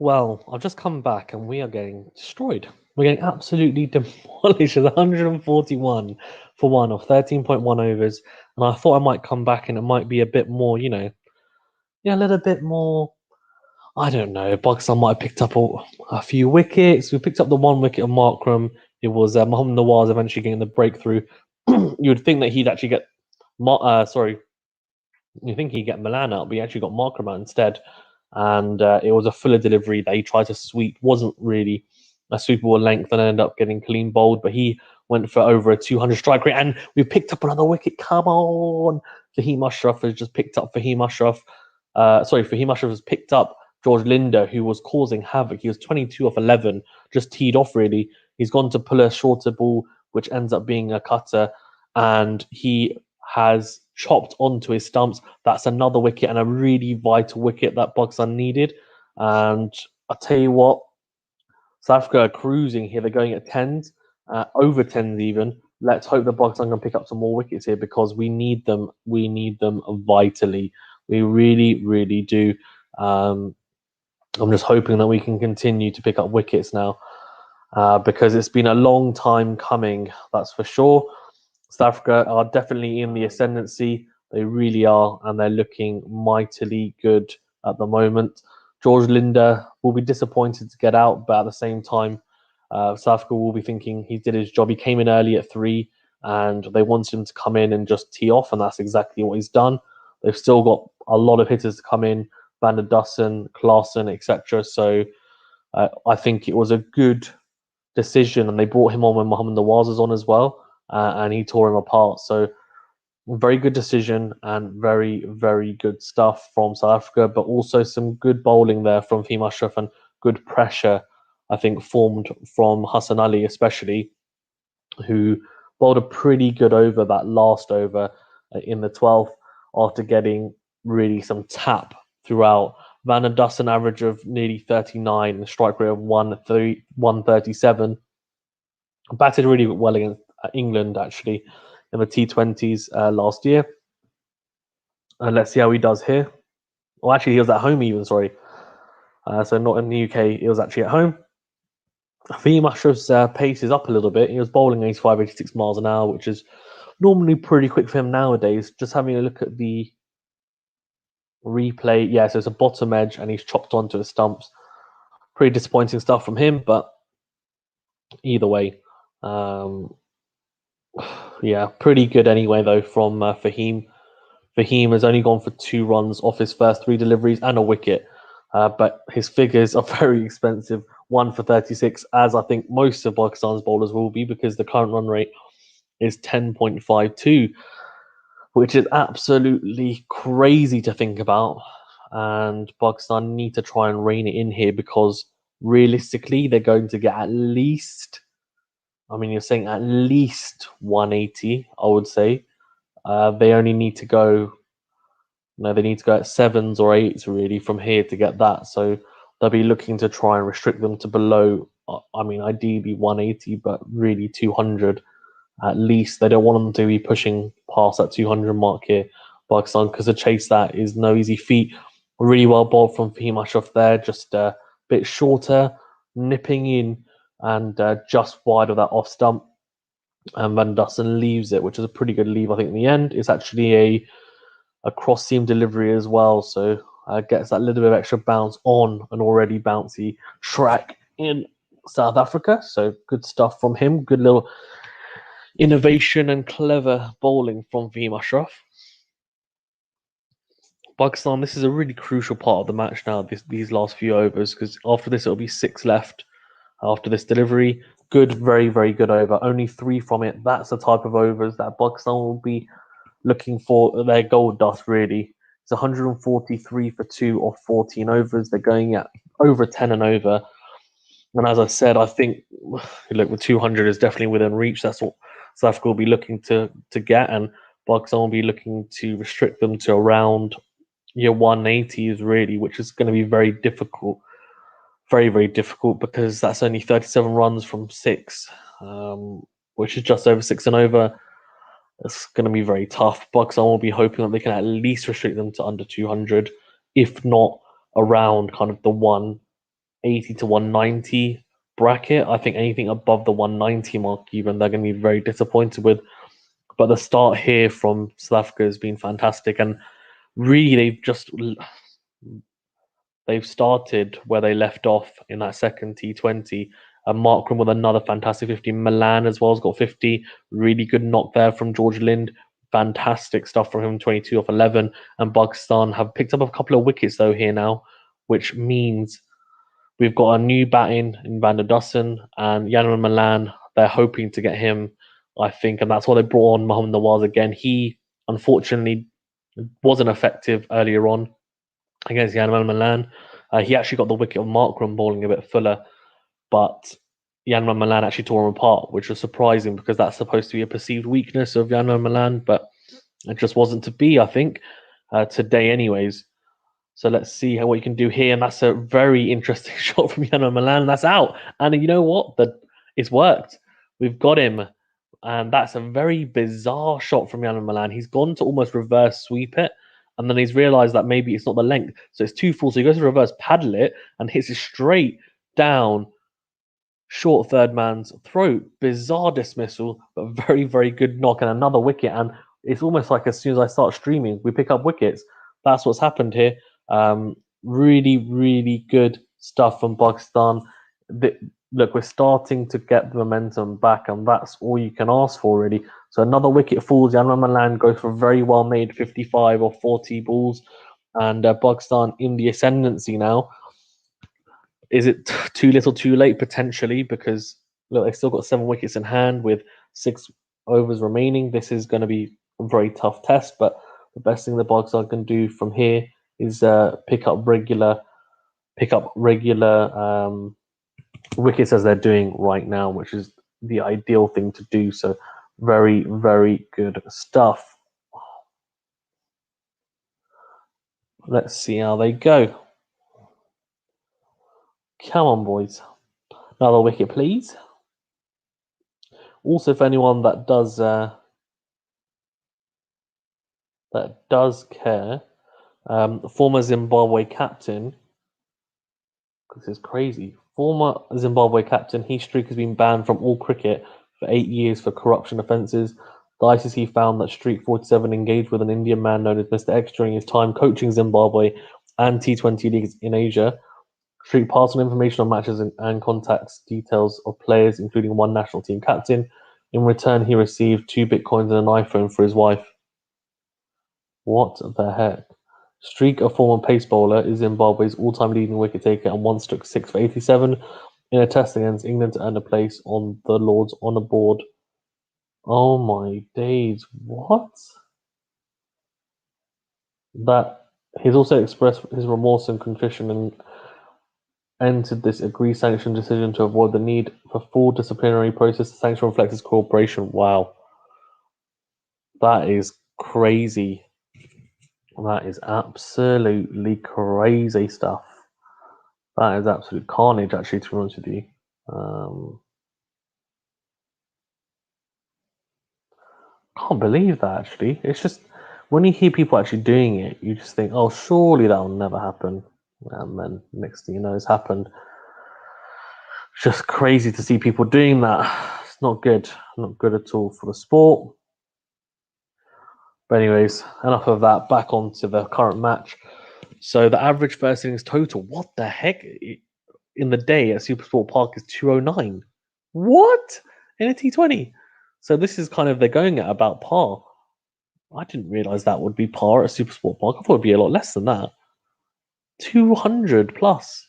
Well, I've just come back and we are getting destroyed. We're getting absolutely demolished with 141 for one of 13.1 overs. And I thought I might come back and it might be a bit more, a little bit more. I don't know. Pakistan might have picked up a few wickets. We picked up the one wicket of Markram. It was Mohammad Nawaz eventually getting the breakthrough. You would think that he'd actually get, you think he'd get Milan out, but he actually got Markram out instead. And it was a fuller delivery that he tried to sweep. Wasn't really a sweepable length and ended up getting clean bowled, but he went for over a 200 strike rate. And we picked up another wicket. Come on. Fahim Ashraf has just picked up Fahim Ashraf. Fahim Ashraf has picked up George Linder, who was causing havoc. He was 22 off 11, just teed off really. He's gone to pull a shorter ball, which ends up being a cutter, and he has chopped onto his stumps. That's another wicket and a really vital wicket that Pakistan needed. And I'll tell you what, South Africa are cruising here. They're going at 10s, over 10s even. Let's hope that Pakistan can pick up some more wickets here because we need them. We need them vitally. We really, really do. I'm just hoping that we can continue to pick up wickets now because it's been a long time coming, that's for sure. South Africa are definitely in the ascendancy. They really are, and they're looking mightily good at the moment. George Linder will be disappointed to get out, but at the same time, South Africa will be thinking he did his job. He came in early at 3, and they wanted him to come in and just tee off, and that's exactly what he's done. They've still got a lot of hitters to come in. Van der Dussen, Klaasen, etc. So I think it was a good decision, and they brought him on when Mohammad Nawaz was on as well, and he tore him apart. So very good decision and very, very good stuff from South Africa, but also some good bowling there from Fahim Ashraf and good pressure, I think, formed from Hassan Ali especially, who bowled a pretty good over that last over in the 12th after getting really some tap throughout. Van der Dussen average of nearly 39 and a strike rate of 137. Batted really well against England, actually, in the T20s last year. And let's see how he does here. Well, actually, he was at home even, sorry. So not in the UK, he was actually at home. Fahim Ashraf's pace is up a little bit. He was bowling 85, 86 miles an hour, which is normally pretty quick for him nowadays. Just having a look at the replay, yeah, so it's a bottom edge and he's chopped onto his stumps. Pretty disappointing stuff from him, but either way, yeah, pretty good anyway though from Fahim. Fahim has only gone for 2 runs off his first 3 deliveries and a wicket, but his figures are very expensive. 1 for 36, as I think most of Pakistan's bowlers will be, because the current run rate is 10.52, which is absolutely crazy to think about. And Pakistan need to try and rein it in here because realistically, they're going to get at least, you're saying at least 180, I would say. They only need to go, they need to go at 7s or 8s really from here to get that. So they'll be looking to try and restrict them to below, ideally 180, but really 200 at least. They don't want them to be pushing past that 200 mark here, Pakistan, because to chase that is no easy feat. Really well bowled from Fahim Ashraf there, just a bit shorter, nipping in and just wide of that off stump. And Van Dussen leaves it, which is a pretty good leave, I think, in the end. It's actually a cross seam delivery as well, so gets that little bit of extra bounce on an already bouncy track in South Africa. So good stuff from him. Good little innovation and clever bowling from Fahim Ashraf. Pakistan, this is a really crucial part of the match now, these last few overs, because after this it'll be 6 left after this delivery. Good, very, very good over. Only 3 from it. That's the type of overs that Pakistan will be looking for their gold dust, really. It's 143 for 2 or 14 overs. They're going at over 10 and over. And as I said, I think, look, the 200 is definitely within reach. That's what South Africa will be looking to get. And Pakistan will be looking to restrict them to around your 180s, really, which is going to be very difficult. Very, very difficult because that's only 37 runs from 6, which is just over 6 and over. It's going to be very tough. Pakistan will be hoping that they can at least restrict them to under 200, if not around kind of the 1 80 to 190 bracket. I think anything above the 190 mark, even they're going to be very disappointed with. But the start here from South Africa has been fantastic, and really they've started where they left off in that second T20. Markram with another fantastic 50. Milan as well has got 50. Really good knock there from George Lind. Fantastic stuff from him, 22 off 11. And Pakistan have picked up a couple of wickets though here now, which means we've got a new batting in Van der Dussen and Yann Milan. They're hoping to get him, I think, and that's why they brought on Mohamed Nawaz again. He unfortunately wasn't effective earlier on against Yann Milan. He actually got the wicket of Markram bowling a bit fuller, but Yann Milan actually tore him apart, which was surprising because that's supposed to be a perceived weakness of Yann Milan, but it just wasn't to be, I think, today anyways. So let's see what you can do here. And that's a very interesting shot from Yann Milan. That's out. And you know what? It's worked. We've got him. And that's a very bizarre shot from Yann Milan. He's gone to almost reverse sweep it. And then he's realised that maybe it's not the length. So it's too full. So he goes to reverse paddle it and hits it straight down short third man's throat. Bizarre dismissal, but very, very good knock and another wicket. And it's almost like as soon as I start streaming, we pick up wickets. That's what's happened here. Really, really good stuff from Pakistan. Look, we're starting to get the momentum back, and that's all you can ask for, really. So another wicket falls. Yann Milan goes for a very well made 55 or 40 balls, and Pakistan in the ascendancy now. Is it too little, too late? Potentially, because look, they've still got 7 wickets in hand with 6 overs remaining. This is going to be a very tough test, but the best thing the Pakistan can do from here is pick up regular wickets as they're doing right now, which is the ideal thing to do. So very, very good stuff. Let's see how they go. Come on, boys. Another wicket, please. Also, for anyone that does care, former Zimbabwe captain. This is crazy. Former Zimbabwe captain, his streak has been banned from all cricket for 8 years for corruption offences. The ICC found that Streak 47 engaged with an Indian man known as Mr. X during his time coaching Zimbabwe and T20 leagues in Asia. Streak passed on information on matches and contacts details of players, including one national team captain. In return, he received 2 bitcoins and an iPhone for his wife. What the heck? Streak, a former pace bowler, is Zimbabwe's all-time leading wicket taker and once took 6 for 87 in a test against England to earn a place on the Lord's honour board. Oh my days, what? That he's also expressed his remorse and contrition and entered this agreed sanction decision to avoid the need for full disciplinary process. The sanction reflects his cooperation. Wow. That is crazy. That is absolutely crazy stuff. That is absolute carnage, actually, to be honest with you. Can't believe that, actually. It's just, when you hear people actually doing it, you just think, oh, surely that will never happen. And then next thing you know, it's happened. It's just crazy to see people doing that. It's not good. Not good at all for the sport. But anyways, enough of that. Back onto the current match. So the average first innings total, what the heck? In the day at Supersport Park is 209. What? In a T20? So this is kind of, they're going at about par. I didn't realise that would be par at Supersport Park. I thought it would be a lot less than that. 200 plus.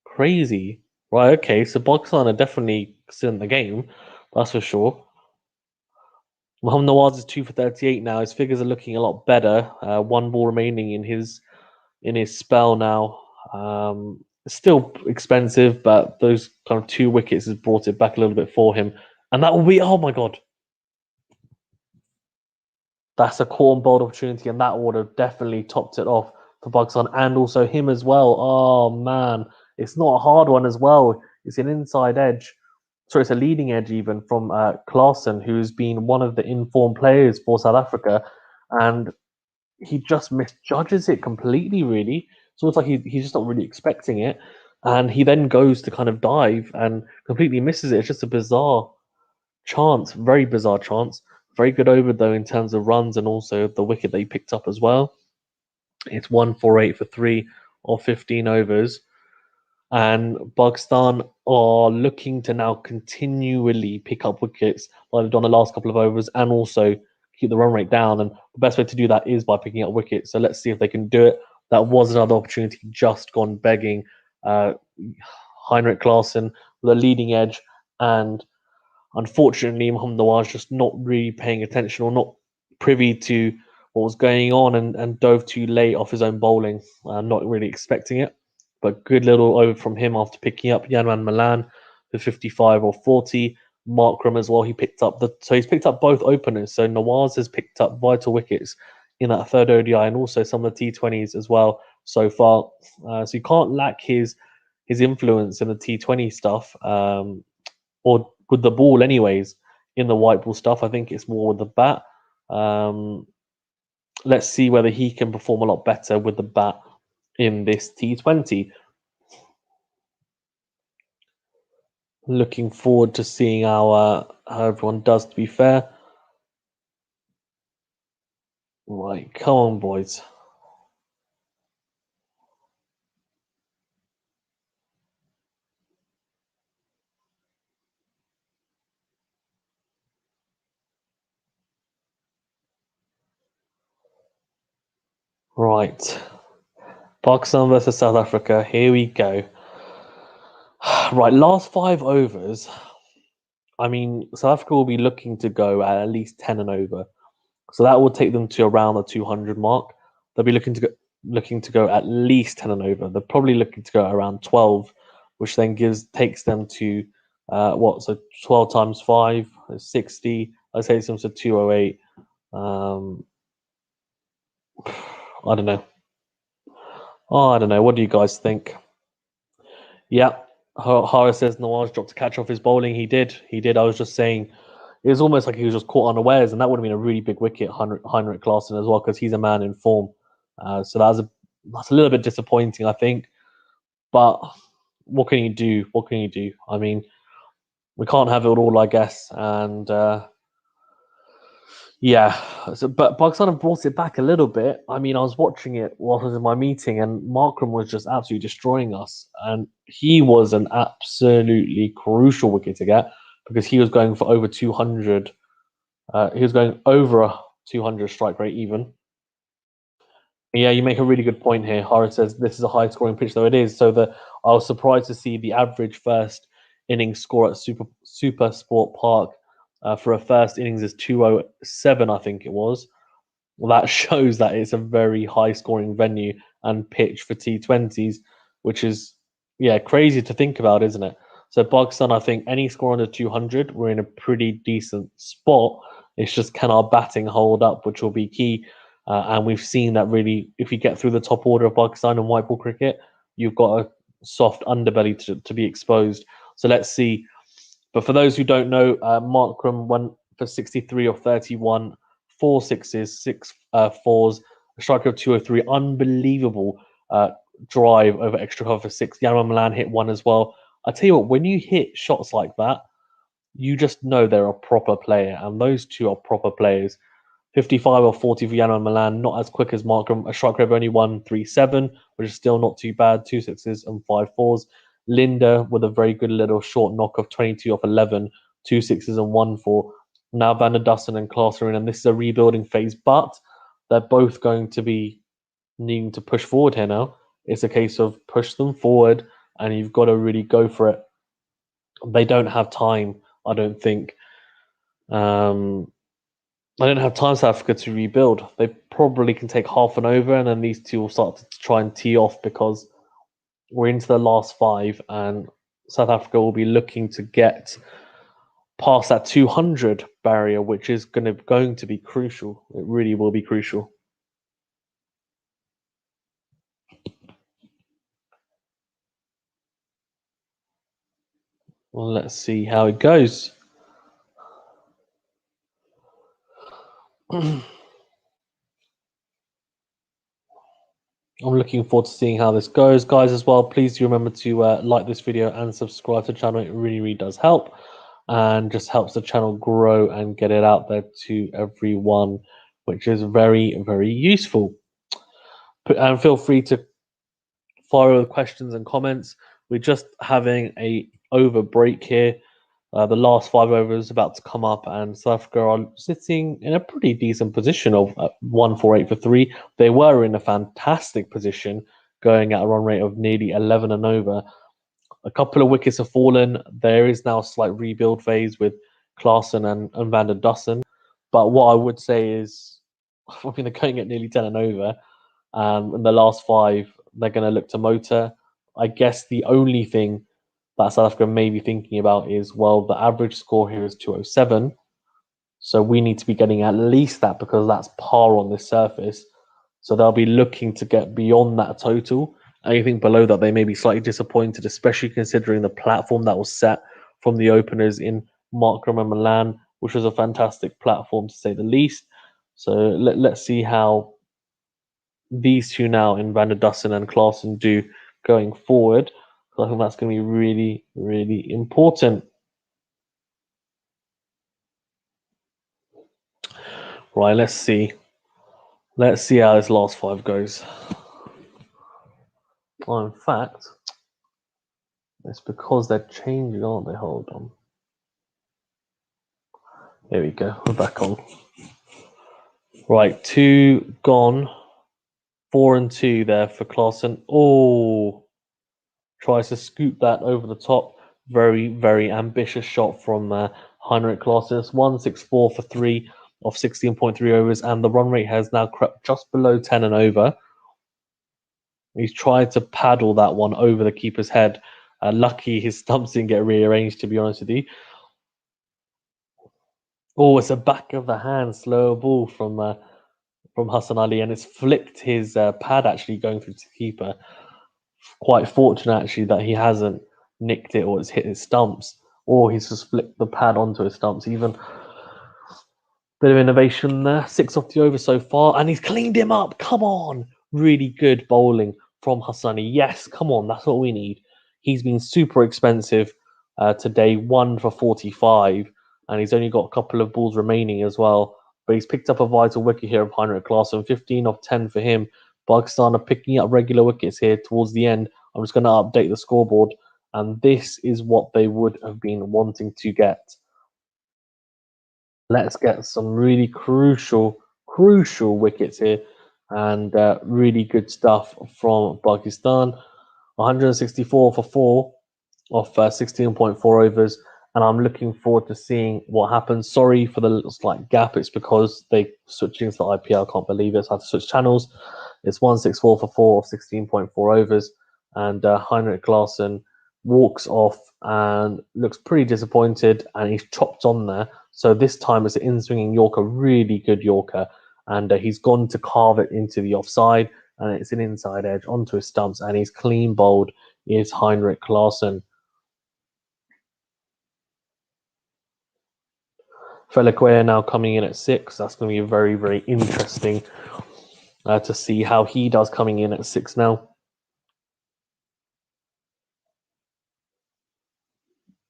Crazy. Right, okay, so Pakistan are definitely still in the game. That's for sure. Mohamed Nawaz is 2 for 38 now. His figures are looking a lot better. 1 ball remaining in his spell now. Still expensive, but those kind of 2 wickets has brought it back a little bit for him. And that will be, oh my god. That's a caught and bowled opportunity, and that would have definitely topped it off for Pakistan and also him as well. Oh man, it's not a hard one as well. It's an inside edge. Sorry, it's a leading edge even from Klaasen, who's been one of the informed players for South Africa, and he just misjudges it completely. Really, so it's like he's just not really expecting it. and he then goes to kind of dive and completely misses it. It's just a bizarre chance, very bizarre chance. Very good over though in terms of runs and also the wicket they picked up as well. It's 148 for 3 or 15 overs. And Pakistan are looking to now continually pick up wickets like they've done the last couple of overs and also keep the run rate down. And the best way to do that is by picking up wickets. So let's see if they can do it. That was another opportunity just gone begging. Uh, Heinrich Klaasen with a leading edge, and unfortunately, Mohamed Nawaz just not really paying attention or not privy to what was going on and dove too late off his own bowling, not really expecting it. But good little over from him after picking up Yanman Milan for 55 or 40. Markram as well. So he's picked up both openers. So Nawaz has picked up vital wickets in that third ODI and also some of the T20s as well so far. So you can't lack his influence in the T20 stuff. Or with the ball, anyways, in the white ball stuff. I think it's more with the bat. Um, let's see whether he can perform a lot better with the bat in this T20. Looking forward to seeing how everyone does, to be fair. Right, come on, boys. Right. Pakistan versus South Africa. Here we go. Right, last 5 overs. I mean, South Africa will be looking to go at least 10 and over. So that will take them to around the 200 mark. They'll be looking to go at least 10 and over. They're probably looking to go around 12, which then takes them to so 12 times 5 is 60. That takes them to 208. I don't know. Oh, I don't know. What do you guys think? Yeah. Hara says Nawaz dropped to catch off his bowling. He did. He did. I was just saying it was almost like he was just caught unawares, and that would have been a really big wicket, Heinrich Klaasen as well, because he's a man in form. So that's a little bit disappointing, I think. But what can you do? What can you do? I mean, we can't have it all, I guess. And yeah, but Pakistan have brought it back a little bit. I mean, I was watching it while I was in my meeting, and Markram was just absolutely destroying us, and he was an absolutely crucial wicket to get because he was going for over 200. He was going over a 200 strike rate even. Yeah, you make a really good point here. Horace says this is a high scoring pitch, though it is. I was surprised to see the average first innings score at Super Sport Park for a first innings is 207, I think it was. Well, that shows that it's a very high scoring venue and pitch for T20s, which is, yeah, crazy to think about, isn't it? So, Pakistan, I think any score under 200, we're in a pretty decent spot. It's just can our batting hold up, which will be key. And we've seen that really, if you get through the top order of Pakistan and white ball cricket, you've got a soft underbelly to be exposed. So, let's see. But for those who don't know, Markram went for 63 or 31, 4 6s, 6 4s, a strike of 203. Unbelievable drive over extra cover for 6. Yanman Milan hit one as well. I tell you what, when you hit shots like that, you just know they're a proper player, and those two are proper players. 55 or 40 for Yanman Milan, not as quick as Markram. A strike rate of only 137, which is still not too bad. 2 6s and 5 4s. Linda with a very good little short knock of 22 off 11, 2 6s and 1 4. Now Van der Dussen and Klaas are in, and this is a rebuilding phase, but they're both going to be needing to push forward here now. It's a case of push them forward, and you've got to really go for it. They don't have time, I don't think. I don't have time, South Africa, to rebuild. They probably can take half an over, and then these two will start to try and tee off because we're into the last 5, and South Africa will be looking to get past that 200 barrier, which is going to be crucial. It really will be crucial. Well, let's see how it goes. I'm looking forward to seeing how this goes, guys. As well, please do remember to like this video and subscribe to the channel. It really, really does help, and just helps the channel grow and get it out there to everyone, which is very, very useful. And feel free to fire with questions and comments. We're just having a over break here. The last 5 overs about to come up, and South Africa are sitting in a pretty decent position of 148 for 3. They were in a fantastic position, going at a run rate of nearly 11 and over. A couple of wickets have fallen. There is now a slight rebuild phase with Klaasen and Van der Dussen. But what I would say is, I mean, they're going at nearly 10 and over. In the last 5, they're going to look to motor. I guess the only thing that South Africa may be thinking about is, well, the average score here is 207. So we need to be getting at least that, because that's par on this surface. So they'll be looking to get beyond that total. Anything below that, they may be slightly disappointed, especially considering the platform that was set from the openers in Markram and Milan, which was a fantastic platform to say the least. So let's see how these two now in Van der Dussen and Klaasen do going forward. I think that's going to be really, really important. Right, let's see. Let's see how this last 5 goes. Well, in fact, it's because they're changing, aren't they? Hold on. There we go. We're back on. Right, 2 gone. 4 and 2 there for Klaasen. Oh, tries to scoop that over the top. Very, very ambitious shot from Heinrich Klaasen. It's 164 for 3 of 16.3 overs, and the run rate has now crept just below 10 and over. He's tried to paddle that one over the keeper's head. Lucky his stumps didn't get rearranged, to be honest with you. Oh, it's a back of the hand slow ball from Hassan Ali, and it's flicked his pad actually going through to the keeper. Quite fortunate actually that he hasn't nicked it or it's hit his stumps, or he's just flicked the pad onto his stumps. Even bit of innovation there. 6 off the over so far, and he's cleaned him up. Come on, really good bowling from Hassani. Yes, come on, that's what we need. He's been super expensive today, 1 for 45, and he's only got a couple of balls remaining as well. But he's picked up a vital wicket here of Heinrich Klaasen, 15 off 10 for him. Pakistan are picking up regular wickets here towards the end. I'm just going to update the scoreboard, and this is what they would have been wanting to get. Let's get some really crucial wickets here, and really good stuff from Pakistan. 164 for 4 of 16.4 overs, and I'm looking forward to seeing what happens. Sorry for the slight gap. It's because they switching into the IPL. I can't believe it. So I have to switch channels. It's 164 for 4 of 16.4 overs, and Heinrich Klaasen walks off and looks pretty disappointed, and he's chopped on there. So this time it's an in-swinging Yorker, really good Yorker, and he's gone to carve it into the offside, and it's an inside edge onto his stumps, and he's clean bowled is Heinrich Klaasen. Feliquea now coming in at 6. That's going to be very, very interesting to see how he does coming in at 6 now.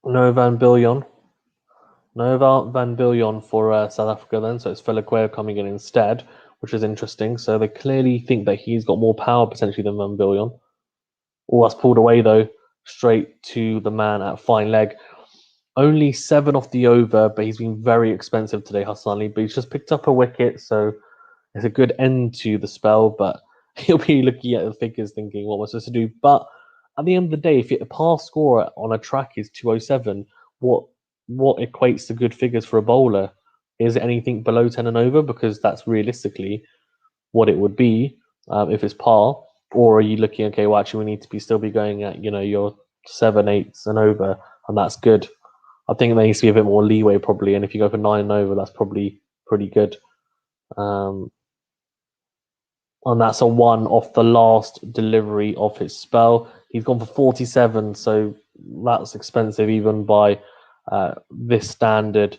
No Van Biljon. No Van Biljon for South Africa then, so it's Feliquea coming in instead, which is interesting. So they clearly think that he's got more power potentially than Van Biljon. Oh, that's pulled away though, straight to the man at fine leg. Only 7 off the over, but he's been very expensive today, Hassan Ali. But he's just picked up a wicket, so it's a good end to the spell. But he'll be looking at the figures thinking, what am I supposed to do? But at the end of the day, if a par score on a track is 207, what equates to good figures for a bowler? Is it anything below 10 and over? Because that's realistically what it would be if it's par. Or are you looking, okay, well, actually, we need to still be going at, your 7, 8s and over, and that's good. I think there needs to be a bit more leeway probably, and if you go for 9 and over, that's probably pretty good. And that's a 1 off the last delivery of his spell. He's gone for 47, so that's expensive even by this standard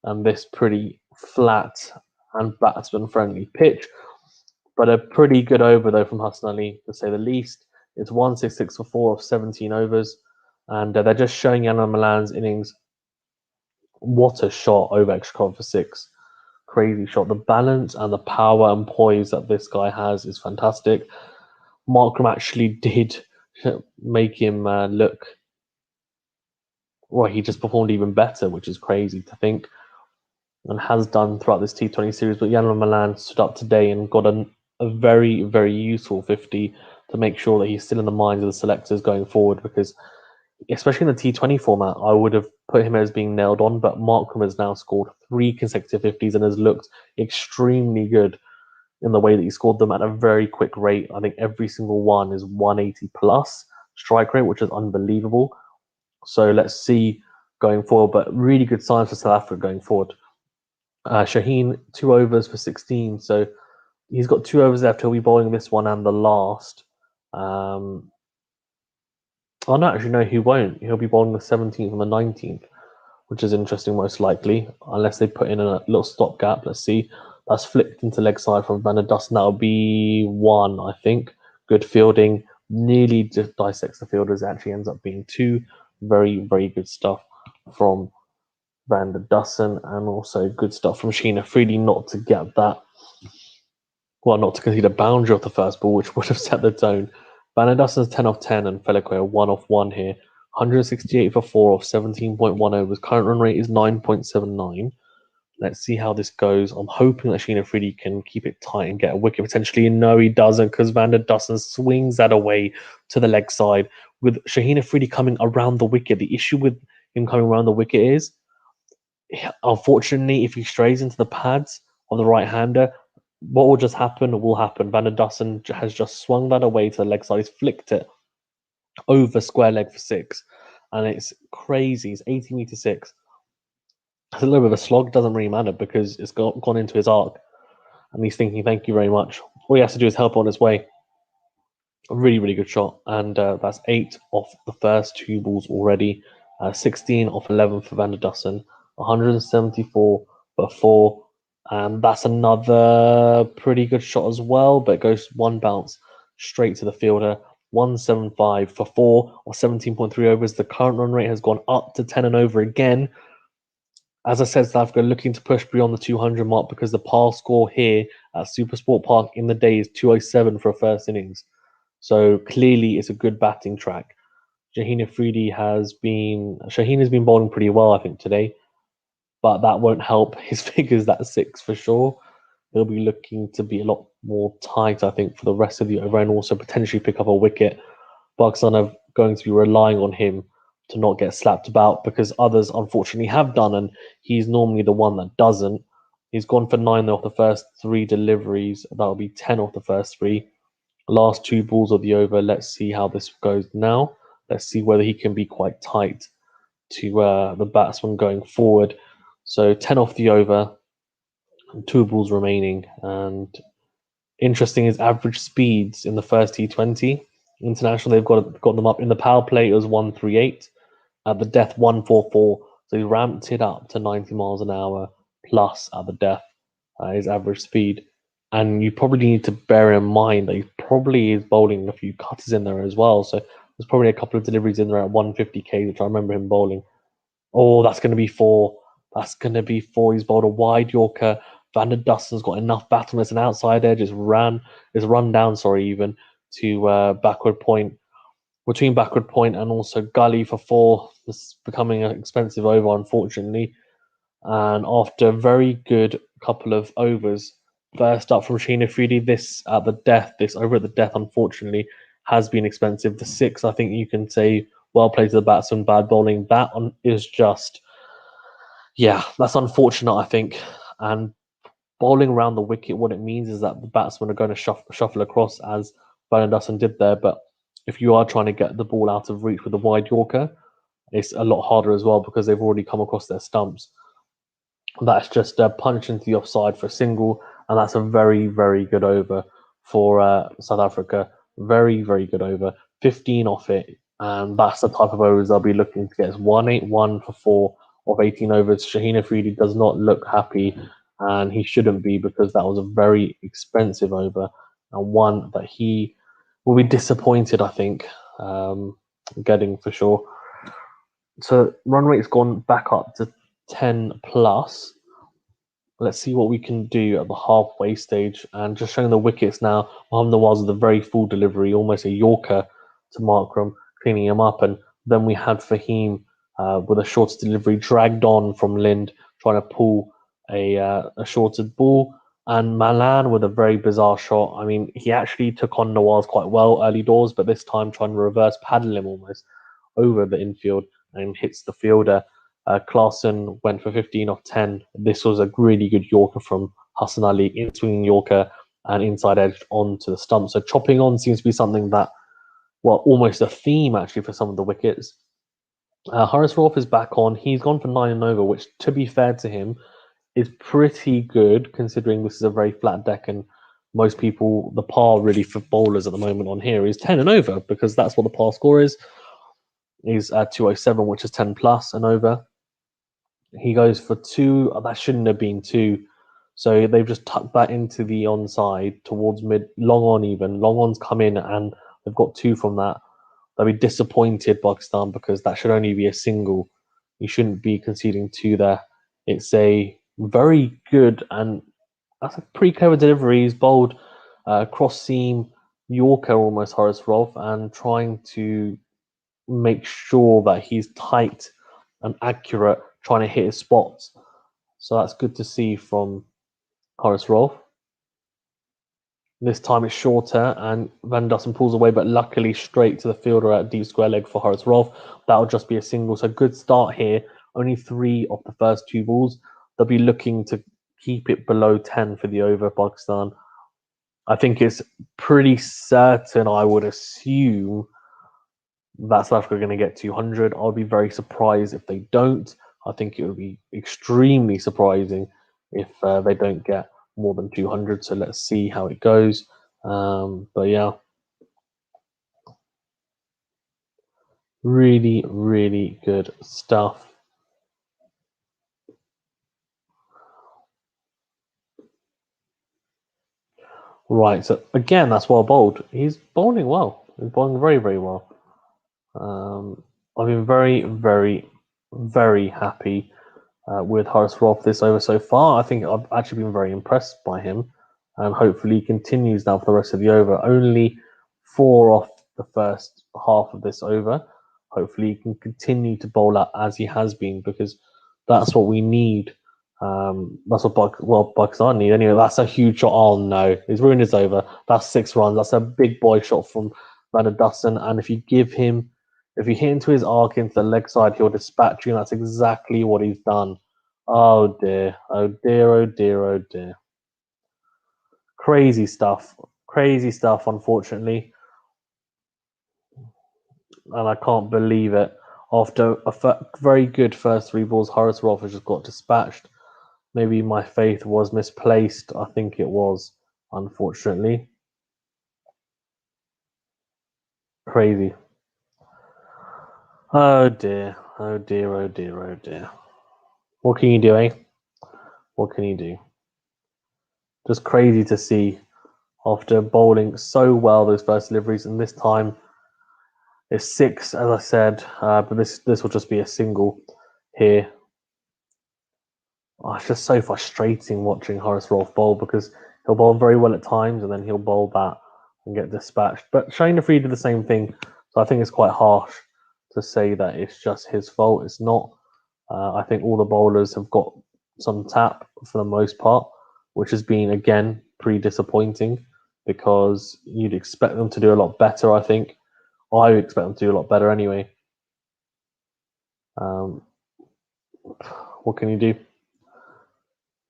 and this pretty flat and batsman-friendly pitch. But a pretty good over, though, from Hassan Ali, to say the least. It's 166 for 4 of 17 overs. And they're just showing Yann Milan's innings. What a shot over extra cover for 6. Crazy shot. The balance and the power and poise that this guy has is fantastic. Markram actually did make him look... Well, he just performed even better, which is crazy to think, and has done throughout this T20 series. But Yann Milan stood up today and got a very, very useful 50 to make sure that he's still in the minds of the selectors going forward, because especially in the T20 format, I would have put him as being nailed on, but Markram has now scored 3 consecutive 50s and has looked extremely good in the way that he scored them at a very quick rate. I think every single one is 180 plus strike rate, which is unbelievable. So let's see going forward, but really good signs for South Africa going forward. Shaheen, 2 overs for 16, so he's got 2 overs left. He'll be bowling this one and the last. Oh, no, actually, no, he won't. He'll be bowling the 17th and the 19th, which is interesting, most likely, unless they put in a little stopgap. Let's see. That's flicked into leg side from Van der Dussen. That'll be 1, I think. Good fielding. Nearly just dissects the fielders. It actually ends up being 2. Very, very good stuff from Van der Dussen, and also good stuff from Sheena Freely not to get that. Well, not to concede a boundary off the first ball, which would have set the tone. Van der Dussen's 10 off 10 and Felique 1 off 1 here. 168 for 4 off 17.1 overs. Current run rate is 9.79. Let's see how this goes. I'm hoping that Sheena Freely can keep it tight and get a wicket potentially. No, he doesn't, because Van der Dussen swings that away to the leg side. With Shaheen Afridi coming around the wicket, the issue with him coming around the wicket is, unfortunately, if he strays into the pads of the right-hander, what will just happen will happen. Van der Dussen has just swung that away to the leg side. He's flicked it over square leg for 6. And it's crazy. It's 80 meter 6. It's a little bit of a slog. Doesn't really matter because it's gone into his arc. And he's thinking, thank you very much. All he has to do is help on his way. A really, really good shot. And that's 8 off the first 2 balls already. 16 off 11 for Van der Dussen. 174 for 4. And that's another pretty good shot as well, but it goes 1 bounce straight to the fielder. 175 for 4 or 17.3 overs. The current run rate has gone up to 10 and over again. As I said, South Africa looking to push beyond the 200 mark because the par score here at Supersport Park in the day is 207 for a first innings. So clearly it's a good batting track. Shaheen Afridi has been bowling pretty well, I think, today. But that won't help his figures, that 6 for sure. He'll be looking to be a lot more tight, I think, for the rest of the over and also potentially pick up a wicket. Pakistan are going to be relying on him to not get slapped about because others, unfortunately, have done, and he's normally the one that doesn't. He's gone for 9 off the first 3 deliveries. That'll be 10 off the first 3. Last 2 balls of the over. Let's see how this goes now. Let's see whether he can be quite tight to the batsman going forward. So 10 off the over, 2 balls remaining. And interesting is average speeds in the first T20. International, they've got them up. In the power play, it was 138. At the death, 144. So he ramped it up to 90 miles an hour plus at the death, his average speed. And you probably need to bear in mind that he probably is bowling a few cutters in there as well. So there's probably a couple of deliveries in there at 150k, which I remember him bowling. Oh, that's going to be 4. That's going to be 4. He's bowled a wide Yorker. Van der Dussen's got enough battle as an outside edge. It's run down, even to backward point. Between backward point and also gully for 4. This is becoming an expensive over, unfortunately. And after a very good couple of overs, first up from Sheena Freedy, this over at the death, unfortunately, has been expensive. The 6, I think you can say, well played to the batsman, bad bowling. That is just, that's unfortunate, I think. And bowling around the wicket, what it means is that the batsmen are going to shuffle across, as Van der Dussen did there. But if you are trying to get the ball out of reach with a wide Yorker, it's a lot harder as well because they've already come across their stumps. That's just a punch into the offside for a single, and that's a very, very good over for South Africa. Very, very good over. 15 off it, and that's the type of overs they'll be looking to get. It's 181 for 4 of 18 overs. Shaheen Afridi does not look happy, and he shouldn't be because that was a very expensive over. and one that he will be disappointed, I think, getting for sure. So run rate's gone back up to 10 plus. Let's see what we can do at the halfway stage. And just showing the wickets now, Mohammad Nawaz with a very full delivery, almost a Yorker to Markram, cleaning him up. And then we had Fahim with a shorter delivery, dragged on from Lind, trying to pull a shorter ball. And Malan with a very bizarre shot. I mean, he actually took on Nawaz quite well early doors, but this time trying to reverse paddle him almost over the infield and hits the fielder. Klaasen went for 15 off 10. This was a really good Yorker from Hassan Ali, in swinging Yorker and inside edge onto the stump. So chopping on seems to be something that, well, almost a theme actually for some of the wickets. Horace Rolfe is back on. He's gone for 9 and over, which, to be fair to him, is pretty good considering this is a very flat deck and most people, the par really for bowlers at the moment on here is 10 and over because that's what the par score is. He's at 207, which is 10 plus and over. He goes for 2. That shouldn't have been 2. So they've just tucked that into the onside towards mid, long on even. Long on's come in and they've got 2 from that. They'll be disappointed, Pakistan, because that should only be a single. You shouldn't be conceding 2 there. It's a very good and that's a pretty clever delivery. He's bowled cross seam Yorker almost, Horace Rolfe, and trying to make sure that he's tight and accurate, trying to hit his spots. So that's good to see from Horace Rolfe. This time it's shorter and Van Dussen pulls away, but luckily straight to the fielder at deep square leg for Horace Rolfe. That'll just be a single. So good start here. Only 3 of the first 2 balls. They'll be looking to keep it below 10 for the over, Pakistan. I think it's pretty certain, I would assume, that South Africa are going to get 200. I'll be very surprised if they don't. I think it would be extremely surprising if they don't get more than 200. So let's see how it goes. But yeah, really, really good stuff. Right, so again, that's well bowled. He's bowling well. He's bowling very, very well. I've been very, very, very happy with Horace Rolfe this over so far. I think I've actually been very impressed by him, and hopefully he continues now for the rest of the over. Only 4 off the first half of this over. Hopefully he can continue to bowl out as he has been because that's what we need. That's what Pakistan need. Anyway, that's a huge shot. Oh no, he's ruined his over. That's 6 runs. That's a big boy shot from Babar Azam. And if you hit into his arc into the leg side, he'll dispatch you. And that's exactly what he's done. Oh dear. Oh dear. Oh dear. Oh dear. Crazy stuff. Crazy stuff, unfortunately. And I can't believe it. After a very good first 3 balls, Horace Rolfe has just got dispatched. Maybe my faith was misplaced. I think it was, unfortunately. Crazy. Oh dear. Oh dear. Oh dear. Oh dear. What can you do, eh? What can you do? Just crazy to see after bowling so well those first deliveries, and this time it's 6, as I said, but this will just be a single here. Oh, it's just so frustrating watching Horace Rolfe bowl because he'll bowl very well at times and then he'll bowl that and get dispatched. But Shane Freed did the same thing, so I think it's quite harsh to say that it's just his fault. It's not. I think all the bowlers have got some tap for the most part, which has been, again, pretty disappointing because you'd expect them to do a lot better, I think. I would expect them to do a lot better anyway. What can you do?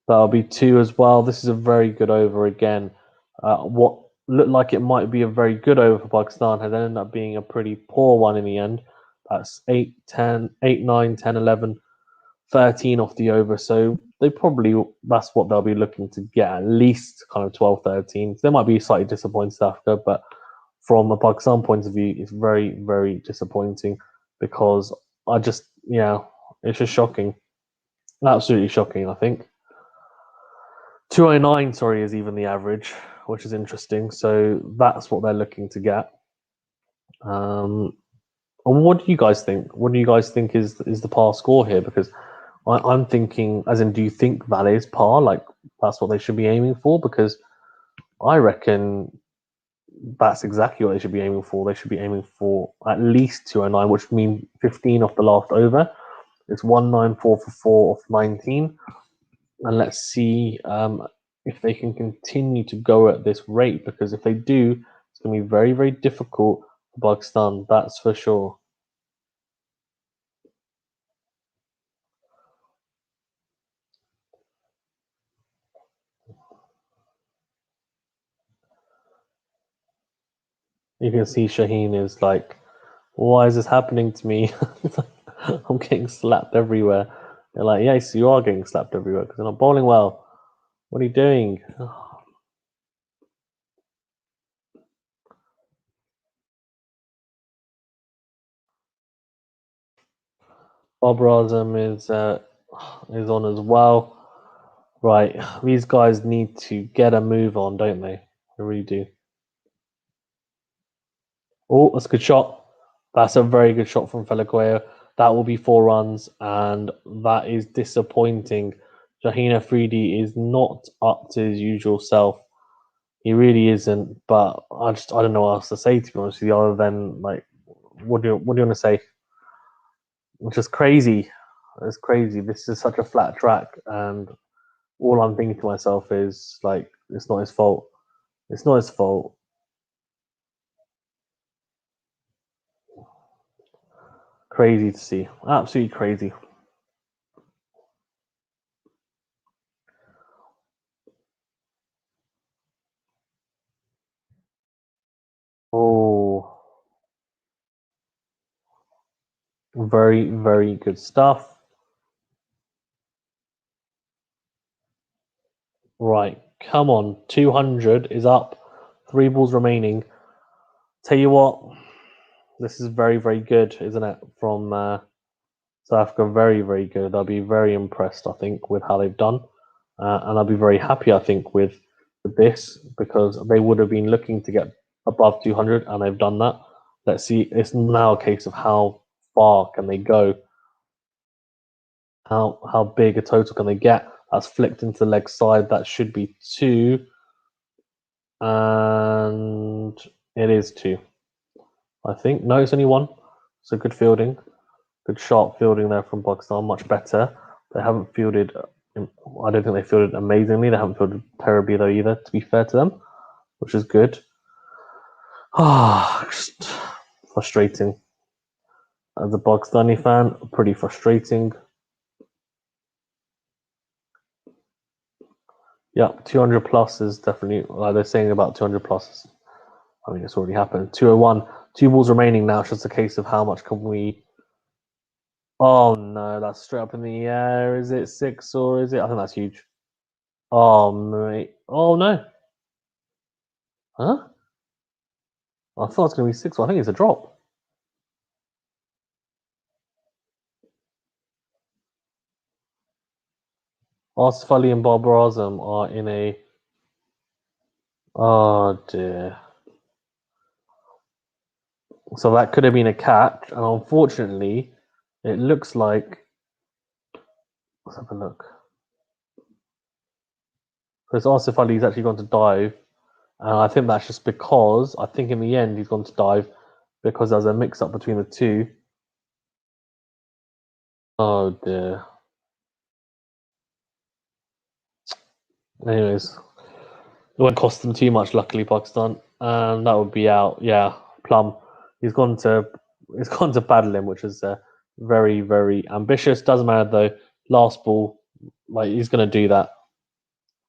That'll be 2 as well. This is a very good over again. What looked like it might be a very good over for Pakistan has ended up being a pretty poor one in the end. That's 8, 9, 10, 11, 13 off the over. So that's what they'll be looking to get, at least kind of 12, 13. So they might be slightly disappointed after, but from a Pakistan point of view, it's very, very disappointing because it's just shocking. Absolutely shocking, I think. 209, sorry, is even the average, which is interesting. So that's what they're looking to get. What do you guys think? What do you guys think is the par score here? Because I'm thinking, as in, do you think that is par? Like that's what they should be aiming for? Because I reckon that's exactly what they should be aiming for. They should be aiming for at least 209, which means 15 off the last over. It's 194 for 4 off 19. And let's see if they can continue to go at this rate, because if they do, it's going to be very, very difficult for Pakistan, that's for sure. You can see Shaheen is like, why is this happening to me? I'm getting slapped everywhere. They're like, yes, you are getting slapped everywhere because you're not bowling well. What are you doing? Babar Azam is on as well. Right, these guys need to get a move on, don't they? They really do. Oh, that's a good shot. That's a very good shot from Felakoya. That will be 4 runs, and that is disappointing. Shaheen Afridi is not up to his usual self. He really isn't. But I don't know what else to say, to be honest with you, other than like, what do you want to say? It's just crazy. It's crazy. This is such a flat track, and all I'm thinking to myself is like, it's not his fault. It's not his fault. Crazy to see. Absolutely crazy. Oh, very, very good stuff. Right, come on. 200 is up. 3 balls remaining. Tell you what, this is very, very good, isn't it? From South Africa, very, very good. I'll be very impressed, I think, with how they've done. And I'll be very happy, I think, with this, because they would have been looking to get above 200, and they've done that. Let's see. It's now a case of how far can they go? How big a total can they get? That's flicked into the leg side. That should be 2, and it is 2. I think no, it's only 1. So good fielding, good sharp fielding there from Pakistan. Much better. They haven't fielded. I don't think they fielded amazingly. They haven't fielded terribly though either. To be fair to them, which is good. Ah, just frustrating. As a Pakistani fan, pretty frustrating. Yeah, 200 plus is definitely, like they're saying about 200 plus. I mean, it's already happened. 201, 2 balls remaining now. It's just a case of how much can we. Oh no, that's straight up in the air. Is it 6 or is it? I think that's huge. Oh mate. Oh no. Huh? I thought it was going to be 6. Well, I think it's a drop. Asif Ali and Babar Azam are in a. Oh dear. So that could have been a catch, and unfortunately, it looks like. Let's have a look. Because Asif Ali's actually gone to dive, and I think that's just because I think in the end he's gone to dive because there's a mix-up between the two. Oh dear. Anyways, it won't cost them too much, luckily, Pakistan, and that would be out. Yeah, plum. He's gone to paddle him, which is very, very ambitious. Doesn't matter though. Last ball, like he's going to do that.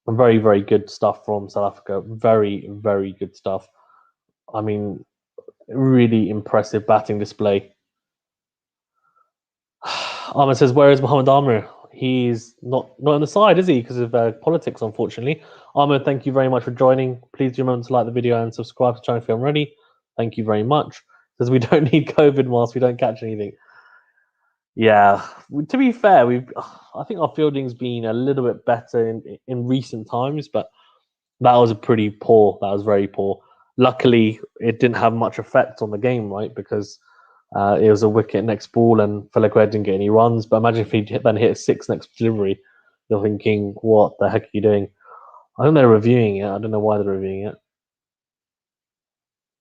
Very, very good stuff from South Africa. Very, very good stuff. I mean, really impressive batting display. Ahmed says, "Where is Mohammed Amir? He's not on the side, is he? Because of politics, unfortunately." Ahmed, thank you very much for joining. Please do remember to like the video and subscribe to the channel if you haven't already. Thank you very much. Because we don't need COVID masks, we don't catch anything. Yeah, to be fair, I think our fielding's been a little bit better in recent times, but That was a pretty poor. That was very poor. Luckily, it didn't have much effect on the game, right? Because it was a wicket next ball and Feliquet didn't get any runs. But imagine if he then hit a six next delivery. You're thinking, what the heck are you doing? I think they're reviewing it. I don't know why they're reviewing it.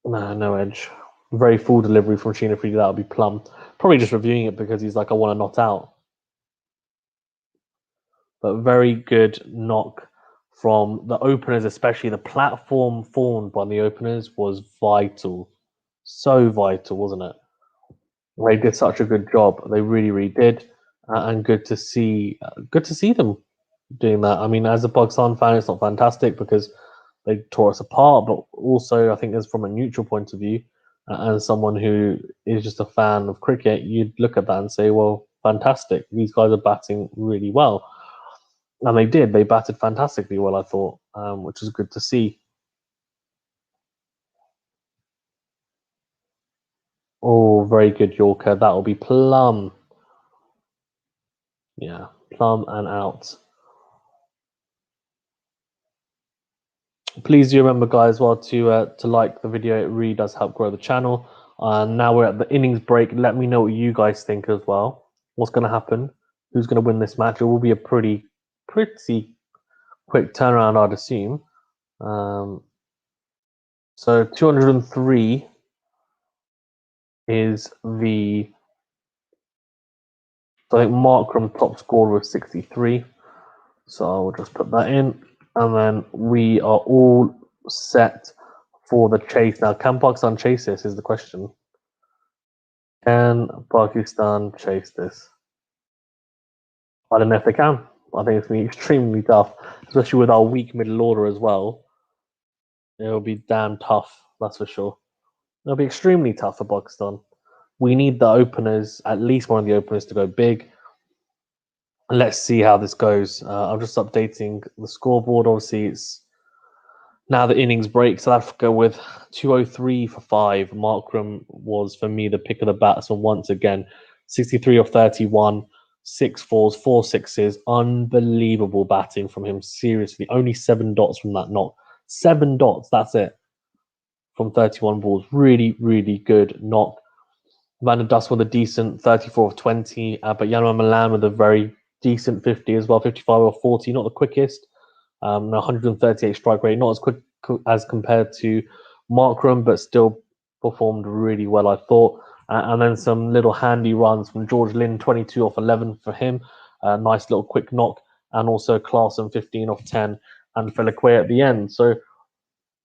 No, no edge. Very full delivery from Sheena Freedy. That would be plum. Probably just reviewing it because he's like, I want to not out. But very good knock from the openers, especially the platform formed by the openers was vital. So vital, wasn't it? They did such a good job. They really, really did, and good to see. Good to see them doing that. I mean, as a Pakistan fan, it's not fantastic because they tore us apart, but also I think as from a neutral point of view, and someone who is just a fan of cricket, you'd look at that and say, well, fantastic. These guys are batting really well. And they did. They batted fantastically well, I thought, which is good to see. Oh, very good Yorker. That will be plum. Yeah, plum and out. Please do remember, guys, well to like the video. It really does help grow the channel. Now we're at the innings break. Let me know what you guys think as well. What's going to happen? Who's going to win this match? It will be a pretty quick turnaround, I'd assume. So 203 is the. So I think Markram top scorer with 63. So I'll just put that in. And then we are all set for the chase. Now, can Pakistan chase this is the question. Can Pakistan chase this? I don't know if they can. I think it's going to be extremely tough, especially with our weak middle order as well. It'll be damn tough, that's for sure. It'll be extremely tough for Pakistan. We need the openers, at least one of the openers, to go big. Let's see how this goes. I'm just updating the scoreboard. Obviously, it's now the innings break. South Africa with 203 for 5. Markram was, for me, the pick of the batsman once again. 63 of 31, 6 fours, 4 sixes. Unbelievable batting from him. Seriously, only 7 dots from that knock. 7 dots, that's it. From 31 balls. Really, really good knock. Van der Duss with a decent 34 of 20, but Yanma Milan with a very decent 50 as well, 55 of 40, not the quickest. 138 strike rate, not as quick as compared to Markram, but still performed really well, I thought. And then some little handy runs from George Lynn, 22 off 11 for him. Nice little quick knock. And also Klaasen, 15 off 10, and Feliquet at the end. So,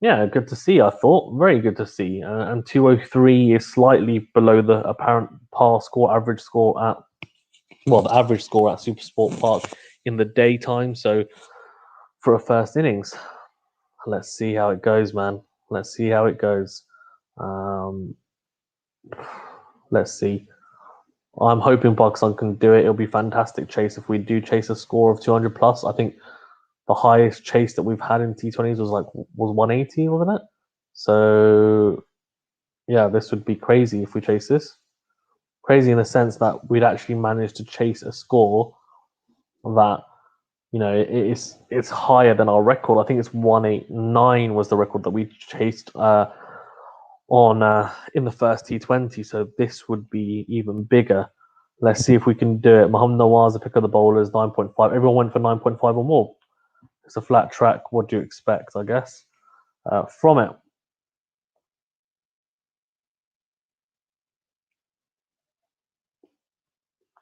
yeah, good to see, I thought. Very good to see. And 203 is slightly below the apparent par score, average score at, well, the average score at Supersport Park in the daytime. So for a first innings, let's see how it goes, man. Let's see how it goes. Let's see. I'm hoping Pakistan can do it. It'll be fantastic chase if we do chase a score of 200 plus. I think the highest chase that we've had in T20s was 180, wasn't it? So yeah, this would be crazy if we chase this. Crazy in the sense that we'd actually managed to chase a score that, you know, it's higher than our record. I think it's 189 was the record that we chased on in the first T20. So this would be even bigger. Let's see if we can do it. Mohammad Nawaz, the pick of the bowlers, 9.5. Everyone went for 9.5 or more. It's a flat track. What do you expect, I guess, from it?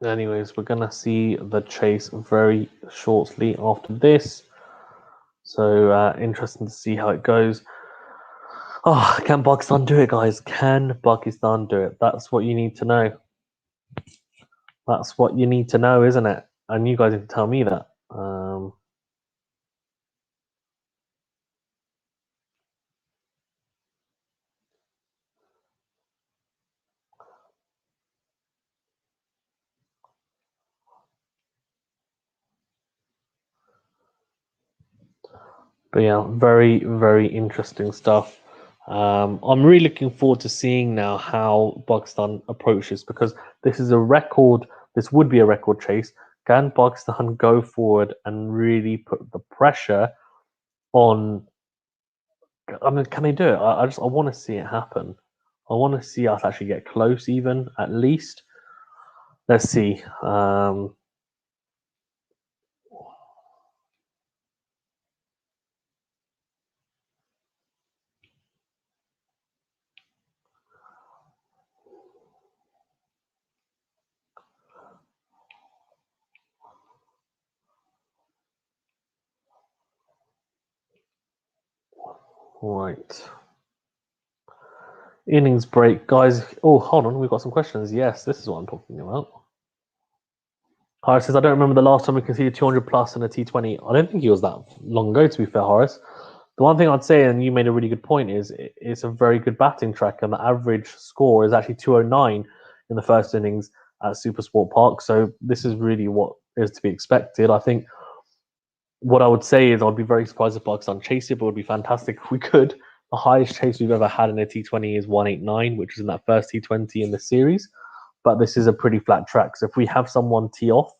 Anyways, we're gonna see the chase very shortly after this. So interesting to see how it goes. Oh, can Pakistan do it, guys? Can Pakistan do it? That's what you need to know. That's what you need to know, isn't it? And you guys need to tell me that. But yeah, very, very interesting stuff. I'm really looking forward to seeing now how Pakistan approaches, because this is a record. This would be a record chase. Can Pakistan go forward and really put the pressure on I mean, can they do it? I want to see it happen. I want to see us actually get close, even at least. Let's see. Right. Innings break, guys. Oh, hold on. We've got some questions. Yes, this is what I'm talking about. Horace says, I don't remember the last time we conceded 200 plus in a T20. I don't think it was that long ago, to be fair, Horace. The one thing I'd say, and you made a really good point, is it's a very good batting track, and the average score is actually 209 in the first innings at Supersport Park. So this is really what is to be expected. I think what I would say is I'd be very surprised if Pakistan chase it, but it would be fantastic if we could. The highest chase we've ever had in a T20 is 189, which is in that first T20 in the series. But this is a pretty flat track. So if we have someone tee off,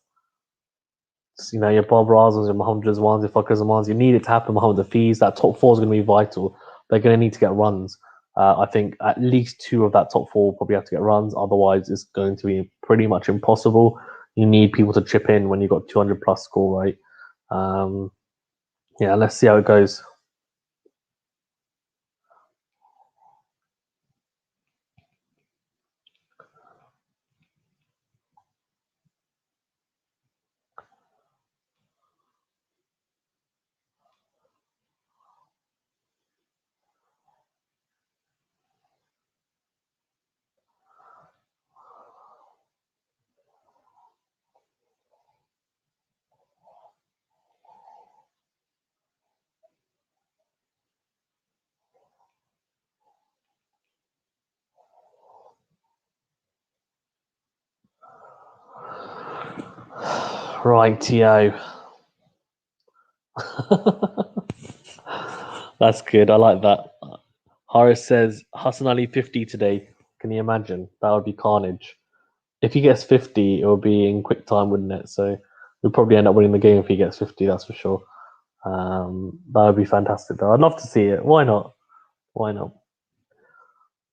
your Babar Azams, your Mohammad Rizwans, your Fakhar Zamans, you need it to happen. Mohammad Hafiz, that top four is going to be vital. They're going to need to get runs. I think at least two of that top four will probably have to get runs. Otherwise, it's going to be pretty much impossible. You need people to chip in when you've got 200 plus score, right? Yeah, let's see how it goes. Right, Tio. That's good. I like that. Horace says Hassan Ali 50 today. Can you imagine? That would be carnage. If he gets 50, it will be in quick time, wouldn't it? So we'll probably end up winning the game if he gets 50, that's for sure. That would be fantastic, though. I'd love to see it. Why not? Why not?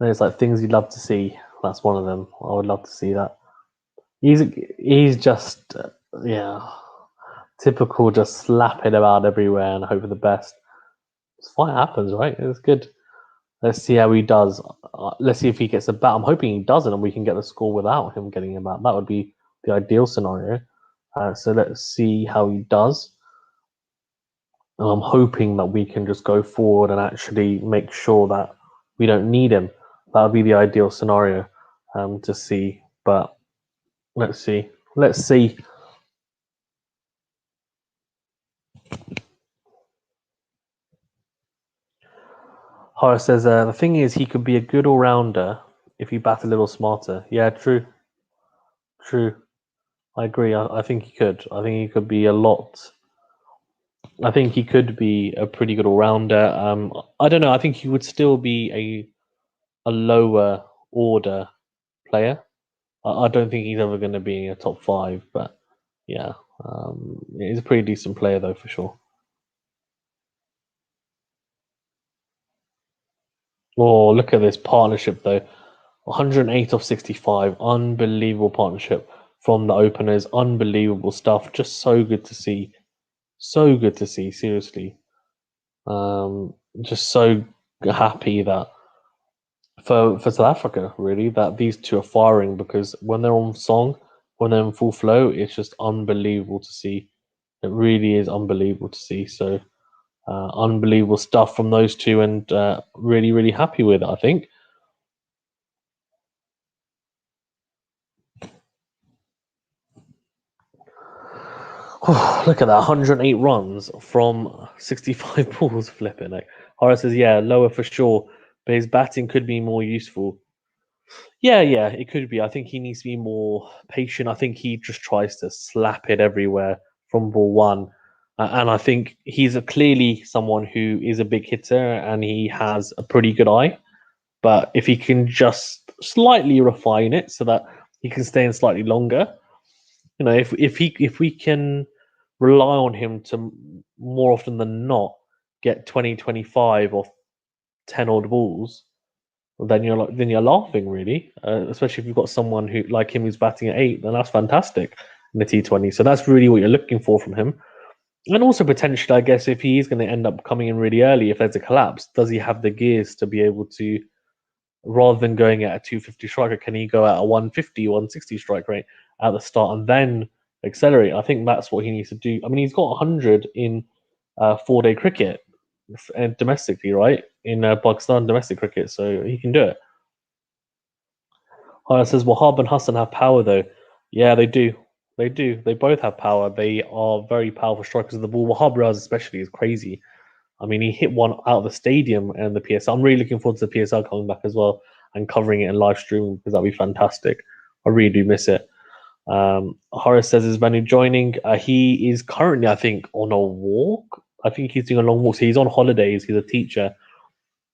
There's like things you'd love to see. That's one of them. I would love to see that. He's just yeah, typical. Just slap it about everywhere and hope for the best. It's what happens, right? It's good. Let's see how he does. Let's see if he gets a bat. I'm hoping he doesn't, and we can get the score without him getting a bat. That would be the ideal scenario. So let's see how he does. And I'm hoping that we can just go forward and actually make sure that we don't need him. That would be the ideal scenario to see. But let's see. Let's see. Horace says the thing is he could be a good all-rounder if he bat a little smarter. Yeah, true. True. I agree. I think he could. I think he could be a lot. I think he could be a pretty good all-rounder. I don't know. I think he would still be a lower order player. I don't think he's ever going to be in a top five, but yeah, he's a pretty decent player though for sure. Oh, look at this partnership though. 108 of 65. Unbelievable partnership from the openers. Unbelievable stuff. Just so good to see. So good to see, seriously. Just so happy that for South Africa, really, that these two are firing because when they're on song, when they're in full flow, it's just unbelievable to see. It really is unbelievable to see. So, unbelievable stuff from those two, and really, really happy with it, I think. Look at that, 108 runs from 65 balls flipping. Like Horace says, yeah, lower for sure, but his batting could be more useful. Yeah, it could be. I think he needs to be more patient. I think he just tries to slap it everywhere from ball one. And I think he's clearly someone who is a big hitter and he has a pretty good eye. But if he can just slightly refine it so that he can stay in slightly longer, if we can rely on him to more often than not get 20, 25 or 10 odd balls, then you're laughing really. Especially if you've got someone who like him who's batting at 8, then that's fantastic in the T20. So that's really what you're looking for from him. And also potentially, I guess, if he is going to end up coming in really early, if there's a collapse, does he have the gears to be able to, rather than going at a 250 striker, can he go at a 150, 160 strike rate at the start and then accelerate? I think that's what he needs to do. I mean, he's got 100 in 4-day cricket domestically, right? In Pakistan domestic cricket, so he can do it. Hara says Wahab and Hassan have power though. Yeah, they do. They do. They both have power. They are very powerful strikers of the ball. Wahab Raz especially is crazy. I mean, he hit one out of the stadium and the PSL. I'm really looking forward to the PSL coming back as well and covering it in live streaming because that'll be fantastic. I really do miss it. Horace says, is Manu joining? He is currently, I think, on a walk. I think he's doing a long walk. So he's on holidays. He's a teacher.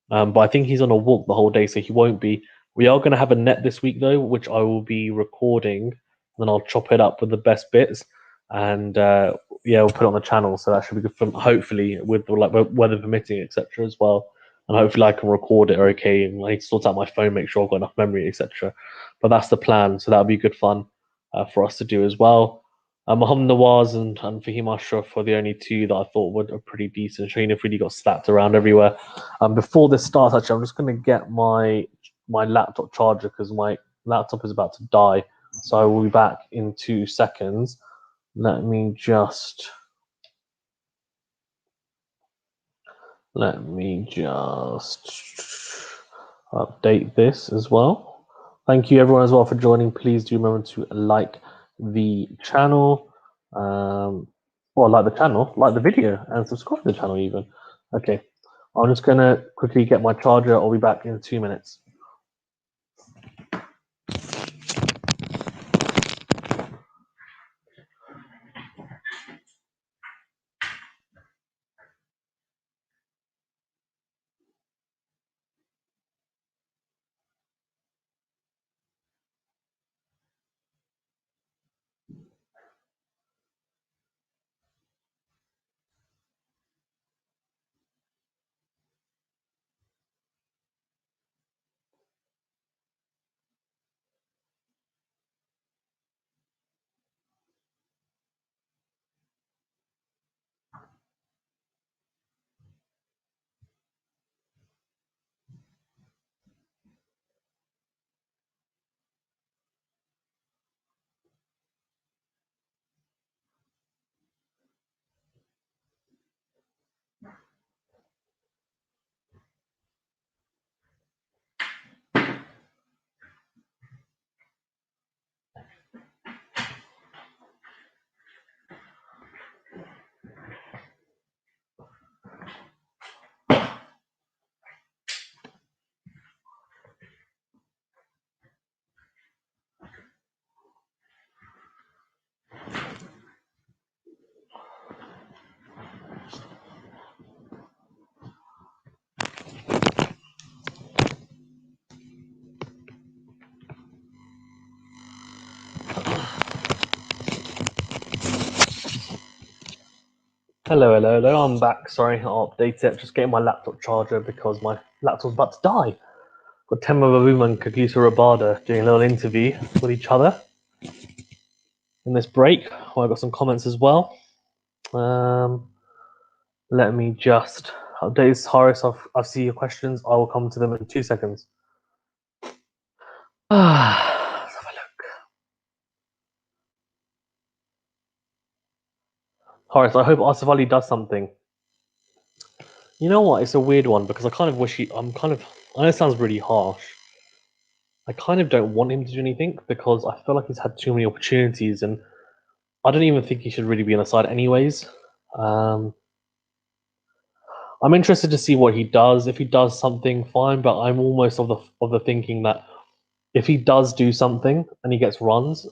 But I think he's on a walk the whole day, so he won't be. We are going to have a net this week, though, which I will be recording. Then I'll chop it up with the best bits. And yeah, we'll put it on the channel. So that should be good for hopefully with like weather permitting, etc. as well. And hopefully I can record it okay and like sort out my phone, make sure I've got enough memory, etc. But that's the plan. So that'll be good fun for us to do as well. Mohamed Nawaz and Fahim Ashraf were the only two that I thought were pretty decent. Sharina really got slapped around everywhere. Before this starts, actually, I'm just going to get my laptop charger because my laptop is about to die. So I will be back in 2 seconds. Let me just update this as well. Thank you everyone as well for joining. Please do remember to like the channel. Well, like the channel, like the video, and subscribe to the channel even. Okay, I'm just gonna quickly get my charger. I'll be back in 2 minutes. Hello. I'm back. Sorry, I'll update it. Just getting my laptop charger because my laptop's about to die. Got Temba Baboom and Kagusa Rabada doing a little interview with each other in this break. Well, I got some comments as well. Let me just update this, Horace. I'll see your questions. I will come to them in 2 seconds. Let's have a look. Horace, I hope Asif Ali does something. You know what? It's a weird one because I kind of wish I know it sounds really harsh. I kind of don't want him to do anything because I feel like he's had too many opportunities and I don't even think he should really be on the side anyways. I'm interested to see what he does. If he does something, fine. But I'm almost of the thinking that if he does do something and he gets runs,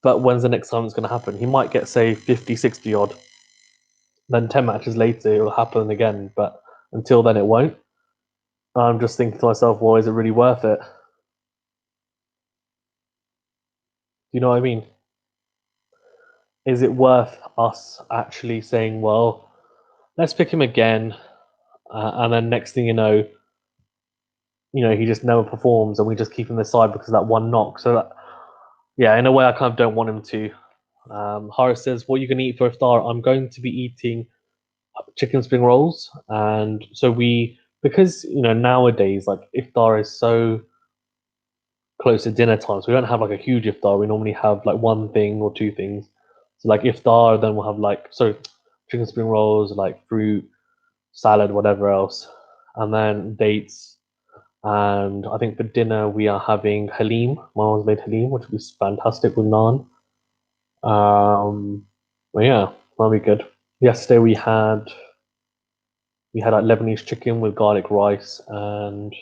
but when's the next time it's going to happen? He might get, say, 50, 60 odd. Then 10 matches later, it will happen again. But until then, it won't. I'm just thinking to myself, well, is it really worth it? Do you know what I mean? Is it worth us actually saying, well, let's pick him again. and then next thing you know, he just never performs, and we just keep him aside because of that one knock. So that, yeah, in a way, I kind of don't want him to. Horace says, "What are you going to eat for iftar?" I'm going to be eating chicken spring rolls, and so because nowadays like iftar is so close to dinner time, so we don't have like a huge iftar. We normally have like one thing or two things. So like iftar, then we'll have like chicken spring rolls, like fruit, salad, whatever else, and then dates. And I think for dinner we are having halim. My mom's made halim, which is fantastic with naan. But yeah, that'll be good. Yesterday we had like Lebanese chicken with garlic rice and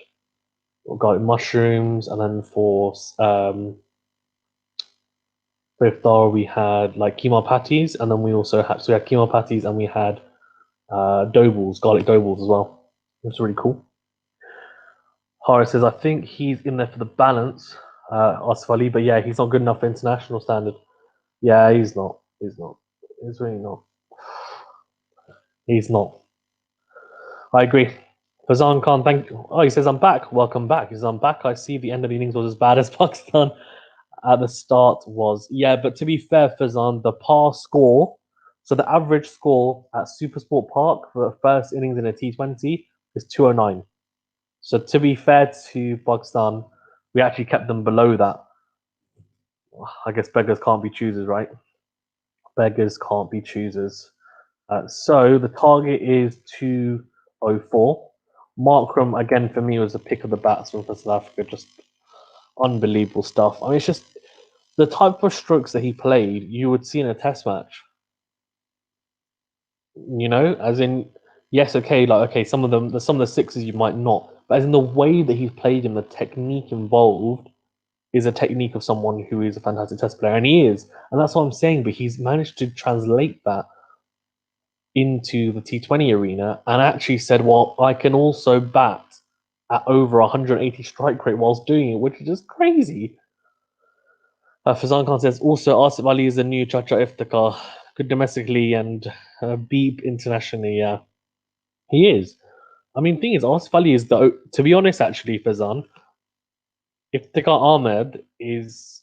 garlic mushrooms, and then for iftar we had like keema patties, and then we had keema patties and we had dough balls, garlic dough balls as well. It was really cool. Horace says, I think he's in there for the balance, Asif Ali, but yeah, he's not good enough for international standard. Yeah, he's not. He's not. He's really not. He's not. I agree. Fazan Khan, thank you. Oh, he says, I'm back. Welcome back. He says, I'm back. I see the end of the innings was as bad as Pakistan at the start was. Yeah, but to be fair, Fazan, the par score, so the average score at Supersport Park for the first innings in a T20 is 209. So to be fair to Pakistan, we actually kept them below that. I guess beggars can't be choosers, right? Beggars can't be choosers. So the target is 204. Markram, again, for me, was a pick of the batsman for South Africa. Just unbelievable stuff. I mean, it's just the type of strokes that he played, you would see in a test match. As in, yes, okay, some of the sixes you might not, but as in the way that he's played him, the technique involved is a technique of someone who is a fantastic test player, and he is, and that's what I'm saying. But he's managed to translate that into the T20 arena and actually said, well, I can also bat at over 180 strike rate whilst doing it, which is just crazy. Fazan Khan says, also, Asif Ali is the new Chacha Iftikhar, good domestically and beep internationally. Yeah, he is. I mean, thing is, Asif Ali is to be honest, actually, Fazan, Iftikhar Ahmed is.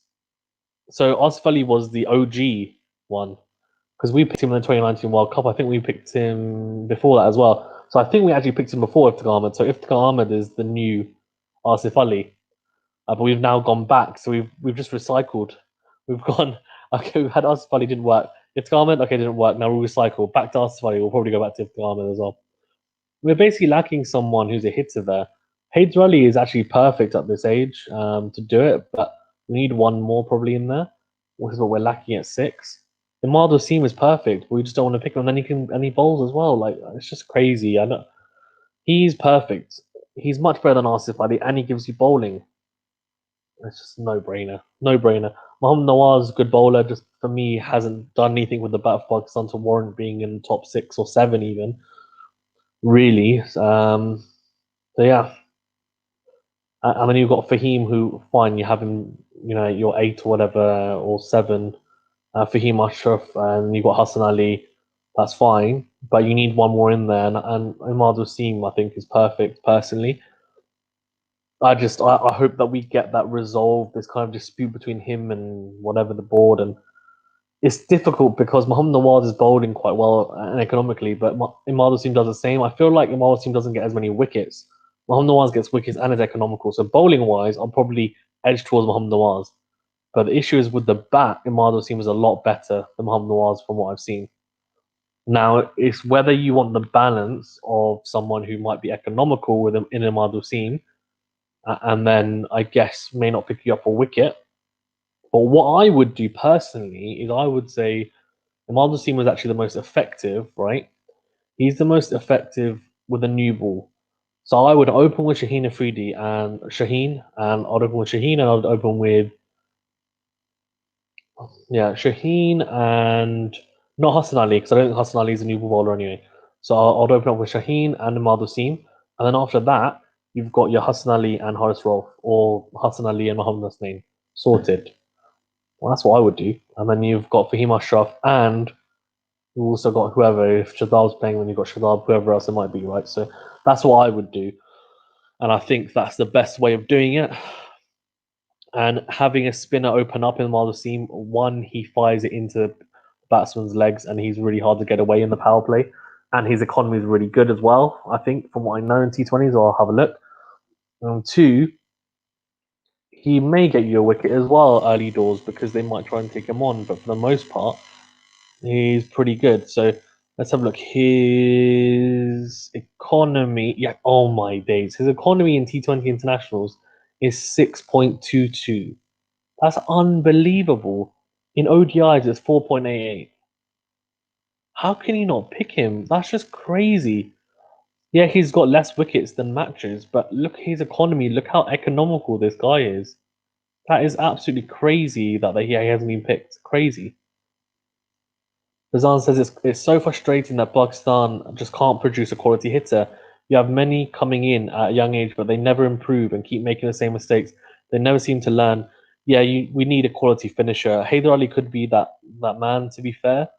So Asif Ali was the OG one, because we picked him in the 2019 World Cup. I think we picked him before that as well. So I think we actually picked him before Iftikhar Ahmed. So Iftikhar Ahmed is the new Asif Ali, but we've now gone back. So we've just recycled. We've gone. Okay, we had Asif Ali, didn't work. Iftikhar Ahmed, okay, didn't work. Now we'll recycle back to Asif Ali. We'll probably go back to Iftikhar Ahmed as well. We're basically lacking someone who's a hitter there. Haider Ali is actually perfect at this age to do it, but we need one more probably in there, which is what we're lacking at 6. Imad Wasim is perfect, but we just don't want to pick him. And then he bowls as well. Like, it's just crazy. I know he's perfect. He's much better than Asif Ali, and he gives you bowling. It's just no brainer. No brainer. Mohammad Nawaz, good bowler, just for me hasn't done anything with the bat of Pakistan to warrant being in top 6 or 7 even. Really. So yeah. And then you've got Fahim, who fine, you have him, you're 8 or whatever or 7. Fahim Ashraf, and you've got Hassan Ali. That's fine, but you need one more in there. And Imad Wasim, I think, is perfect personally. I hope that we get that resolved. This kind of dispute between him and whatever the board, and it's difficult because Mohammad Nawaz is bowling quite well and economically, but Imad Wasim does the same. I feel like Imad Wasim doesn't get as many wickets. Mohammad Nawaz gets wickets and is economical. So bowling wise, I'll probably edge towards Mohammad Nawaz. But the issue is with the bat, Imad Wasim is a lot better than Mohammad Nawaz from what I've seen. Now, it's whether you want the balance of someone who might be economical with him in Imad Wasim, and then I guess may not pick you up a wicket. But what I would do personally is I would say Imad Wasim was actually the most effective, right? He's the most effective with a new ball. So I would open with Shaheen Afridi and Shaheen, and I'd open with Shaheen, and I'd open with Shaheen and not Hassan Ali, because I don't think Hassan Ali is a new ball bowler anyway. So I'd open up with Shaheen and Imad Wasim, and then after that you've got your Hassan Ali and Haris Rolf, or Hassan Ali and Mohammad Nasnain sorted. Well, that's what I would do. And then you've got Fahim Ashraf, and you've also got whoever. If Shadab's playing, then you've got Shadab, whoever else it might be, right? So That's what I would do. And I think that's the best way of doing it. And having a spinner open up in the seam, one, he fires it into the batsman's legs and he's really hard to get away in the power play. And his economy is really good as well, I think, from what I know in T20s, or I'll have a look. And two, he may get you a wicket as well early doors because they might try and take him on. But for the most part, he's pretty good. So let's have a look. His economy, yeah, oh my days. His economy in T20 internationals is 6.22. That's unbelievable. In ODIs, it's 4.88. How can you not pick him? That's just crazy. Yeah, he's got less wickets than matches, but look at his economy. Look how economical this guy is. That is absolutely crazy that he hasn't been picked. Crazy. Fazan says it's so frustrating that Pakistan just can't produce a quality hitter. You have many coming in at a young age, but they never improve and keep making the same mistakes. They never seem to learn. Yeah, we need a quality finisher. Haider Ali could be that man, to be fair.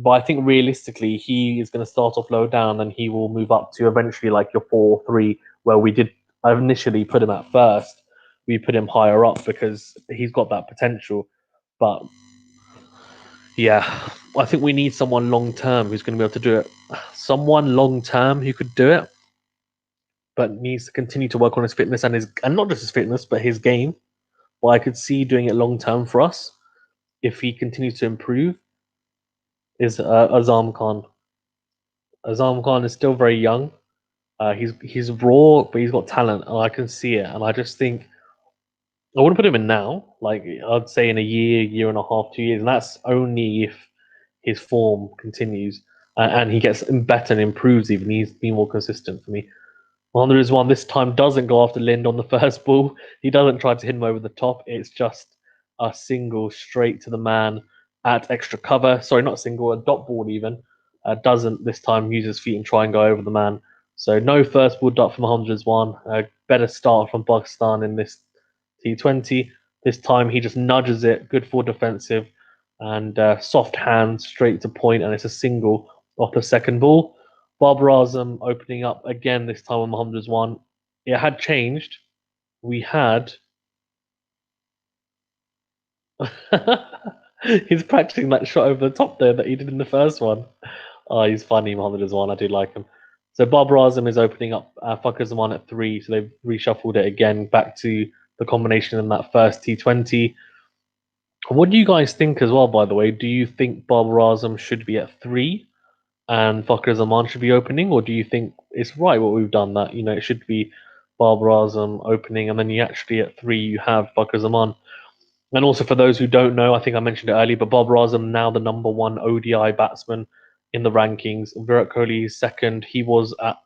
But I think realistically, he is going to start off low down and he will move up to eventually like your 4-3, where we did initially put him at first. We put him higher up because he's got that potential. But yeah, I think we need someone long term who's going to be able to do it. Someone long term who could do it, but needs to continue to work on his fitness and not just his fitness, but his game. Well, I could see doing it long term for us if he continues to improve. Is Azam Khan. Azam Khan is still very young. He's raw, but he's got talent, and I can see it. And I just think I wouldn't put him in now. Like I'd say in a year and a half, 2 years, and that's only if his form continues and he gets better and improves. Even he's been more consistent for me. Mohamed Rizwan this time doesn't go after Lind on the first ball. He doesn't try to hit him over the top. It's just a single straight to the man at extra cover. Sorry, not a single, a dot ball even. Doesn't this time use his feet and try and go over the man. So no first ball dot from Mohamed Rizwan. Better start from Pakistan in this T20. This time he just nudges it. Good for defensive and soft hand straight to point, and it's a single off the second ball. Babar Azam opening up again, this time on Mohamed Rizwan. It had changed. We had. He's practicing that shot over the top there that he did in the first one. Oh, he's funny, Mohamed Rizwan. I do like him. So Babar Azam is opening up Fakhar Zaman at 3. So they've reshuffled it again back to the combination in that first T20. What do you guys think as well, by the way? Do you think Babar Azam should be at 3? And Fakhar Zaman should be opening, or do you think it's right what we've done that it should be Babar Azam opening, and then you actually at 3 you have Fakhar Zaman? And also for those who don't know, I think I mentioned it earlier, but Babar Azam now the number 1 ODI batsman in the rankings. Virat Kohli is second. He was at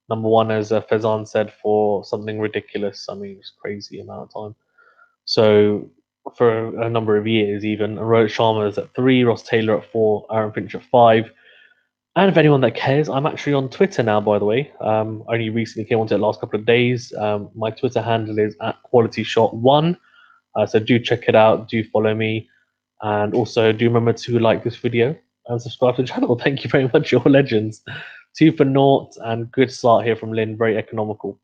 number 1, as Fezan said, for something ridiculous. I mean, it's crazy amount of time. So for a number of years, even Rohit Sharma is at 3, Ross Taylor at 4, Aaron Finch at 5. And if anyone that cares, I'm actually on Twitter now, by the way. Only recently came onto it the last couple of days. My Twitter handle is at QualityShot1. So do check it out. Do follow me. And also do remember to like this video and subscribe to the channel. Thank you very much, you're legends. 2 for naught and good start here from Lynn. Very economical.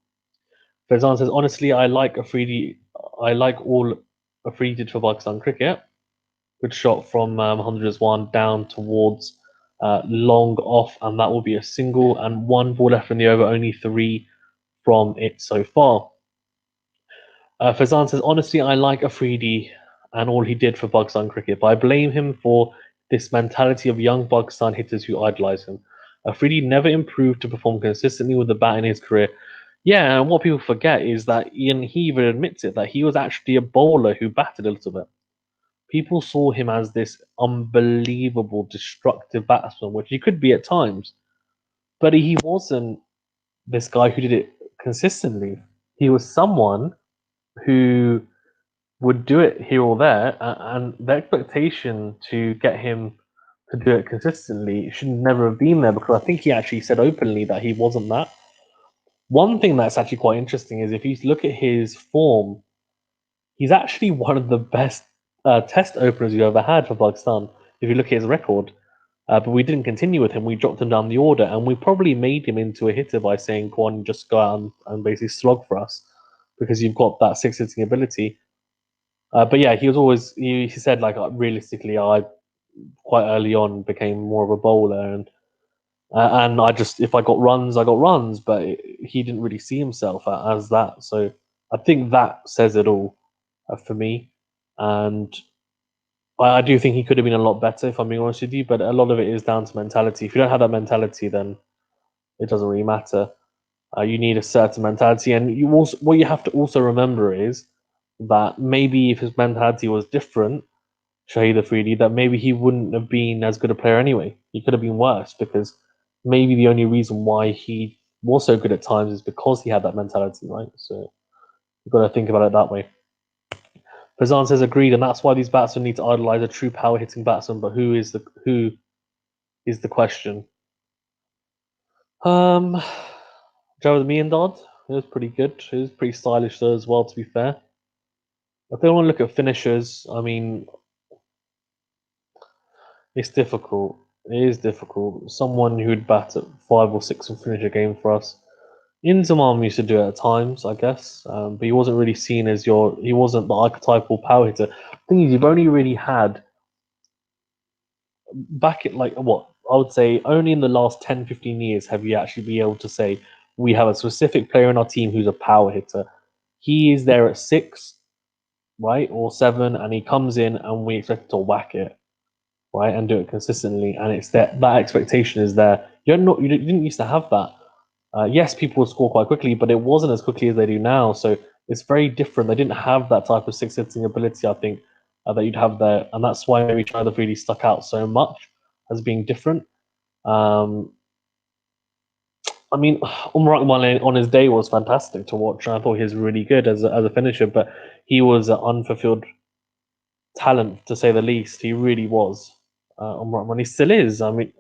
Fezan says, honestly, I like Afridi. I like all Afridi did for Pakistan cricket. Good shot from Mohamed Rizwan down towards long off, and that will be a single. And 1 ball left in the over, only 3 from it so far. Fazan says, honestly, I like Afridi and all he did for Pakistan cricket, but I blame him for this mentality of young Pakistan hitters who idolize him. Afridi never improved to perform consistently with the bat in his career. Yeah, and what people forget is that Ian, he even admits it, that he was actually a bowler who batted a little bit. People saw him as this unbelievable destructive batsman, which he could be at times, but he wasn't this guy who did it consistently. He was someone who would do it here or there, and the expectation to get him to do it consistently should never have been there, because I think he actually said openly that he wasn't that. One thing that's actually quite interesting is if you look at his form, he's actually one of the best test openers you ever had for Pakistan. If you look at his record, But we didn't continue with him. We dropped him down the order, and we probably made him into a hitter by saying, "Go on, just go out and basically slog for us, because you've got that six hitting ability." But yeah, he was always he said like realistically, I quite early on became more of a bowler, and I just if I got runs, I got runs, but he didn't really see himself as that. So I think that says it all for me, and I do think he could have been a lot better if I'm being honest with you. But a lot of it is down to mentality. If you don't have that mentality, then it doesn't really matter. You need a certain mentality, and you also what you have to also remember is that maybe if his mentality was different, Shahid Afridi, that maybe he wouldn't have been as good a player anyway. He could have been worse because maybe the only reason why he was so good at times is because he had that mentality, right? So you've got to think about it that way. Fazan says agreed, and that's why these batsmen need to idolize a true power hitting batsman. But who is the question? Joe the Meandod. It was pretty good. It was pretty stylish though as well, to be fair. If they want to look at finishers, I mean, it's difficult. It is difficult. Someone who'd bat at 5 or 6 and finish a game for us. Inzamam used to do it at times, I guess, but he wasn't really seen as your. He wasn't the archetypal power hitter. The thing is, you've only really had back at like what I would say only in the last 10, 15 years have you actually been able to say we have a specific player in our team who's a power hitter. He is there at 6, right, or 7, and he comes in and we expect to whack it, right, and do it consistently, and it's that expectation is there. You didn't used to have that. Yes, people would score quite quickly, but it wasn't as quickly as they do now. So it's very different. They didn't have that type of six hitting ability, I think, that you'd have there, and that's why maybe China really stuck out so much as being different. Um, I mean, Umar Akmal on his day was fantastic to watch. I thought he was really good as a finisher, but he was an unfulfilled talent to say the least. He really was. Umar Akmal, he still is. I mean,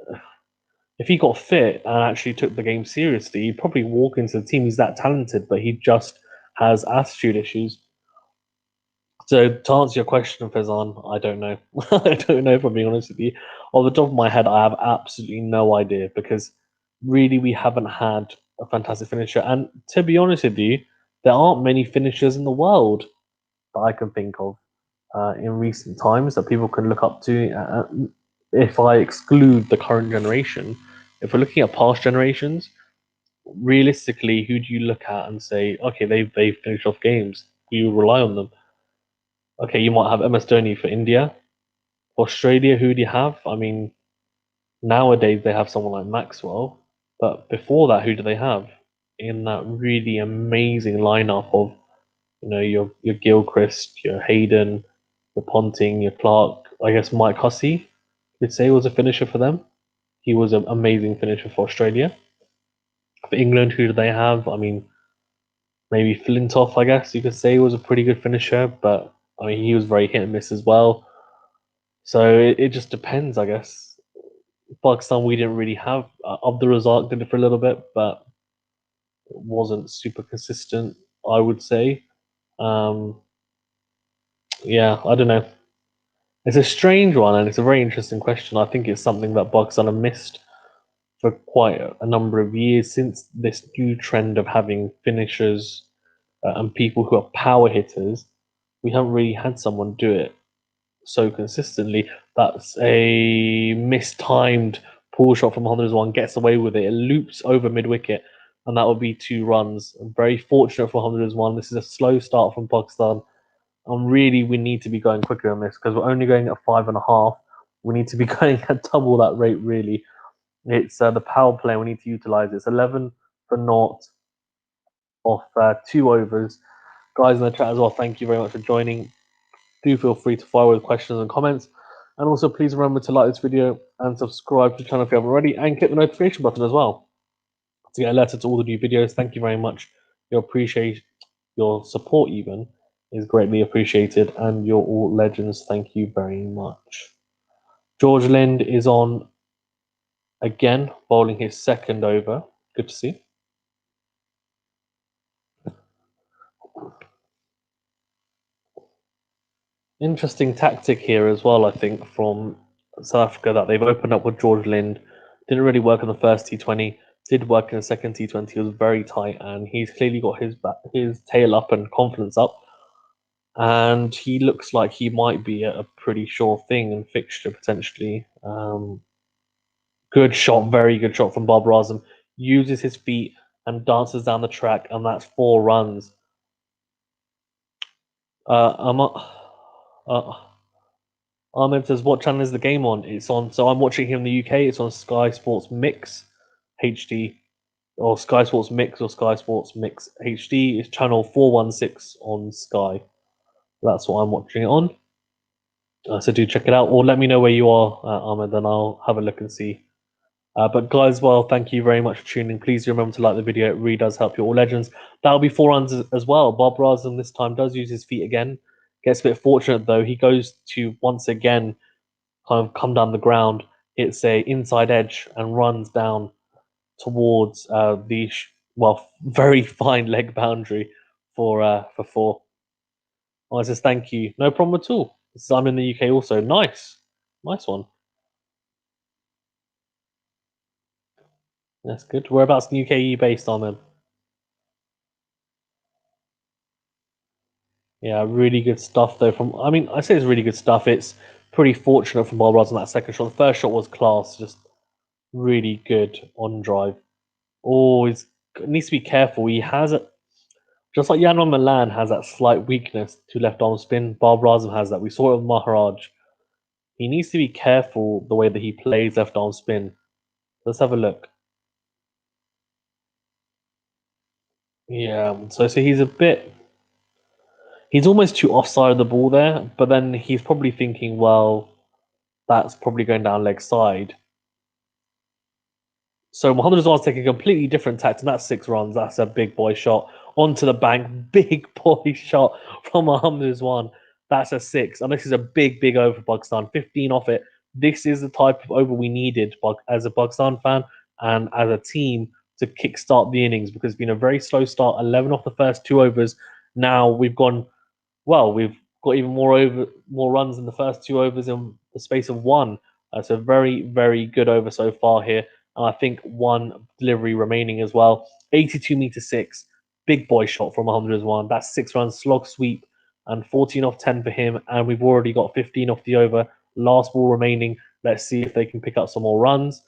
if he got fit and actually took the game seriously, he'd probably walk into the team. He's that talented, but he just has attitude issues. So to answer your question, Fezan, I don't know. I don't know if I'm being honest with you. Off the top of my head, I have absolutely no idea because really we haven't had a fantastic finisher. And to be honest with you, there aren't many finishers in the world that I can think of in recent times that people can look up to. If I exclude the current generation, if we're looking at past generations, realistically, who do you look at and say, okay, they've finished off games? You rely on them. Okay, you might have MS Dhoni for India. Australia, who do you have? I mean, nowadays they have someone like Maxwell, but before that, who do they have in that really amazing lineup of your Gilchrist, your Hayden, your Ponting, your Clark? I guess Mike Hussey, you'd say was a finisher for them. He was an amazing finisher for Australia. For England, who do they have? I mean, maybe Flintoff, I guess you could say, was a pretty good finisher, but I mean, he was very hit and miss as well. So it just depends, I guess. Pakistan, we didn't really have. Of the result, did it for a little bit, but it wasn't super consistent, I would say. Um, yeah, I don't know. It's a strange one, and it's a very interesting question. I think it's something that Pakistan have missed for quite a number of years since this new trend of having finishers and people who are power hitters. We haven't really had someone do it so consistently. That's a mistimed pull shot from Mohammad Rizwan, gets away with it. It loops over mid wicket, and that would be 2 runs. Very fortunate for Mohammad Rizwan. This is a slow start from Pakistan. And really, we need to be going quicker on this because we're only going at 5.5. We need to be going at double that rate, really. It's the power play. We need to utilize it. It's 11 for naught off 2 overs. Guys in the chat as well, thank you very much for joining. Do feel free to fire with questions and comments. And also, please remember to like this video and subscribe to the channel if you haven't already, and click the notification button as well to get alerted to all the new videos. Thank you very much. Your support even is greatly appreciated, and you're all legends. Thank you very much. George Lind is on again, bowling his second over. Good to see. Interesting tactic here as well, I think, from South Africa that they've opened up with George Lind. Didn't really work in the first T20. Did work in the second T20. It was very tight, and he's clearly got his tail up and confidence up. And he looks like he might be a pretty sure thing and fixture potentially. Good shot, very good shot from Babar Azam. Uses his feet and dances down the track, and that's 4 runs. Ahmed says, "What channel is the game on?" It's on. So I'm watching here in the UK. It's on Sky Sports Mix HD, or Sky Sports Mix, or Sky Sports Mix HD. It's channel 416 on Sky. That's what I'm watching it on. So do check it out, or let me know where you are, Ahmed, then I'll have a look and see. But guys, well, thank you very much for tuning in. Please remember to like the video. It really does help your All Legends. That'll be 4 runs as well. Babar Azam this time does use his feet again. Gets a bit fortunate though. He goes to once again kind of come down the ground. It's a inside edge and runs down towards the very fine leg boundary for 4. I says thank you. No problem at all. I'm in the UK also. Nice one. That's good. Whereabouts in the UK are you based on then? Yeah, really good stuff though. I say it's really good stuff. It's pretty fortunate from Babar Azam on that second shot. The first shot was class, just really good on drive. Oh, he needs to be careful. He has it, just like Yanman Milan has that slight weakness to left arm spin. Babar Azam has that. We saw it with Maharaj. He needs to be careful the way that he plays left arm spin. Let's have a look. Yeah, so he's almost too offside of the ball there, but then he's probably thinking, well, that's probably going down leg side. So Mohamed Rizwan's taking a completely different tact, and that's 6 runs. That's a big boy shot onto the bank. Big boy shot from Mohamed Rizwan. That's a 6. And this is a big over for Pakistan. 15 off it. This is the type of over we needed as a Pakistan fan and as a team to kickstart the innings, because it's been a very slow start. 11 off the first 2 overs. Now we've got even more runs in the first 2 overs in the space of 1. So very good over so far here. And I think 1 delivery remaining as well. 82-meter 6. Big boy shot from Mohamed Rizwan. That's 6 runs, slog sweep, and 14 off 10 for him. And we've already got 15 off the over. Last ball remaining. Let's see if they can pick up some more runs.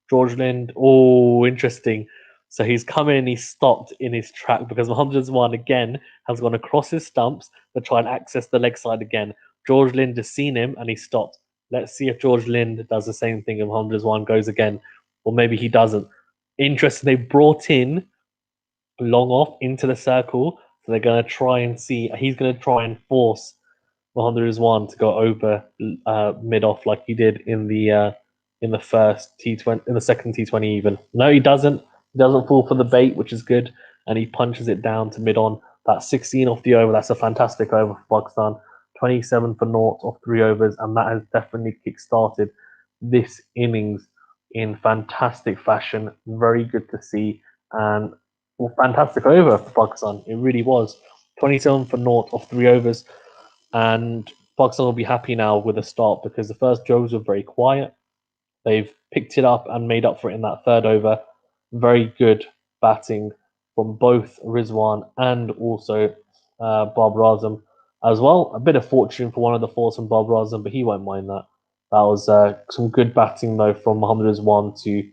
George Lind. Oh, interesting. So he's come in, he's stopped in his track because Mohamed Rizwan again has gone across his stumps to try and access the leg side again. George Lind has seen him and he stopped. Let's see if George Lind does the same thing and Mohamed Rizwan goes again. Or maybe he doesn't. Interesting. They brought in long off into the circle. So they're going to try and see. He's going to try and force Mohamed Rizwan to go over mid off like he did in the first T20, in the second T20 even. No, he doesn't. He doesn't fall for the bait, which is good. And he punches it down to mid on. That's 16 off the over. That's a fantastic over for Pakistan. 27 for naught off 3 overs. And that has definitely kick-started this innings in fantastic fashion. Very good to see. And fantastic over for Pakistan. It really was. 27 for naught off 3 overs. And Pakistan will be happy now with the start because the first Joes were very quiet. They've picked it up and made up for it in that 3rd over. Very good batting from both Rizwan and also Babar Azam as well. A bit of fortune for one of the 4s from Babar Azam, but he won't mind that. That was some good batting though from Mohamed Rizwan to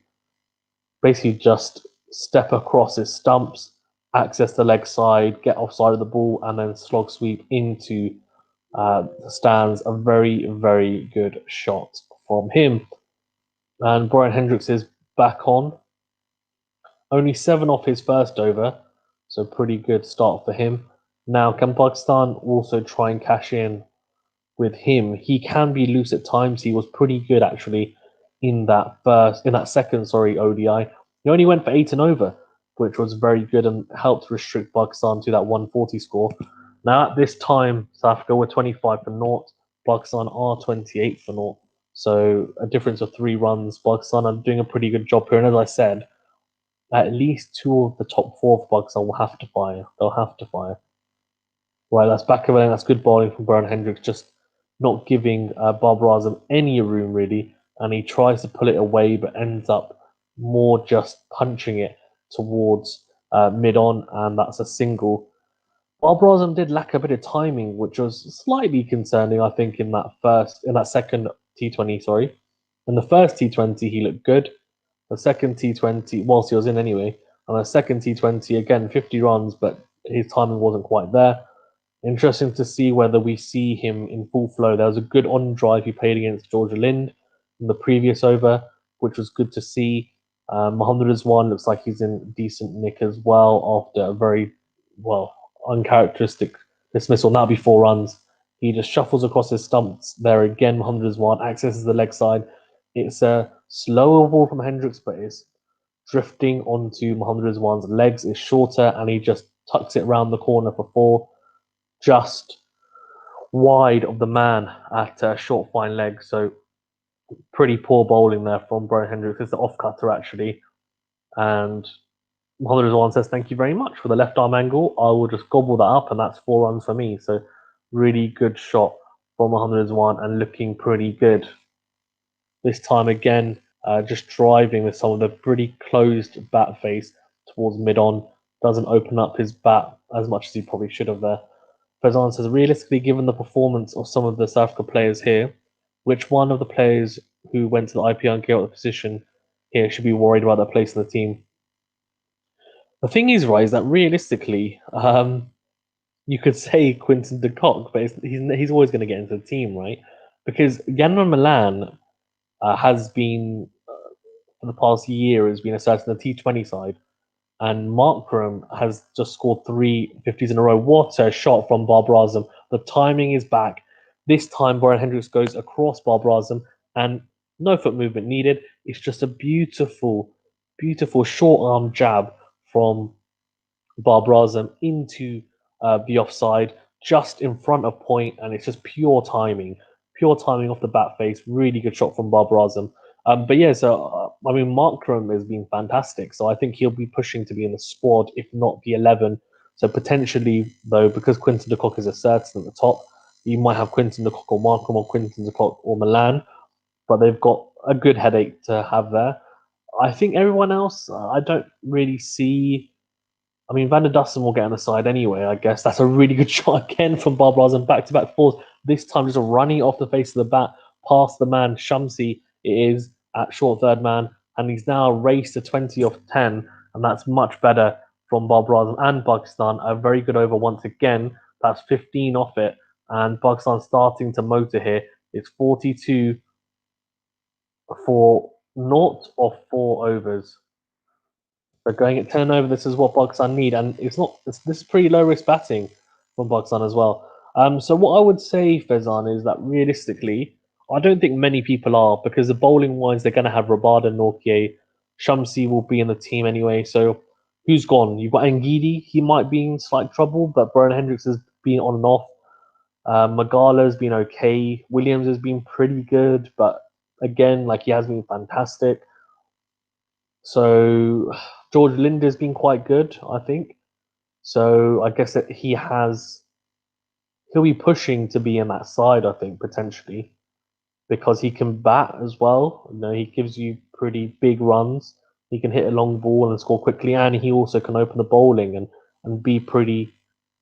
basically just step across his stumps, access the leg side, get offside of the ball, and then slog sweep into the stands. A very good shot from him. And Brian Hendricks is back on. Only 7 off his first over, so pretty good start for him. Now, can Pakistan also try and cash in with him? He can be loose at times. He was pretty good actually in that second ODI. He only went for 8 and over, which was very good and helped restrict Pakistan to that 140 score. Now at this time, South Africa were 25 for naught. Pakistan are 28 for naught. So a difference of 3 runs. Pakistan are doing a pretty good job here. And as I said, at least 2 of the top 4 for Pakistan will have to fire. They'll have to fire. Right, that's back of it. That's good bowling from Brian Hendricks. Just not giving Babar Azam any room, really. and he tries to pull it away, but ends up more just punching it towards mid-on, and that's a single. Babar Azam did lack a bit of timing, which was slightly concerning, I think, in that second T20. Sorry, in the first T20 he looked good. The second T20, whilst he was in anyway, and the second T20 again 50 runs, but his timing wasn't quite there. Interesting to see whether we see him in full flow. There was a good on drive he played against Georgia Lind in the previous over, which was good to see. Mohammad Rizwan looks like he's in decent nick as well after a very, well, uncharacteristic dismissal. Now be 4 runs. He just shuffles across his stumps there again. Mohammad Rizwan accesses the leg side. It's a slower ball from Hendricks, but it's drifting onto Mohammad Rizwan's legs. It's shorter, and he just tucks it around the corner for 4, just wide of the man at short fine leg. So pretty poor bowling there from Brian Hendricks. It's the off cutter actually, and Mohammad Rizwan says thank you very much for the left arm angle. I will just gobble that up, and that's 4 runs for me. So really good shot from Mohammad Rizwan, and looking pretty good this time again. Just driving with some of the pretty closed bat face towards mid on. Doesn't open up his bat as much as he probably should have there. Faizan says, realistically, given the performance of some of the South Africa players here, which one of the players who went to the IPL and gave up the position here should be worried about their place in the team? The thing is, right, is that realistically, you could say Quinton de Kock, but he's always going to get into the team, right? Because Yanman Milan has been, for the past year, has been asserted in the T20 side. And Markram has just scored 3 50s in a row. What a shot from Babar Azam. The timing is back. This time, Brian Hendricks goes across Babar Azam, and no foot movement needed. It's just a beautiful, beautiful short arm jab from Babar Azam into the offside, just in front of point, and it's just pure timing off the bat face. Really good shot from Babar Azam. But yeah, so I mean, Markram has been fantastic. So I think he'll be pushing to be in the squad, if not the 11. So potentially, though, because Quinton de Kock is a certain at the top, you might have Quinton de Kock or Markram or Quinton de Kock or Milan, but they've got a good headache to have there. I think everyone else, I don't really see. I mean, Van der Dussen will get on the side anyway, I guess. That's a really good shot again from Babar Azam, back-to-back 4s. This time just running off the face of the bat, past the man, Shamsi, it is, at short third man. And he's now raced to 20 off 10, and that's much better from Babar Azam and Pakistan. A very good over once again. That's 15 off it, and Pakistan starting to motor here. It's 42 for 0 of 4 overs. But going at 10 over, this is what Pakistan need, and this is pretty low risk batting from Pakistan as well. So what I would say, Faizan, is that realistically, I don't think many people are, because the bowling wise, they're going to have Rabada, Nortje, Shamsi will be in the team anyway. So who's gone? You've got Ngidi, he might be in slight trouble, but Brian Hendricks has been on and off. Magala's been okay. Williams has been pretty good, but again, like, he has been fantastic. So George Linder's been quite good, I think. So I guess that he'll be pushing to be in that side, I think, potentially, because he can bat as well. You know, he gives you pretty big runs. He can hit a long ball and score quickly, and he also can open the bowling and be pretty.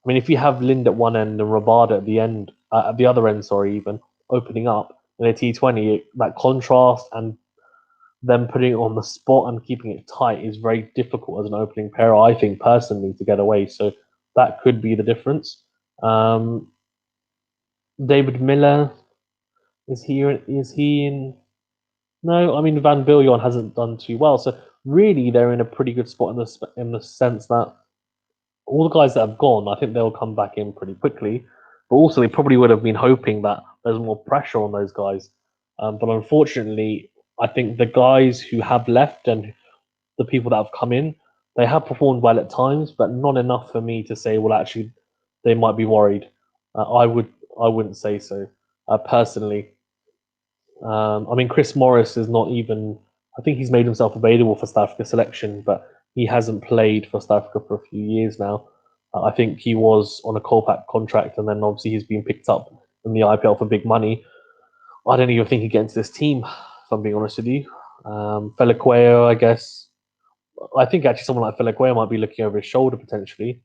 I mean, if you have Lind at one end and Rabada at the end, at the other end, sorry, even opening up in a T20, that contrast and them putting it on the spot and keeping it tight is very difficult as an opening pair, I think, personally, to get away. So that could be the difference. David Miller, is he in? No, I mean, Van Biljon hasn't done too well. So really, they're in a pretty good spot in the sense that all the guys that have gone, I think they'll come back in pretty quickly. But also, they probably would have been hoping that there's more pressure on those guys. But unfortunately, I think the guys who have left and the people that have come in, they have performed well at times, but not enough for me to say, well, actually, they might be worried. I wouldn't say so personally. I mean, Chris Morris is not even. I think he's made himself available for South Africa selection, but he hasn't played for South Africa for a few years now. I think he was on a Kolpak contract, and then obviously he's been picked up in the IPL for big money. I don't even think he'd get into this team. if I'm being honest with you. Feliqueo, I guess. I think actually someone like Feliqueo might be looking over his shoulder potentially.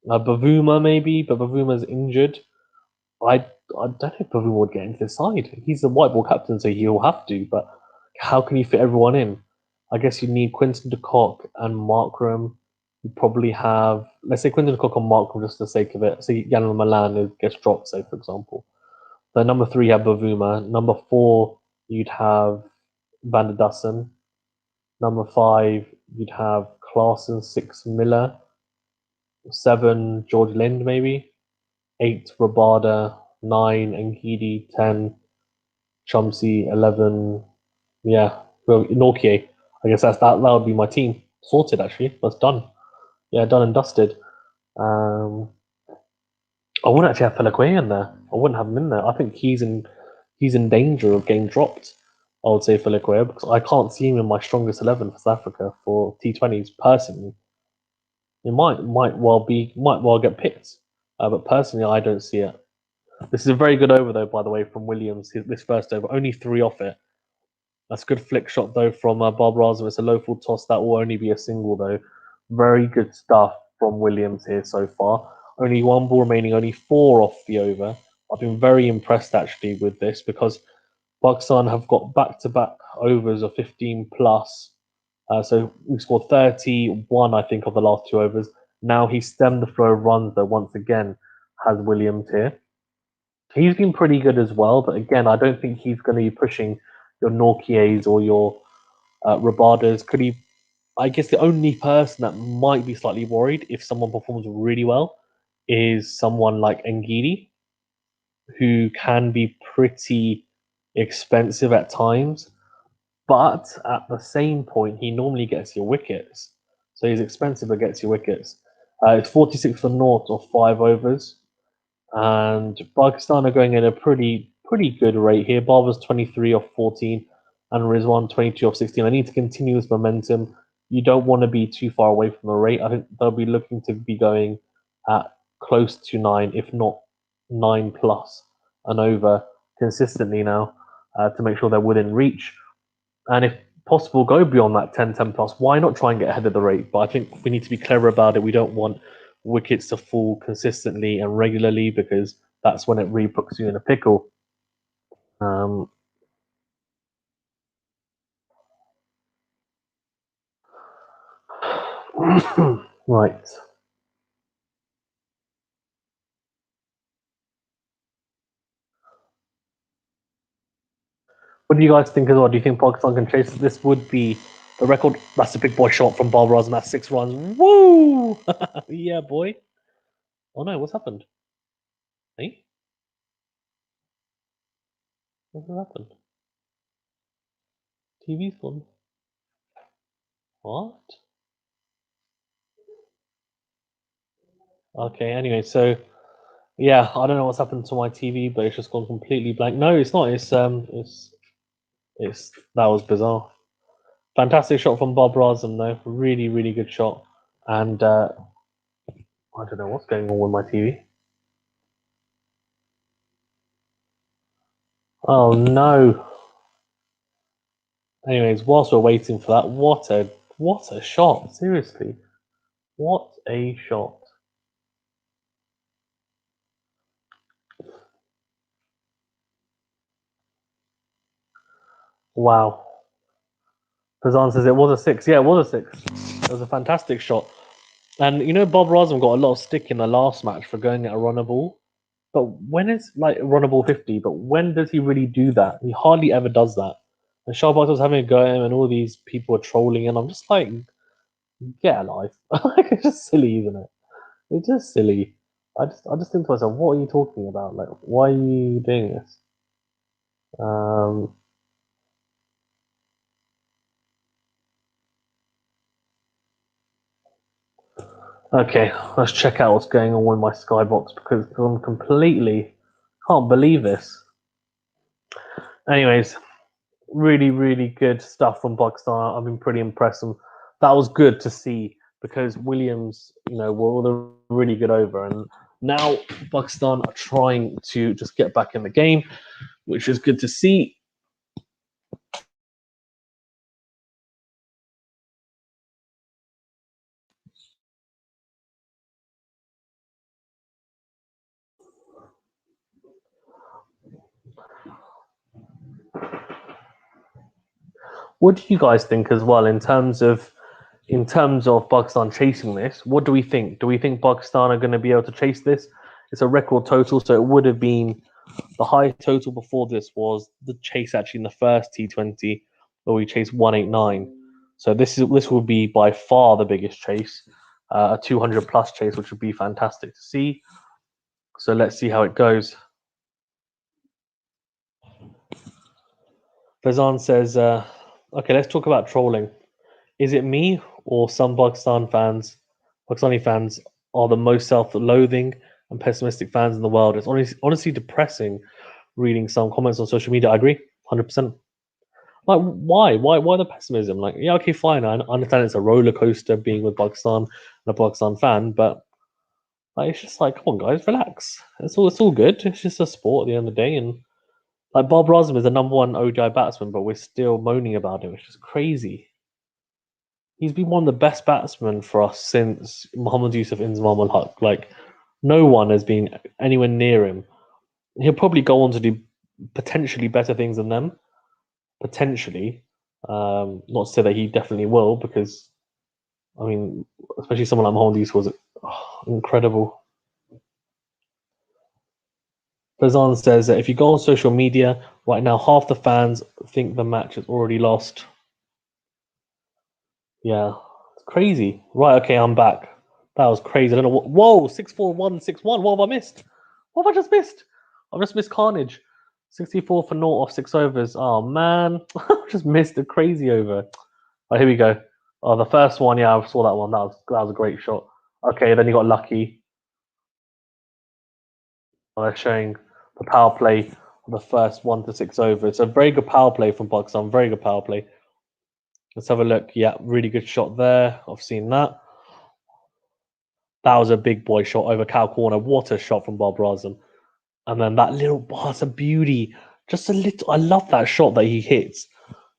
Bavuma maybe, but Bavuma's injured. I don't know if Bavuma would get into the side. He's the white ball captain, so he'll have to. But how can you fit everyone in? I guess you need Quinton de Kock and Markram. You probably have, let's say Quinton de Kock and Markram just for the sake of it. Say Yann Milan who gets dropped, say for example. So number 3 you have Bavuma. Number 4 you'd have Van der Dussen. Number 5 you'd have Klaasen, 6 Miller, 7 George Lind maybe, 8 Rabada, 9 Ngidi, 10 Chumsey, 11 well Norkie. I guess that would be my team. Sorted actually. That's done. Yeah, done and dusted. I wouldn't actually have Feliquet in there. I wouldn't have him in there. I think he's in danger of getting dropped. I would say Feliquet because I can't see him in my strongest 11 for South Africa for T20s personally. It might well get picked, but personally I don't see it. This is a very good over though, by the way, from Williams. This first over, only 3 off it. That's a good flick shot though from Babar Azam. It's a low full toss. That will only be a single though. Very good stuff from Williams here so far. Only 1 ball remaining, only 4 off the over. I've been very impressed actually with this because Pakistan have got back-to-back overs of 15 plus. So we scored 31, I think, of the last 2 overs. Now he stemmed the flow of runs though once again has Williams here. He's been pretty good as well, but again, I don't think he's going to be pushing your Norkies or your Rabadas. Could he? I guess the only person that might be slightly worried if someone performs really well is someone like Ngidi, who can be pretty expensive at times, but at the same point, he normally gets your wickets. So he's expensive but gets your wickets. It's 46 for naught of 5 overs. And Pakistan are going at a pretty good rate here. Babar's 23 off 14 and Rizwan 22 off 16. I need to continue this momentum. You don't want to be too far away from the rate. I think they'll be looking to be going at close to 9, if not 9 plus and over consistently now to make sure they're within reach. And if possible, go beyond that 10 plus. Why not try and get ahead of the rate? But I think we need to be clever about it. We don't want wickets to fall consistently and regularly because that's when it really puts you in a pickle. Right. What do you guys think as well? Do you think Pakistan can chase? This would be the record. That's a big boy shot from Babar Azam. That's 6 runs. Woo! Yeah, boy. Oh no, what's happened? Hey? What's happened? TV's gone. What? Okay, anyway, so yeah, I don't know what's happened to my TV, but it's just gone completely blank. No, it's not. It's that was bizarre. Fantastic shot from Babar Azam though. Really good shot. And I don't know what's going on with my TV. Oh no. Anyways, whilst we're waiting for that, what a shot! Seriously, what a shot! Wow. Fazan says it was a 6. Yeah, it was a 6. It was a fantastic shot. And you know, Babar Azam got a lot of stick in the last match for going at a runner ball. But when it's like runnable 50, but when does he really do that? He hardly ever does that. And Shahbaz was having a go at him, and all these people are trolling, and I'm just like, get a life. It's just silly, isn't it? It's just silly. I just think to myself, what are you talking about? Like, why are you doing this? Okay, let's check out what's going on with my skybox because I'm completely can't believe this. Anyways, really good stuff from Pakistan. I've been pretty impressed, and that was good to see because Williams, were really good over, and now Pakistan are trying to just get back in the game, which is good to see. What do you guys think as well in terms of Pakistan chasing this? What do we think? Do we think Pakistan are going to be able to chase this? It's a record total, so it would have been the highest total before this was the chase actually in the first T20 where we chased 189. So this will be by far the biggest chase, a 200 plus chase, which would be fantastic to see. So let's see how it goes. Fazan says, okay, let's talk about trolling. Is it me or some Pakistani fans are the most self-loathing and pessimistic fans in the world? It's honestly depressing reading some comments on social media. I agree, 100%. Like, why the pessimism? Like, yeah, okay, fine. I understand it's a roller coaster being with Pakistan and a Pakistan fan, but like, it's just like, come on, guys, relax. It's all good. It's just a sport at the end of the day, and like Babar Azam is the number one ODI batsman, but we're still moaning about him, which is crazy. He's been one of the best batsmen for us since Muhammad Yusuf Inzamam al Haq. Like, no one has been anywhere near him. He'll probably go on to do potentially better things than them. Potentially. Not to say that he definitely will, because, I mean, especially someone like Muhammad Yusuf was incredible. Fazan says that if you go on social media right now, half the fans think the match is already lost. Yeah, it's crazy. Right, okay, I'm back. That was crazy. I don't know what. Whoa, 6-4-1, 6-1. What have I missed? What have I just missed? I've just missed Carnage. 64 for naught off 6 overs. Oh, man. I just missed a crazy over. Oh, here we go. Oh, the first one, yeah, I saw that one. That was a great shot. Okay, then you got lucky. They're showing the power play of the first 1 to 6 overs. It's a very good power play from Pakistan. Very good power play. Let's have a look. Yeah, really good shot there. I've seen that. That was a big boy shot over cow corner. What a shot from Babar Azam. And then that little it's a beauty. Just a little. I love that shot that he hits.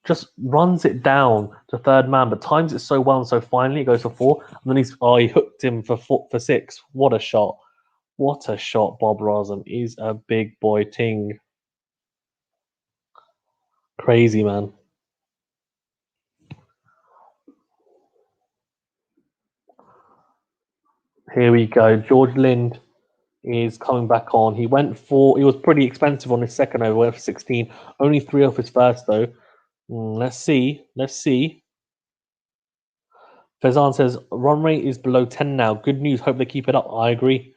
Just runs it down to third man, but times it so well and so finely. It goes for 4, and then he hooked him for 6. What a shot! What a shot! Babar Azam is a big boy ting. Crazy man. Here we go. George Lind is coming back on. He was pretty expensive on his second over, went for 16. Only 3 off his first though. Let's see. Fazan says run rate is below 10 now. Good news. Hope they keep it up. I agree.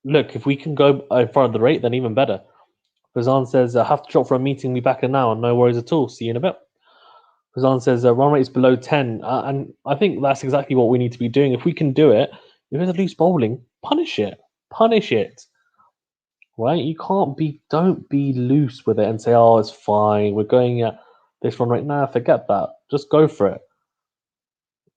Look, if we can go in front of the rate, then even better. Fazan says I have to drop for a meeting. Be back in now. No worries at all. See you in a bit. Fazan says run rate is below 10, and I think that's exactly what we need to be doing. If we can do it, if it's a loose bowling, punish it. Right? Don't be loose with it and say, oh, it's fine. We're going at this run rate. Nah, forget that. Just go for it.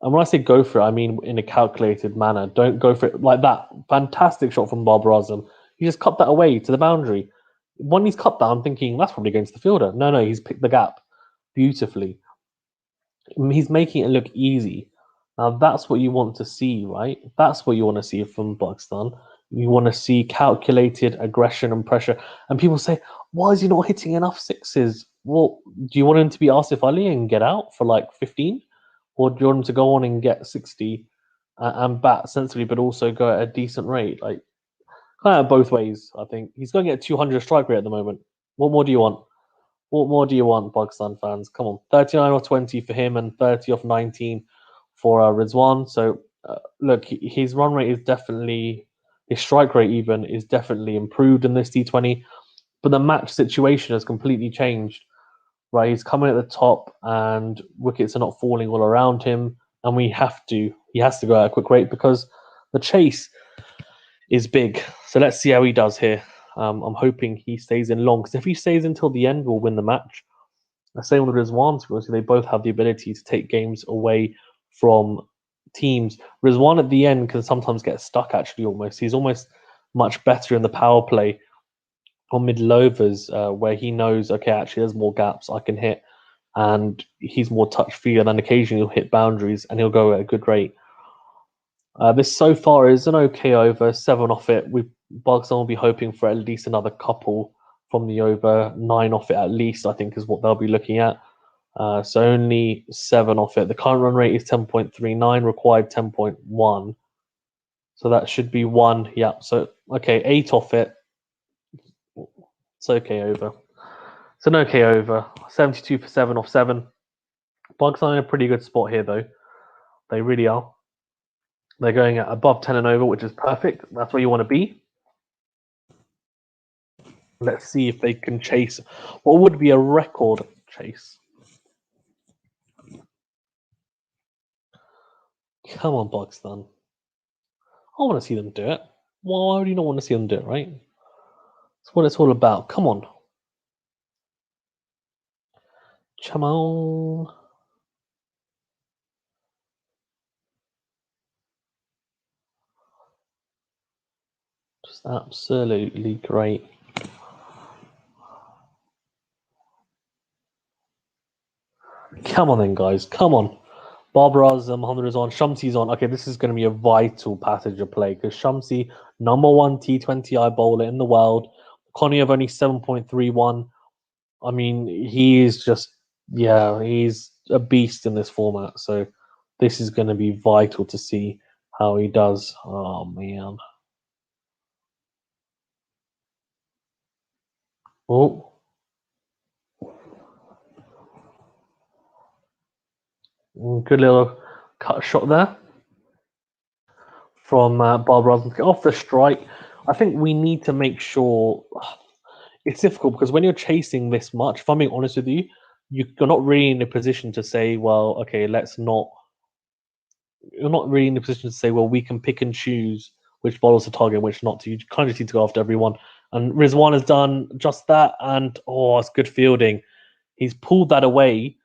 And when I say go for it, I mean in a calculated manner. Don't go for it like that. Fantastic shot from Babar Azam. He just cut that away to the boundary. When he's cut that, I'm thinking that's probably against the fielder. No, he's picked the gap beautifully. He's making it look easy. Now that's what you want to see, right? That's what you want to see from Pakistan. You want to see calculated aggression and pressure. And people say, why is he not hitting enough sixes? Well, do you want him to be Asif Ali and get out for like 15? Or do you want him to go on and get 60 and bat sensibly, but also go at a decent rate? Like, kind of both ways, I think. He's going to get 200 strike rate at the moment. What more do you want? What more do you want, Pakistan fans? Come on. 39 off 20 for him and 30 off 19 for Rizwan. So, look, his run rate is definitely, his strike rate even is definitely improved in this T20. But the match situation has completely changed, right? He's coming at the top and wickets are not falling all around him. And he has to go at a quick rate because the chase is big. So let's see how he does here. I'm hoping he stays in long because if he stays until the end, we'll win the match. The same with Rizwan, because they both have the ability to take games away from teams. Rizwan at the end can sometimes get stuck, actually, almost. He's almost much better in the power play on middle overs where he knows, okay, actually, there's more gaps I can hit. And he's more touch free, and then occasionally he'll hit boundaries and he'll go at a good rate. This so far is an okay over, 7 off it. Pakistan will be hoping for at least another couple from the over, 9 off it at least, I think is what they'll be looking at. So only 7 off it. The current run rate is 10.39, required 10.1. So that should be 1. Yeah. So, okay, 8 off it. It's okay over. It's an okay over. 72 for 7 off 7. Bugs are in a pretty good spot here, though. They really are. They're going at above 10 and over, which is perfect. That's where you want to be. Let's see if they can chase what would be a record chase. Come on, Pakistan. I want to see them do it. Why would you not want to see them do it, right? That's what it's all about. Come on. Come on. Just absolutely great. Come on then, guys. Come on. Babar Azam, Muhammad is on. Shamsi's on. Okay, this is going to be a vital passage of play because Shamsi, #1 T20 eye bowler in the world. Connie of only 7.31. I mean, he is just, he's a beast in this format. So this is going to be vital to see how he does. Oh, man. Oh. Good little cut shot there from Babar Azam off the strike. I think we need to make sure it's difficult because when you're chasing this much, if I'm being honest with you, you're not really in a position to say, well, okay, let's not. You're not really in a position to say, well, we can pick and choose which bowlers to target and which not to. You kind of need to go after everyone. And Rizwan has done just that, and it's good fielding. He's pulled that away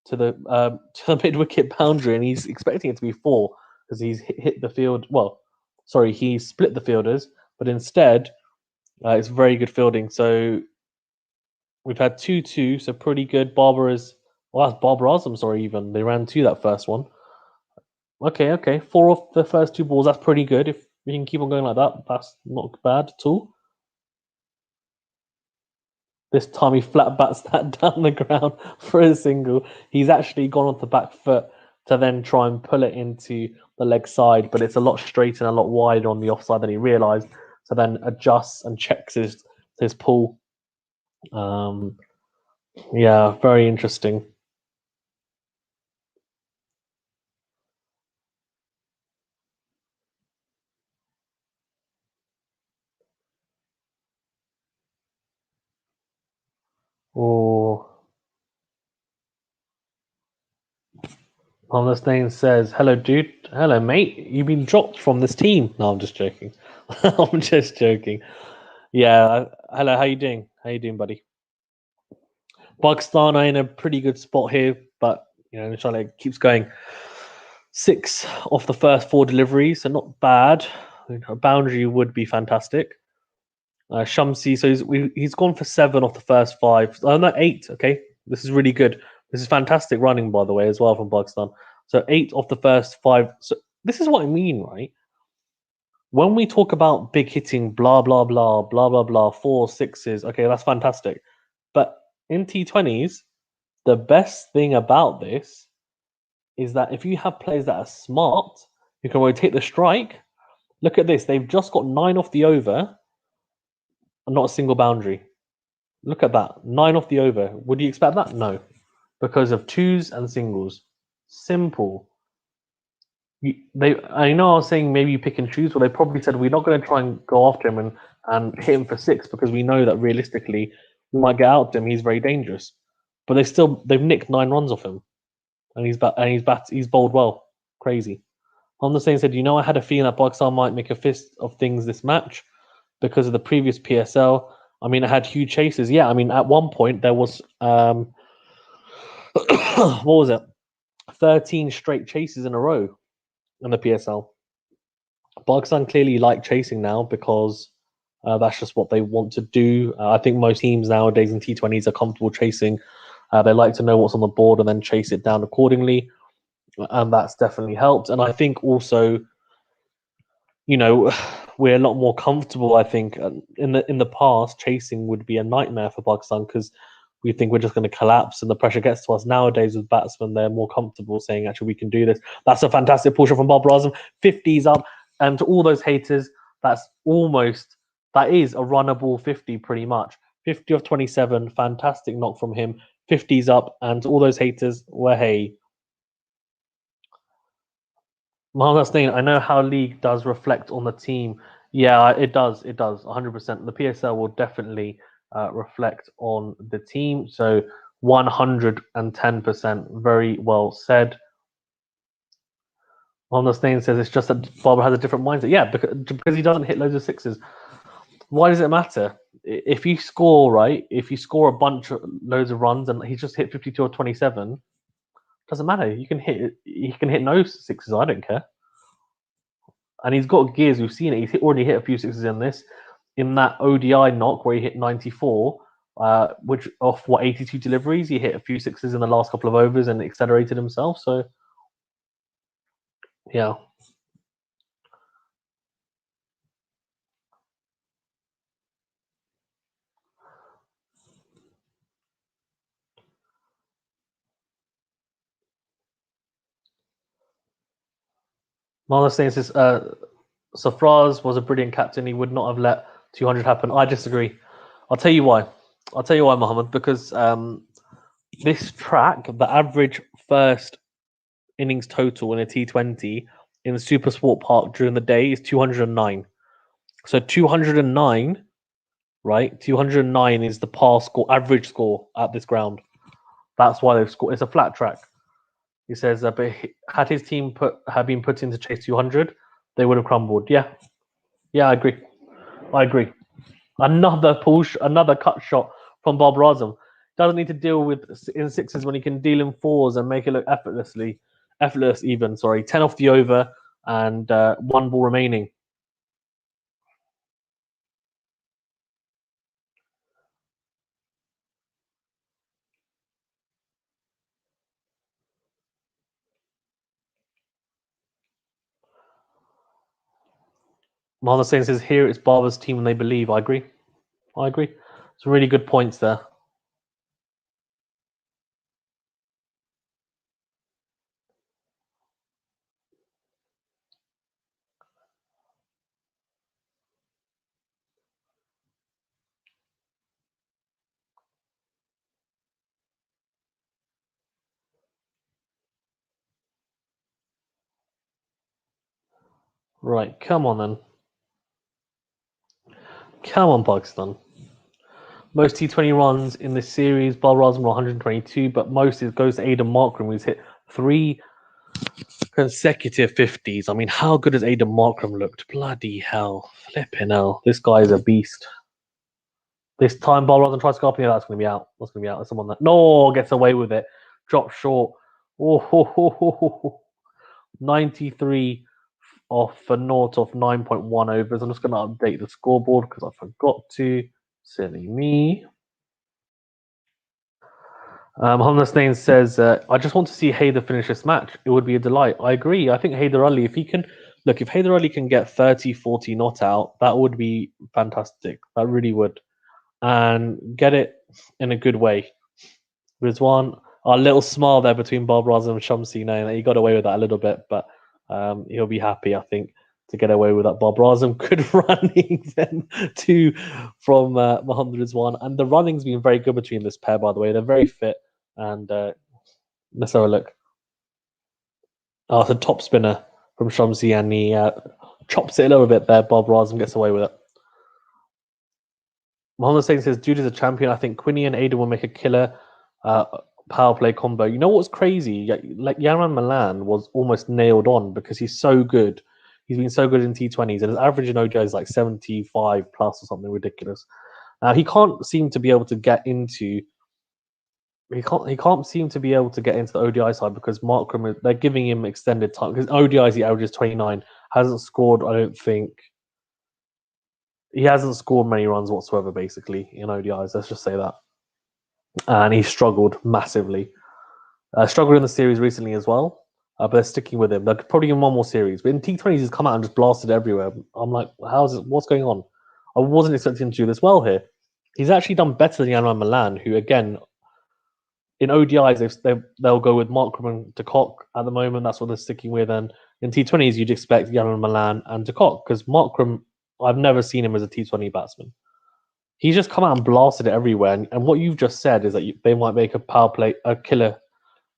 to the mid wicket boundary, and he's expecting it to be 4 because he's hit the field. Well, sorry, he split the fielders, but instead, it's very good fielding. So we've had 2-2, so pretty good. That's Babar Azam. Sorry, even they ran 2 that first one. Okay. 4 off the first 2 balls. That's pretty good. If we can keep on going like that, that's not bad at all. This time he flat bats that down the ground for a single. He's actually gone on the back foot to then try and pull it into the leg side, but it's a lot straighter and a lot wider on the offside than he realised. So then adjusts and checks his pull. Yeah, very interesting. Oh, Thomas Dane says, "Hello, dude. Hello, mate. You've been dropped from this team." No, I'm just joking. I'm just joking. Yeah. Hello. How you doing? How you doing, buddy? Pakistan are in a pretty good spot here, but inshallah it keeps going. 6 off the first 4 deliveries, so not bad. A boundary would be fantastic. Shamsi, so he's gone for 7 off the first 5. Oh, no, 8. Okay, this is really good. This is fantastic running, by the way, as well from Pakistan. So 8 off the first 5. So this is what I mean, right? When we talk about big hitting, blah blah blah blah blah blah, 4 6s. Okay, that's fantastic. But in T20s, the best thing about this is that if you have players that are smart, who can rotate the strike. Look at this. They've just got 9 off the over and not a single boundary. Look at that. 9 off the over. Would you expect that? No. Because of 2s and singles. Simple. I know I was saying maybe you pick and choose, but they probably said we're not going to try and go after him and hit him for 6 because we know that realistically we might get out to him. He's very dangerous. But they've nicked 9 runs off him. And he's bowled well. Crazy. On the same said, I had a feeling that Pakistan might make a fist of things this match because of the previous PSL. I mean, it had huge chases. Yeah, I mean, at one point there was what was it? 13 straight chases in a row in the PSL. Pakistan clearly like chasing now because that's just what they want to do. I think most teams nowadays in T20s are comfortable chasing. They like to know what's on the board and then chase it down accordingly. And that's definitely helped. And I think also, we're a lot more comfortable. I think in the past, chasing would be a nightmare for Pakistan because we think we're just going to collapse and the pressure gets to us. Nowadays, with batsmen, they're more comfortable saying, actually, we can do this. That's a fantastic push from Babar Azam. 50s up. And to all those haters, that is a runnable 50 pretty much. 50 of 27, fantastic knock from him. 50s up. And to all those haters, well, hey. Mohamed Hasnain, I know how league does reflect on the team. Yeah, it does. It does. 100%. The PSL will definitely reflect on the team. So 110%. Very well said. Mohamed Hasnain says it's just that Barber has a different mindset. Yeah, because he doesn't hit loads of sixes. Why does it matter? If you score, right, if you score a bunch of loads of runs and he's just hit 52 or 27, doesn't matter. He can hit no sixes. I don't care. And he's got gears. We've seen it. He's already hit a few sixes in that ODI knock where he hit 94, which off 82 deliveries, he hit a few sixes in the last couple of overs and accelerated himself. So, yeah. Marlon says Safraz was a brilliant captain. He would not have let 200 happen. I disagree. I'll tell you why. Mohammed, because this track, the average first innings total in a T20 in the Super Sport Park during the day is 209. So 209, right? 209 is the average score at this ground. That's why they've scored. It's a flat track. He says, but had his team been put in to chase 200, they would have crumbled. Yeah, I agree. Another push, another cut shot from Babar Azam. Doesn't need to deal with in sixes when he can deal in fours and make it look effortless even. Sorry, 10 off the over and one ball remaining. Mohamed Hussein says, here it's Barber's team and they believe. I agree. It's really good points there. Right, come on then. Come on, Pakistan. Most T20 runs in this series, Babar Azam 122, but most goes to Aidan Markram, who's hit 3 consecutive 50s. I mean, how good has Aidan Markram looked? Bloody hell. Flipping hell. This guy is a beast. This time, Babar Azam tries to go up. Yeah, that's going to be out. That's someone that... No, gets away with it. Drop short. 93 off for naught of 9.1 overs. I'm just going to update the scoreboard because I forgot to. Silly me. Mohamed Hasnain says, I just want to see Haider finish this match. It would be a delight. I agree. I think Haider Ali, if Haider Ali can get 30, 40 not out, that would be fantastic. That really would. And get it in a good way. Rizwan, our little smile there between Babar Azam and Shamsi, knowing that he got away with that a little bit, but he'll be happy, I think, to get away with that. Babar Azam good running then too from Mohammad Rizwan. And the running's been very good between this pair, by the way. They're very fit. And let's have a look. Oh, it's a top spinner from Shamsi, and he chops it a little bit there. Babar Azam gets away with it. Mohamed Hussein says, due to the champion, I think Quinny and Aiden will make a killer power play combo. You know what's crazy? Like Yaman Milan was almost nailed on because he's so good. He's been so good in T20s, and his average in ODI is like 75 plus or something ridiculous. He can't seem to be able to get into. He can't seem to be able to get into the ODI side because Markram, they're giving him extended time because ODIs he averages 29, hasn't scored. I don't think he hasn't scored many runs whatsoever basically in ODIs. Let's just say that, and he struggled massively. Struggled in the series recently as well, but they're sticking with him. They're probably in one more series, but in T20s he's come out and just blasted everywhere. I'm like, what's going on? I wasn't expecting him to do this well here. He's actually done better than Yaman Milan, who again in ODIs, they'll go with Markram and de Kock at the moment. That's what they're sticking with. And in T20s, you'd expect Yaman Milan and de Kock, because Markram, I've never seen him as a T20 batsman. He's just come out and blasted it everywhere. And what you've just said is that they might make a killer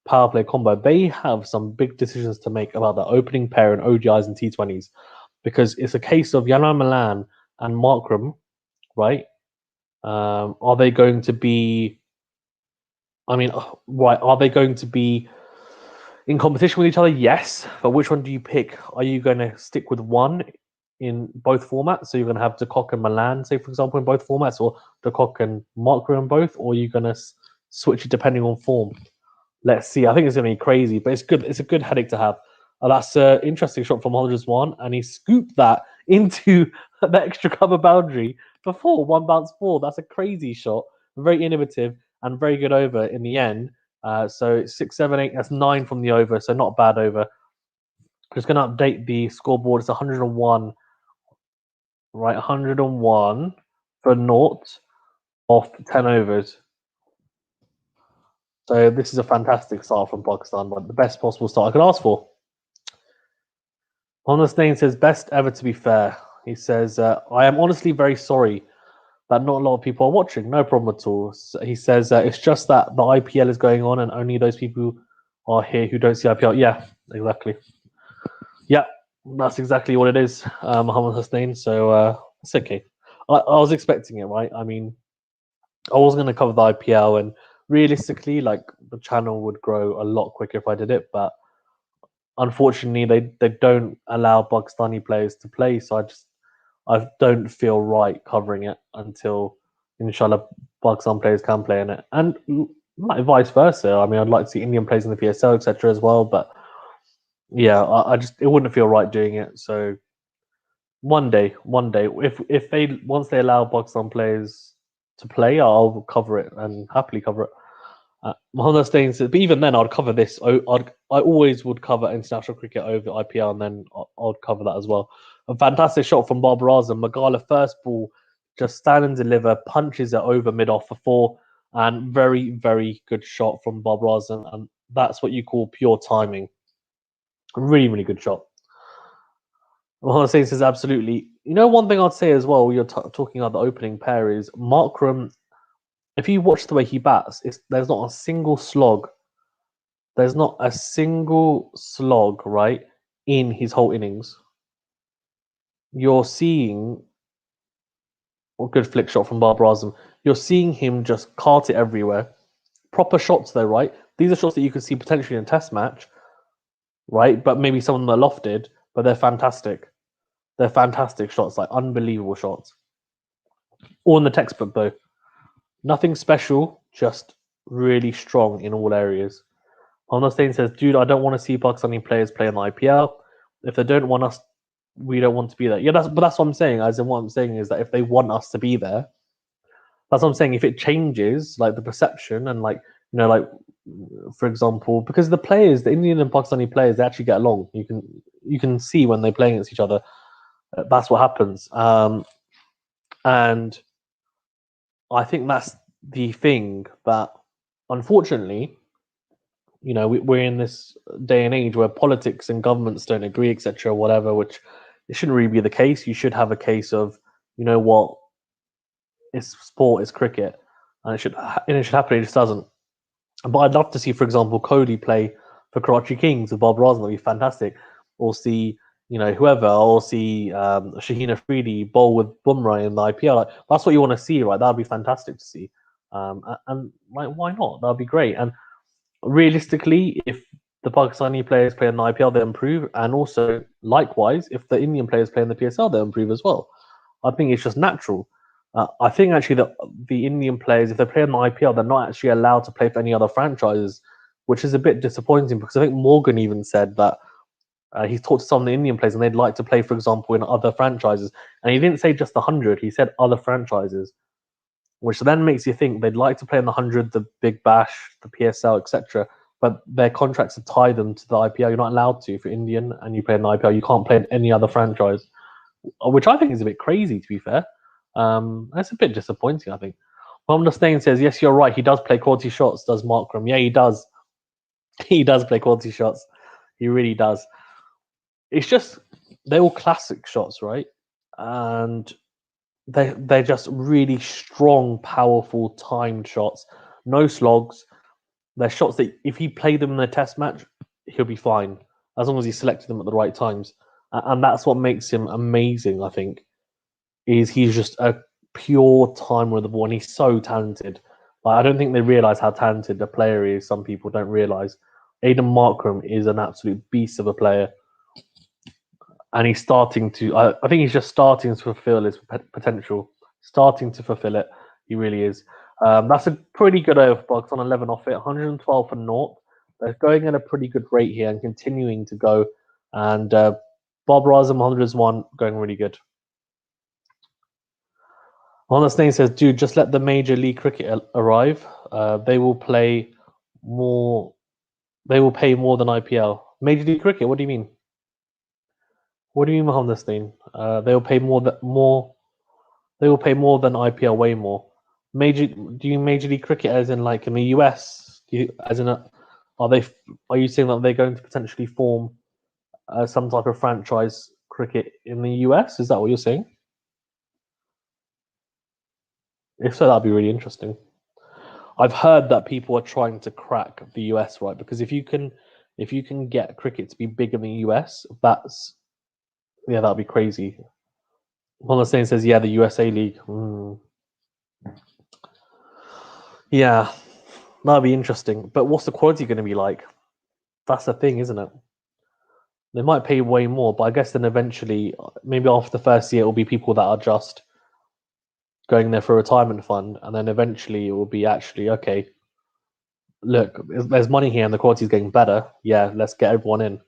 power play combo. They have some big decisions to make about the opening pair in ODIs and T20s, because it's a case of Yaman Milan and Markram, right? Are they going to be? I mean, right? Are they going to be in competition with each other? Yes, but which one do you pick? Are you going to stick with one in both formats? So you're going to have de Kock and Milan, say for example, in both formats, or de Kock and Markram in both, or are you going to switch it depending on form? Let's see. I think it's going to be crazy, but it's good. It's a good headache to have. That's an interesting shot from Hodges-One, and he scooped that into the extra cover boundary before one bounce four. That's a crazy shot. Very innovative and very good over in the end. So 6, 7, 8. That's 9 from the over. So not a bad over. Just going to update the scoreboard. It's 101. Right, 101 for naught off 10 overs. So this is a fantastic start from Pakistan, but the best possible start I could ask for. Honest Name says, best ever to be fair. He says, I am honestly very sorry that not a lot of people are watching. No problem at all. So he says, it's just that the IPL is going on and only those people are here who don't see IPL. Yeah, exactly. Yeah, that's exactly what it is, Muhammad Hussain. So it's okay. I was expecting it, right? I mean, I was going to cover the IPL, and realistically, like, the channel would grow a lot quicker if I did it, but unfortunately they don't allow Pakistani players to play, so I don't feel right covering it until inshallah Pakistan players can play in it, and like vice versa. I mean, I'd like to see Indian players in the PSL, etc. as well, but yeah, I just, it wouldn't feel right doing it. So one day, if they, once they allow Pakistan players to play, I'll cover it and happily cover it. Mohammed Stain says, but even then, I'd cover this. I always would cover international cricket over IPL, and then I'd cover that as well. A fantastic shot from Babar Azam. Magala, first ball, just stand and deliver, punches it over mid off for 4, and very, very good shot from Babar Azam, and that's what you call pure timing. Really, really good shot. Mohammed Stain says, absolutely. You know, one thing I'd say as well, you're talking about the opening pair, is Markram. If you watch the way he bats, there's not a single slog. There's not a single slog, right, in his whole innings. You're seeing a good flick shot from Babar Azam. You're seeing him just cart it everywhere. Proper shots, though, right? These are shots that you could see potentially in a test match, right? But maybe some of them are lofted, but they're fantastic. They're fantastic shots, like unbelievable shots. All in the textbook, though. Nothing special, just really strong in all areas. Honestine says, dude, I don't want to see Pakistani players play in the IPL. If they don't want us, we don't want to be there. Yeah, that's what I'm saying. As in, what I'm saying is that if they want us to be there, that's what I'm saying. If it changes, like the perception, and like, you know, like, for example, because the players, the Indian and Pakistani players, they actually get along. You can see when they play against each other. That's what happens. And I think that's the thing that, unfortunately, you know, we're in this day and age where politics and governments don't agree, etc., whatever, which it shouldn't really be the case. You should have a case of, you know what, it's sport, it's cricket, and it should happen. It just doesn't. But I'd love to see, for example, Kohli play for Karachi Kings with Babar Azam. That'd be fantastic. Or see, you know, whoever, or see Shaheen Afridi bowl with Bumrah in the IPL. Like, that's what you want to see, right? That'd be fantastic to see. And like, why not? That'd be great. And realistically, if the Pakistani players play in the IPL, they improve, and also likewise, if the Indian players play in the PSL, they improve as well. I think it's just natural. I think actually that the Indian players, if they play in the IPL, they're not actually allowed to play for any other franchises, which is a bit disappointing, because I think Morgan even said that he's talked to some of the Indian players and they'd like to play, for example, in other franchises. And he didn't say just the 100, he said other franchises, which then makes you think they'd like to play in the 100, the Big Bash, the PSL, etc. But their contracts have tied them to the IPL. You're not allowed to. If you're Indian and you play in the IPL, you can't play in any other franchise, which I think is a bit crazy, to be fair. That's a bit disappointing, I think. Mohammed Stain says, yes, you're right. He does play quality shots, does Markram. Yeah, he does. He does play quality shots. He really does. It's just, they're all classic shots, right? And they're just really strong, powerful, timed shots. No slogs. They're shots that if he played them in a test match, he'll be fine. As long as he selected them at the right times. And that's what makes him amazing, I think. Is he's just a pure timer of the ball, and he's so talented. Like, I don't think they realize how talented the player is. Some people don't realize. Aidan Markram is an absolute beast of a player, and he's starting to. I think he's just starting to fulfill his potential. Starting to fulfill it, he really is. That's a pretty good overbox on 11 off it. 112 for naught. They're going at a pretty good rate here and continuing to go. And Babar Azam 101 going really good. Honest Name says, dude, just let the Major League Cricket arrive. They will play more. They will pay more than IPL. Major League Cricket. What do you mean? What do you mean, Mohammed Steen? They will pay more. They will pay more than IPL. Way more. Major. Do you mean Major League Cricket as in like in the US? Are they? Are you saying that they're going to potentially form some type of franchise cricket in the US? Is that what you're saying? If so, that'd be really interesting. I've heard that people are trying to crack the US, right? Because if you can get cricket to be big in the US, that'd be crazy. One of the saying says, yeah, the USA League. Yeah, that'd be interesting. But what's the quality going to be like? That's the thing, isn't it? They might pay way more, but I guess then eventually, maybe after the first year, it will be people that are just going there for a retirement fund, and then eventually it will be actually okay. Look, there's money here, and the quality is getting better. Yeah, let's get everyone in.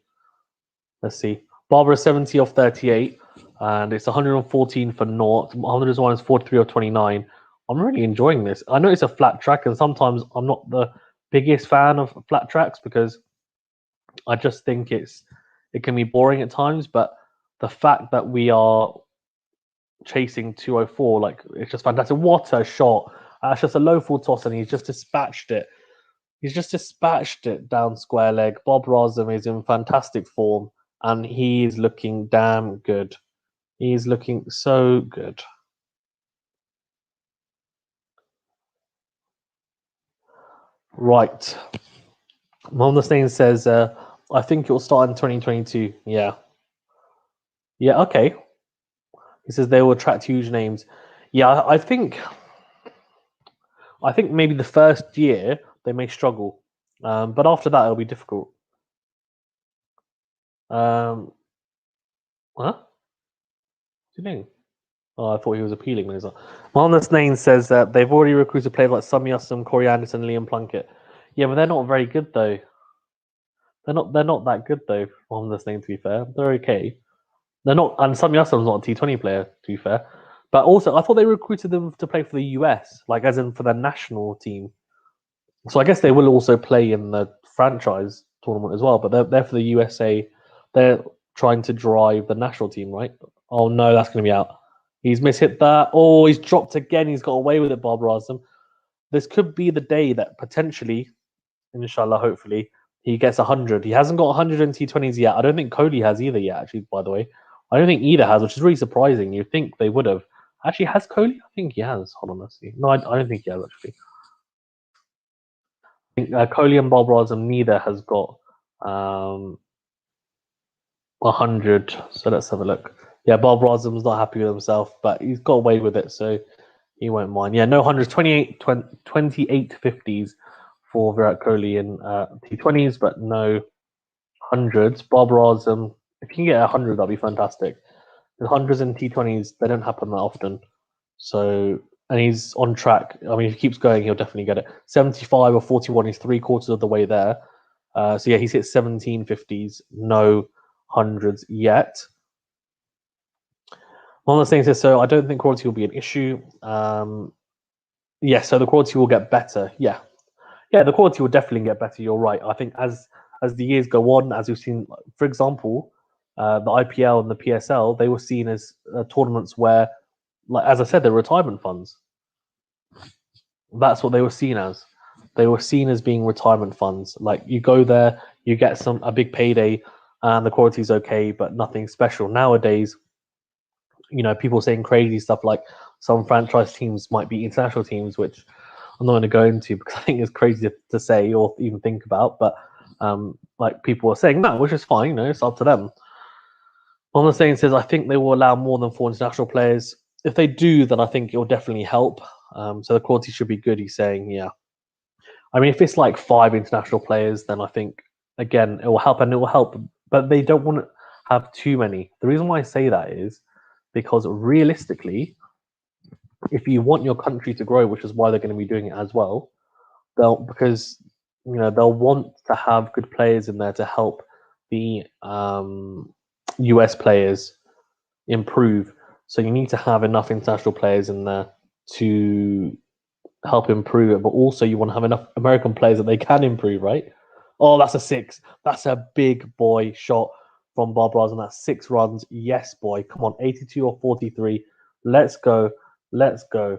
Let's see. Barbara 70 off 38, and it's 114 for naught. 101 is 43 or 29. I'm really enjoying this. I know it's a flat track, and sometimes I'm not the biggest fan of flat tracks because I just think it can be boring at times. But the fact that we are chasing 204, like it's just fantastic. What a shot! It's just a low full toss, and he's just dispatched it. He's just dispatched it down square leg. Babar Azam is in fantastic form, and he is looking damn good. He's looking so good. Right. Mohammed Stain says, I think it'll start in 2022. Yeah. Yeah, okay. He says they will attract huge names. Yeah, I think maybe the first year they may struggle. But after that it'll be difficult. Huh? What do you think? Oh, I thought he was appealing when he's not. Mohammed Stain says that they've already recruited players like Sami Yasum, Corey Anderson, Liam Plunkett. Yeah, but they're not very good though. They're not that good though. Mohammed Stain, to be fair, they're okay. They're not, and Sami Yasum's not a T20 player, to be fair. But also, I thought they recruited them to play for the US, like as in for their national team. So I guess they will also play in the franchise tournament as well. But they're for the USA. They're trying to drive the national team, right? Oh no, that's going to be out. He's mishit that. Oh, he's dropped again. He's got away with it, Babar Azam. This could be the day that potentially, inshallah, hopefully, he gets 100. He hasn't got 100 in T20s yet. I don't think Kohli has either yet, actually, by the way. I don't think either has, which is really surprising. You'd think they would have. Actually, has Kohli? I think he has. Hold on, let's see. No, I don't think he has, actually. I think Kohli and Babar Azam neither has got 100. So let's have a look. Yeah, Babar Azam's not happy with himself, but he's got away with it, so he won't mind. Yeah, no hundreds, 28 50s for Virat Kohli in T20s, but no hundreds. Babar Azam, if you can get 100, that'd be fantastic. The hundreds in T20s, they don't happen that often. So, and he's on track. I mean, if he keeps going, he'll definitely get it. 75 or 41, he's 3/4 of the way there. So yeah, he's hit 17 50s, no hundreds yet. One of the things is, so I don't think quality will be an issue. Yeah, so the quality will get better. Yeah, the quality will definitely get better. You're right. I think as the years go on, as we've seen, for example, the IPL and the PSL, they were seen as tournaments where, like as I said, they're retirement funds. That's what they were seen as. They were seen as being retirement funds. Like you go there, you get a big payday, and the quality's okay, but nothing special. Nowadays, people saying crazy stuff like some franchise teams might be international teams, which I'm not going to go into because I think it's crazy to say or even think about. But like people are saying no, which is fine. It's up to them. One of the saying says I think they will allow more than 4 international players. If they do, then I think it will definitely help. So the quality should be good. He's saying, yeah. I mean, if it's like 5 international players, then I think again it will help, and it will help. But they don't want to have too many. The reason why I say that is because realistically, if you want your country to grow, which is why they're going to be doing it as well, they'll want to have good players in there to help the US players improve. So you need to have enough international players in there to help improve it, but also you want to have enough American players that they can improve, right? Oh, that's a 6. That's a big boy shot from Babar Azam. That's 6 runs. Yes, boy. Come on, 82 or 43. Let's go. Let's go.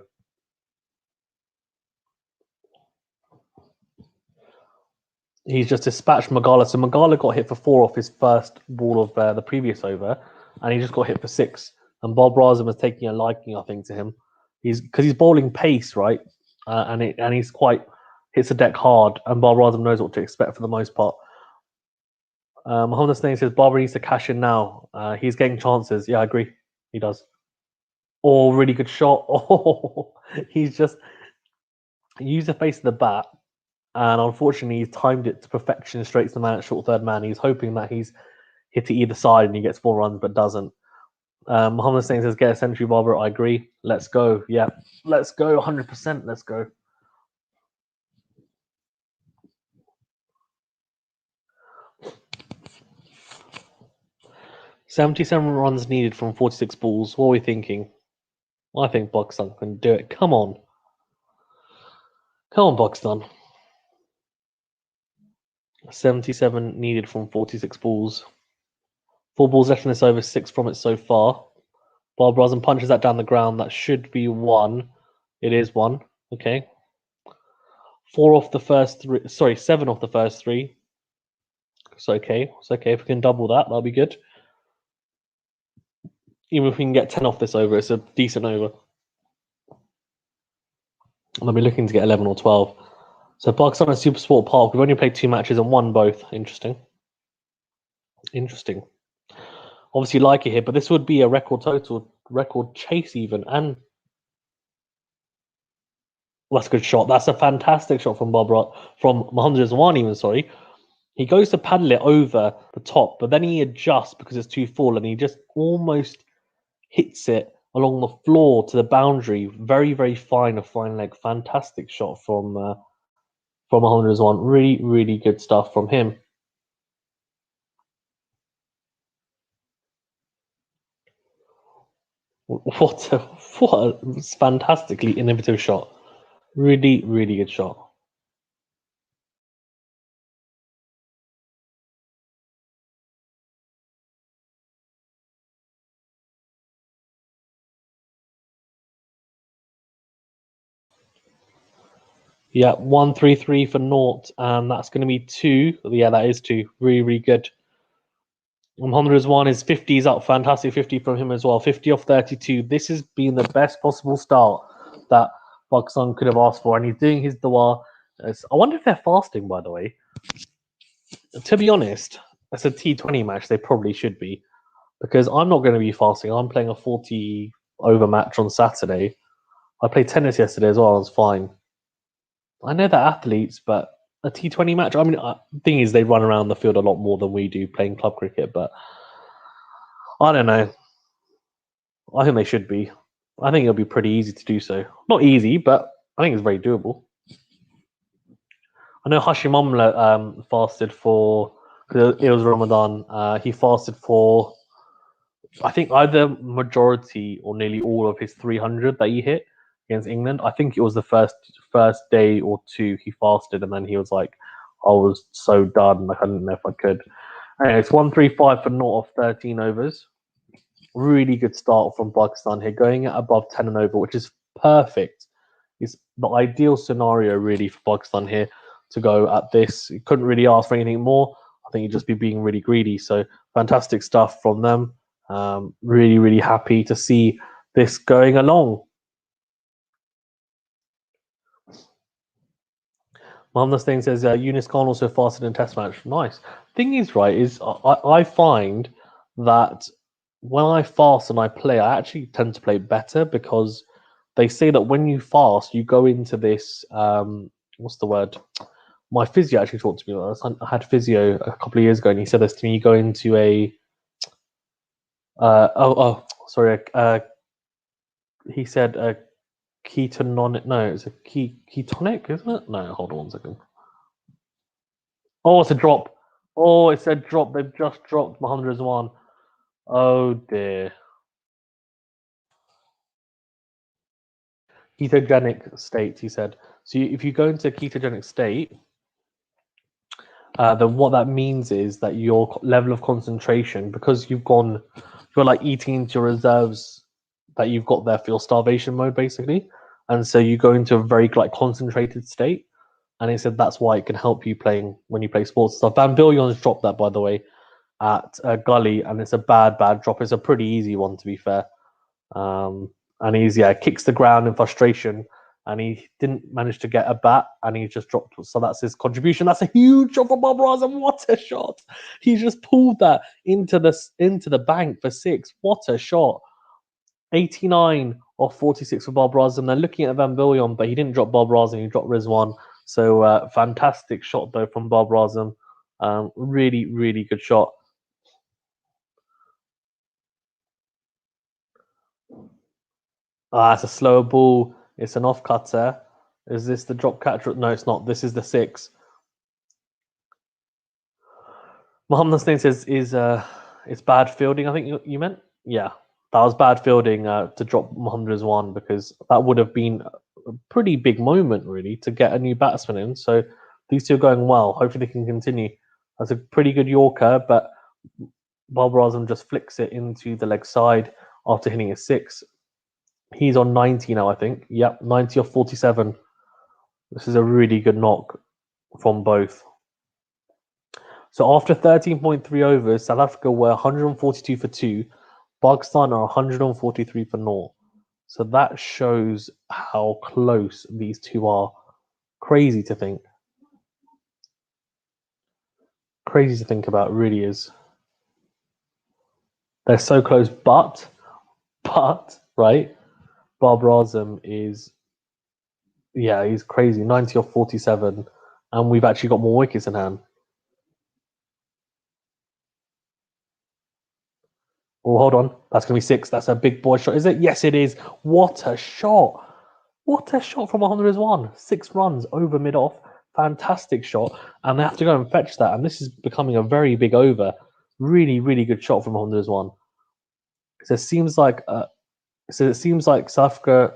He's just dispatched Magala. So Magala got hit for 4 off his first ball of the previous over, and he just got hit for 6. And Babar Azam is taking a liking, I think, to him. Because he's bowling pace, right? And he's quite hits the deck hard, and Babar Azam knows what to expect for the most part. Mohammed Snake says Barber needs to cash in now. He's getting chances. Yeah, I agree. He does. Oh, really good shot. Oh, he's just used the face of the bat, and unfortunately, he's timed it to perfection straight to the man at short third man. He's hoping that he's hit it either side and he gets 4 runs, but doesn't. Mohammed Snake says get a century, Barber. I agree. Let's go. Yeah, let's go. 100%. Let's go. "77 runs needed from 46 balls. What are we thinking?" I think Pakistan can do it. Come on. Come on, Pakistan. 77 needed from 46 balls. 4 balls left in this over, 6 from it so far. Babar Azam punches that down the ground. That should be 1. It is 1. Okay. 4 off the first 3. Sorry, 7 off the first 3. It's okay. It's okay. If we can double that, that'll be good. Even if we can get 10 off this over, it's a decent over. I'll be looking to get 11 or 12. So Pakistan and Super Sport Park, we've only played 2 matches and won both. Interesting. Interesting. Obviously like it here, but this would be a record total, record chase even, and that's a good shot. That's a fantastic shot from Mohammed Rizwan even, sorry. He goes to paddle it over the top, but then he adjusts because it's too full, and he just almost hits it along the floor to the boundary. Very, very fine, a fine leg. Fantastic shot from Mohammed Rizwan. Really, really good stuff from him. What a fantastically innovative shot. Really, really good shot. Yeah, 133 for naught, and that's going to be 2. Yeah, that is 2. Really, really good. Mohammed Rizwan is 50s up. Fantastic 50 from him as well. 50 off 32. This has been the best possible start that Pakistan could have asked for, and he's doing his dua. I wonder if they're fasting, by the way. To be honest, it's a T20 match. They probably should be, because I'm not going to be fasting. I'm playing a 40 over match on Saturday. I played tennis yesterday as well. I was fine. I know they're athletes, but a T20 match. I mean, the thing is, they run around the field a lot more than we do playing club cricket. But I don't know. I think they should be. I think it'll be pretty easy to do so. Not easy, but I think it's very doable. I know Hashim Amla fasted for, because it was Ramadan. He fasted for, I think, either majority or nearly all of his 300 that he hit against England. I think it was the first day or 2 he fasted, and then he was like, I was so done, like I didn't know if I could. Anyway, it's 135 for naught off 13 overs. Really good start from Pakistan here, going at above 10 and over, which is perfect. It's the ideal scenario really for Pakistan here to go at this. You couldn't really ask for anything more. I think you'd just be being really greedy. So fantastic stuff from them. Really, really happy to see this going along. Mohammed Stain says Eunice Khan also fasted in test match. Nice. Thing is, right, is I find that when I fast and I play, I actually tend to play better because they say that when you fast, you go into this what's the word? My physio actually talked to me about this. I had physio a couple of years ago, and he said this to me. You go into a sorry, he said a ketonic. No, it's a ketonic, isn't it? No, hold on 1 second. Oh, it's a drop. Oh, it said drop. They've just dropped Mohammed Rizwan. Oh dear. Ketogenic state, he said. So if you go into a ketogenic state, then what that means is that your level of concentration, because you're like eating into your reserves that you've got there for your starvation mode, basically, and so you go into a very like concentrated state. And he said that's why it can help you playing when you play sports stuff. Van Biljon's dropped that, by the way, at Gully, and it's a bad drop. It's a pretty easy one, to be fair. And he's kicks the ground in frustration, and he didn't manage to get a bat, and he just dropped. So that's his contribution. That's a huge shot for Babar Azam. What a shot! He just pulled that into the bank for 6. What a shot! 89 off 46 for Babar Azam. They're looking at Van Biljon, but he didn't drop Babar Azam. He dropped Rizwan. So fantastic shot though from Babar Azam. Really, really good shot. It's a slower ball. It's an off cutter. Is this the drop catch? No, it's not. This is the 6. Mohammed Hussein says it's bad fielding. I think you meant. Yeah, that was bad fielding to drop Mohammed Rizwan, because that would have been a pretty big moment really to get a new batsman in. So these two are going well. Hopefully they can continue. That's a pretty good Yorker, but Babar Azam just flicks it into the leg side after hitting a 6. He's on 90 now, I think. Yep, 90 off 47. This is a really good knock from both. So after 13.3 overs, South Africa were 142 for 2. Pakistan are 143 for 0. So that shows how close these two are. Crazy to think. Crazy to think about, it really is. They're so close, but, right? Babar Azam is, he's crazy. 90 off 47. And we've actually got more wickets in hand. Oh, hold on. That's going to be 6. That's a big boy shot, is it? Yes, it is. What a shot. What a shot from Mohammed Rizwan. 6 runs over mid-off. Fantastic shot. And they have to go and fetch that. And this is becoming a very big over. Really, really good shot from Mohammed Rizwan. So it seems like South Africa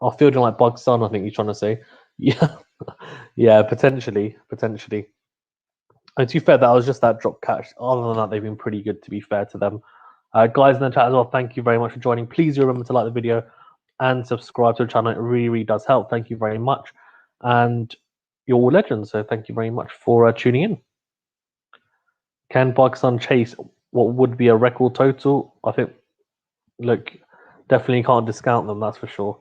are fielding like Pakistan, I think you're trying to say. Yeah. Yeah, potentially. And to be fair, that was just that drop catch. Other than that, they've been pretty good, to be fair to them. Guys in the chat as well, thank you very much for joining. Please do remember to like the video and subscribe to the channel. It really, really does help. Thank you very much. And you're all legends, so thank you very much for tuning in. Can Pakistan chase what would be a record total? I think, look, definitely can't discount them, that's for sure.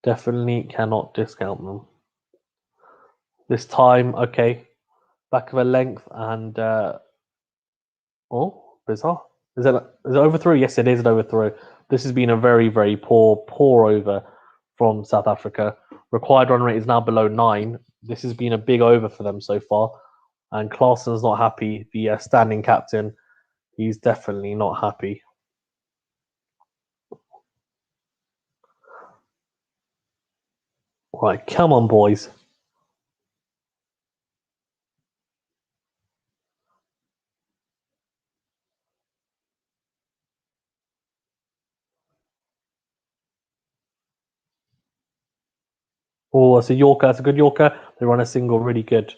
Definitely cannot discount them. This time, okay, back of a length and bizarre. Is it overthrow? Yes, it is an overthrow. This has been a very, very poor over from South Africa. Required run rate is now below 9. This has been a big over for them so far. And Klaasen's not happy. The standing captain, he's definitely not happy. Right, come on, boys. Oh, it's a Yorker. That's a good Yorker. They run a single really good.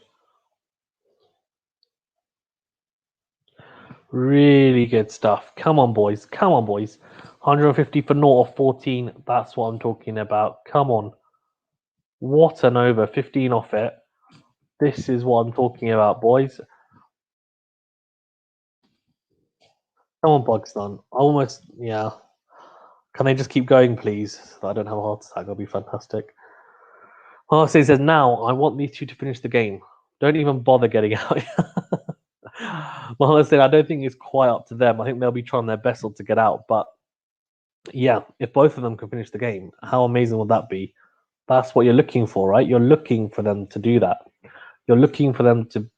Really good stuff. Come on, boys. Come on, boys. 150 for naught of 14. That's what I'm talking about. Come on. What an over. 15 off it. This is what I'm talking about, boys. Come on, Pakistan. Almost, yeah. Can they just keep going, please? So I don't have a heart attack. That'll be fantastic. Marseille says, now I want these two to finish the game. Don't even bother getting out. Mohammed said, I don't think it's quite up to them. I think they'll be trying their best to get out. But yeah, if both of them can finish the game, how amazing would that be? That's what you're looking for, right? You're looking for them to do that. You're looking for them to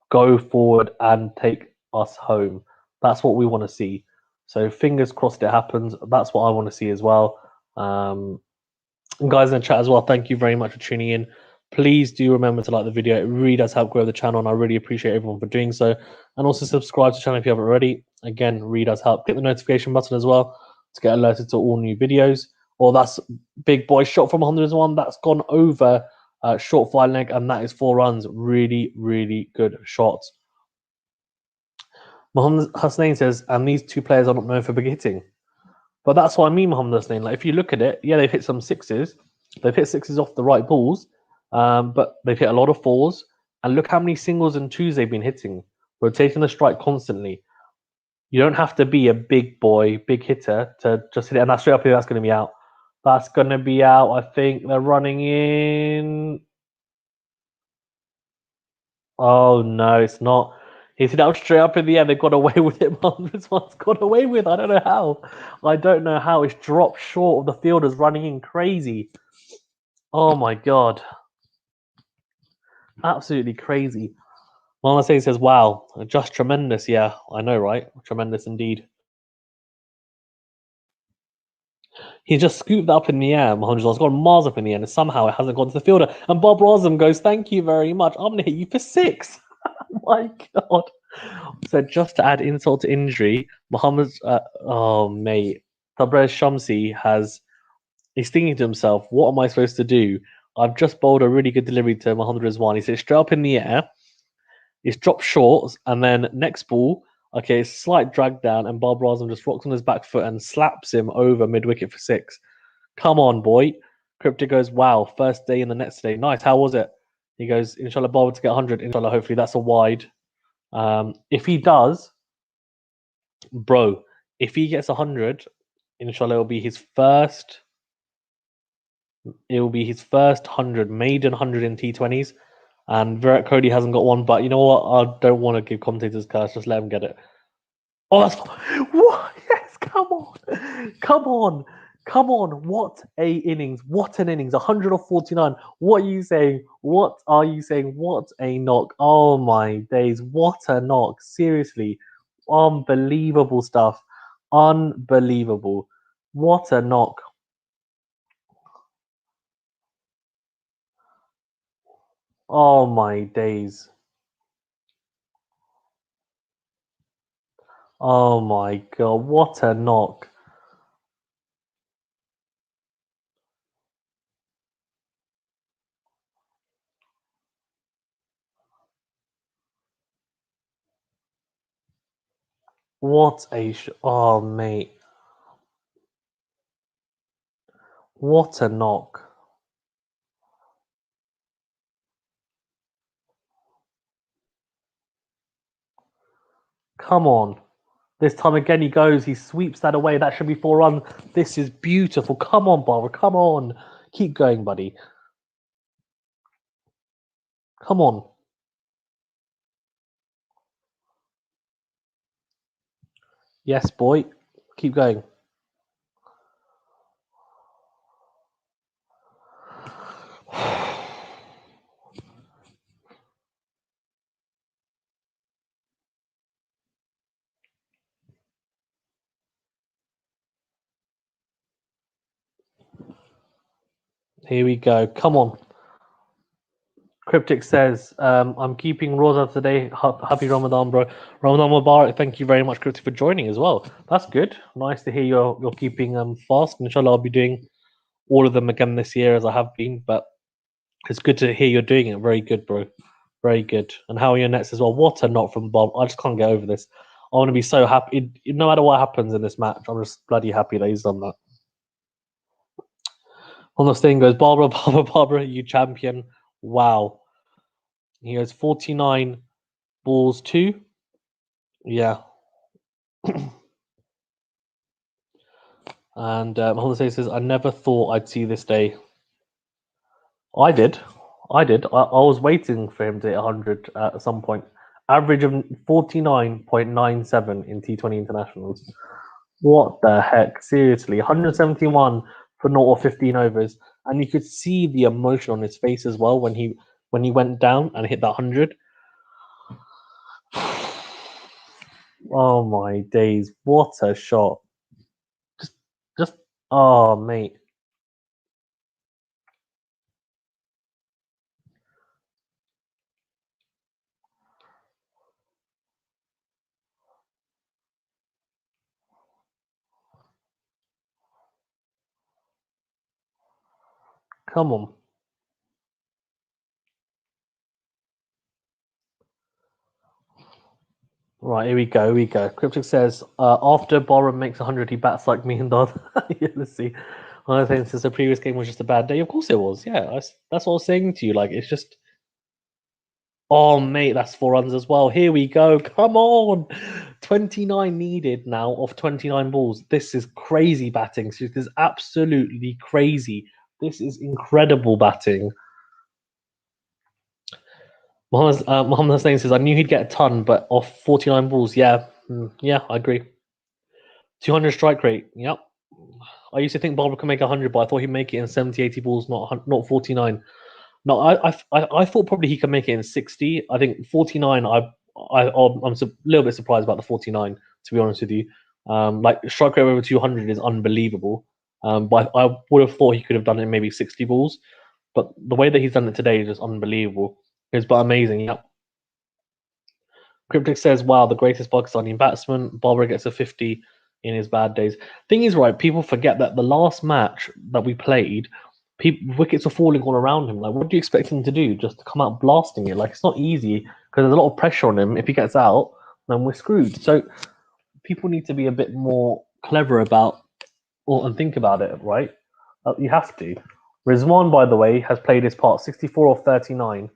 go forward and take us home. That's what we want to see. So fingers crossed it happens. That's what I want to see as well. And guys in the chat as well, thank you very much for tuning in. Please do remember to like the video. It really does help grow the channel, and I really appreciate everyone for doing so. And also subscribe to the channel if you haven't already. Again, really does help. Hit the notification button as well to get alerted to all new videos. Well, that's big boy shot from 101. That's gone over short fly leg, and that is 4 runs. Really, really good shots. Mohammed Hussein says, and these two players are not known for big hitting. But that's what I mean, Mohammed Hussein. Like, if you look at it, yeah, they've hit some sixes. They've hit sixes off the right balls, but they've hit a lot of fours. And look how many singles and twos they've been hitting, rotating the strike constantly. You don't have to be a big boy, big hitter to just hit it. And that's straight up here. That's going to be out. That's going to be out. I think they're running in. Oh, no, it's not. He's hit out straight up in the air. They've got away with it. This one's got away with. I don't know how. I don't know how. It's dropped short of the fielders running in crazy. Oh, my God. Absolutely crazy. Malase says, wow, just tremendous. Yeah, I know, right? Tremendous indeed. He's just scooped up in the air. Mohammed gone miles up in the air, and somehow it hasn't gone to the fielder. And Babar Azam goes, thank you very much. I'm going to hit you for 6. Oh my God. So just to add insult to injury, Muhammad's, oh mate, Tabrez Shamsi he's thinking to himself, what am I supposed to do? I've just bowled a really good delivery to Muhammad Rizwan. He says straight up in the air. It's dropped short, and then next ball, okay, slight drag down, and Babar Azam just rocks on his back foot and slaps him over mid wicket for 6. Come on, boy. Cryptic goes, wow, first day in the nets today. Nice. How was it? He goes, inshallah, Babar to get 100. Inshallah, hopefully that's a wide. If he does, bro, if he gets 100, inshallah, it'll be his first. It will be his first 100, maiden 100 in T20s. And Virat Kohli hasn't got one, but you know what? I don't want to give commentators cash. Just let him get it. Oh, that's what? Yes, come on, come on, come on! What a innings! What an innings! 149. What are you saying? What are you saying? What a knock! Oh my days! What a knock! Seriously, unbelievable stuff. Unbelievable. What a knock! Oh my days. Oh my God, what a knock. What a oh mate. What a knock. Come on. This time again he goes, he sweeps that away. That should be 4 runs. This is beautiful. Come on, Barbara. Come on. Keep going, buddy. Come on. Yes, boy. Keep going. Here we go. Come on. Cryptic says, I'm keeping Rosa today. Happy Ramadan, bro. Ramadan Mubarak. Thank you very much, Cryptic, for joining as well. That's good. Nice to hear you're keeping fast. Inshallah, I'll be doing all of them again this year as I have been. But it's good to hear you're doing it. Very good, bro. Very good. And how are your nets as well? What a knock from Bob. I just can't get over this. want to be so happy. No matter what happens in this match, I'm just bloody happy that he's done that. On the thing goes, Barbara, you champion. Wow. He has 49 balls too. Yeah. And Honda says, I never thought I'd see this day. I did. I was waiting for him to hit 100 at some point. Average of 49.97 in T20 internationals. What the heck? Seriously. 171 for 0 or 15 overs. And you could see the emotion on his face as well when he went down and hit that 100. Oh my days. What a shot. Just oh mate. Come on. Right, here we go. Cryptic says, after Borum makes 100, he bats like me and Dodd. Yeah, let's see. I think since the previous game was just a bad day. Of course it was. Yeah, that's what I was saying to you. Like, it's just... Oh, mate, that's 4 runs as well. Here we go. Come on. 29 needed now off 29 balls. This is crazy batting. This is absolutely crazy. This is incredible batting. Mohammed Hussain says, I knew he'd get a ton, but off 49 balls, yeah, I agree. 200 strike rate, yep. I used to think Barbara could make 100, but I thought he'd make it in 70, 80 balls, not 49. No, I thought probably he could make it in 60. I think 49, I'm a little bit surprised about the 49, to be honest with you. Like, strike rate over 200 is unbelievable. But I would have thought he could have done it in maybe 60 balls. But the way that he's done it today is just unbelievable. It's but amazing, yep. Cryptic says, wow, the greatest Pakistani batsman. Barbara gets a 50 in his bad days. Thing is, right, people forget that the last match that we played, wickets are falling all around him. Like, what do you expect him to do? Just to come out blasting it? Like, it's not easy because there's a lot of pressure on him. If he gets out, then we're screwed. So people need to be a bit more clever about and think about it, right? You have to. Rizwan, by the way, has played his part 64 of 39.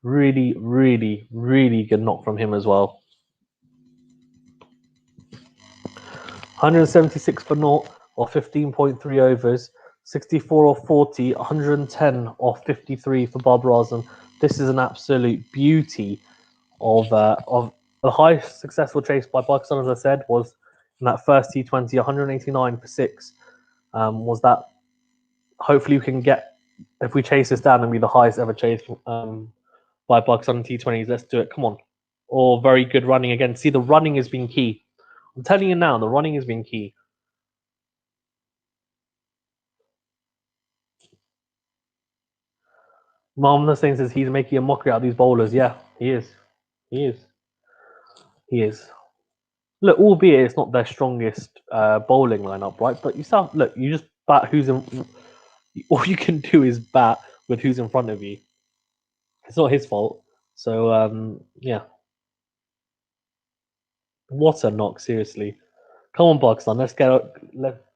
Really, really, really good knock from him as well. 176 for naught or 15.3 overs, 64 or 40, 110 or 53 for Babar Azam. This is an absolute beauty of the highest successful chase by Pakistan, as I said, was in that first T20, 189 for 6. Was that hopefully we can get, if we chase this down and be the highest ever chase by Pakistan in T20s, let's do it. Come on. Or very good running again. See, the running has been key. I'm telling you now, the running has been key. Mohammed Hussain says he's making a mockery out of these bowlers. Yeah, he is. He is. He is. Look, albeit it's not their strongest bowling lineup, right? But you just bat who's in. All you can do is bat with who's in front of you. It's not his fault. So yeah. What a knock, seriously. Come on, Pakistan.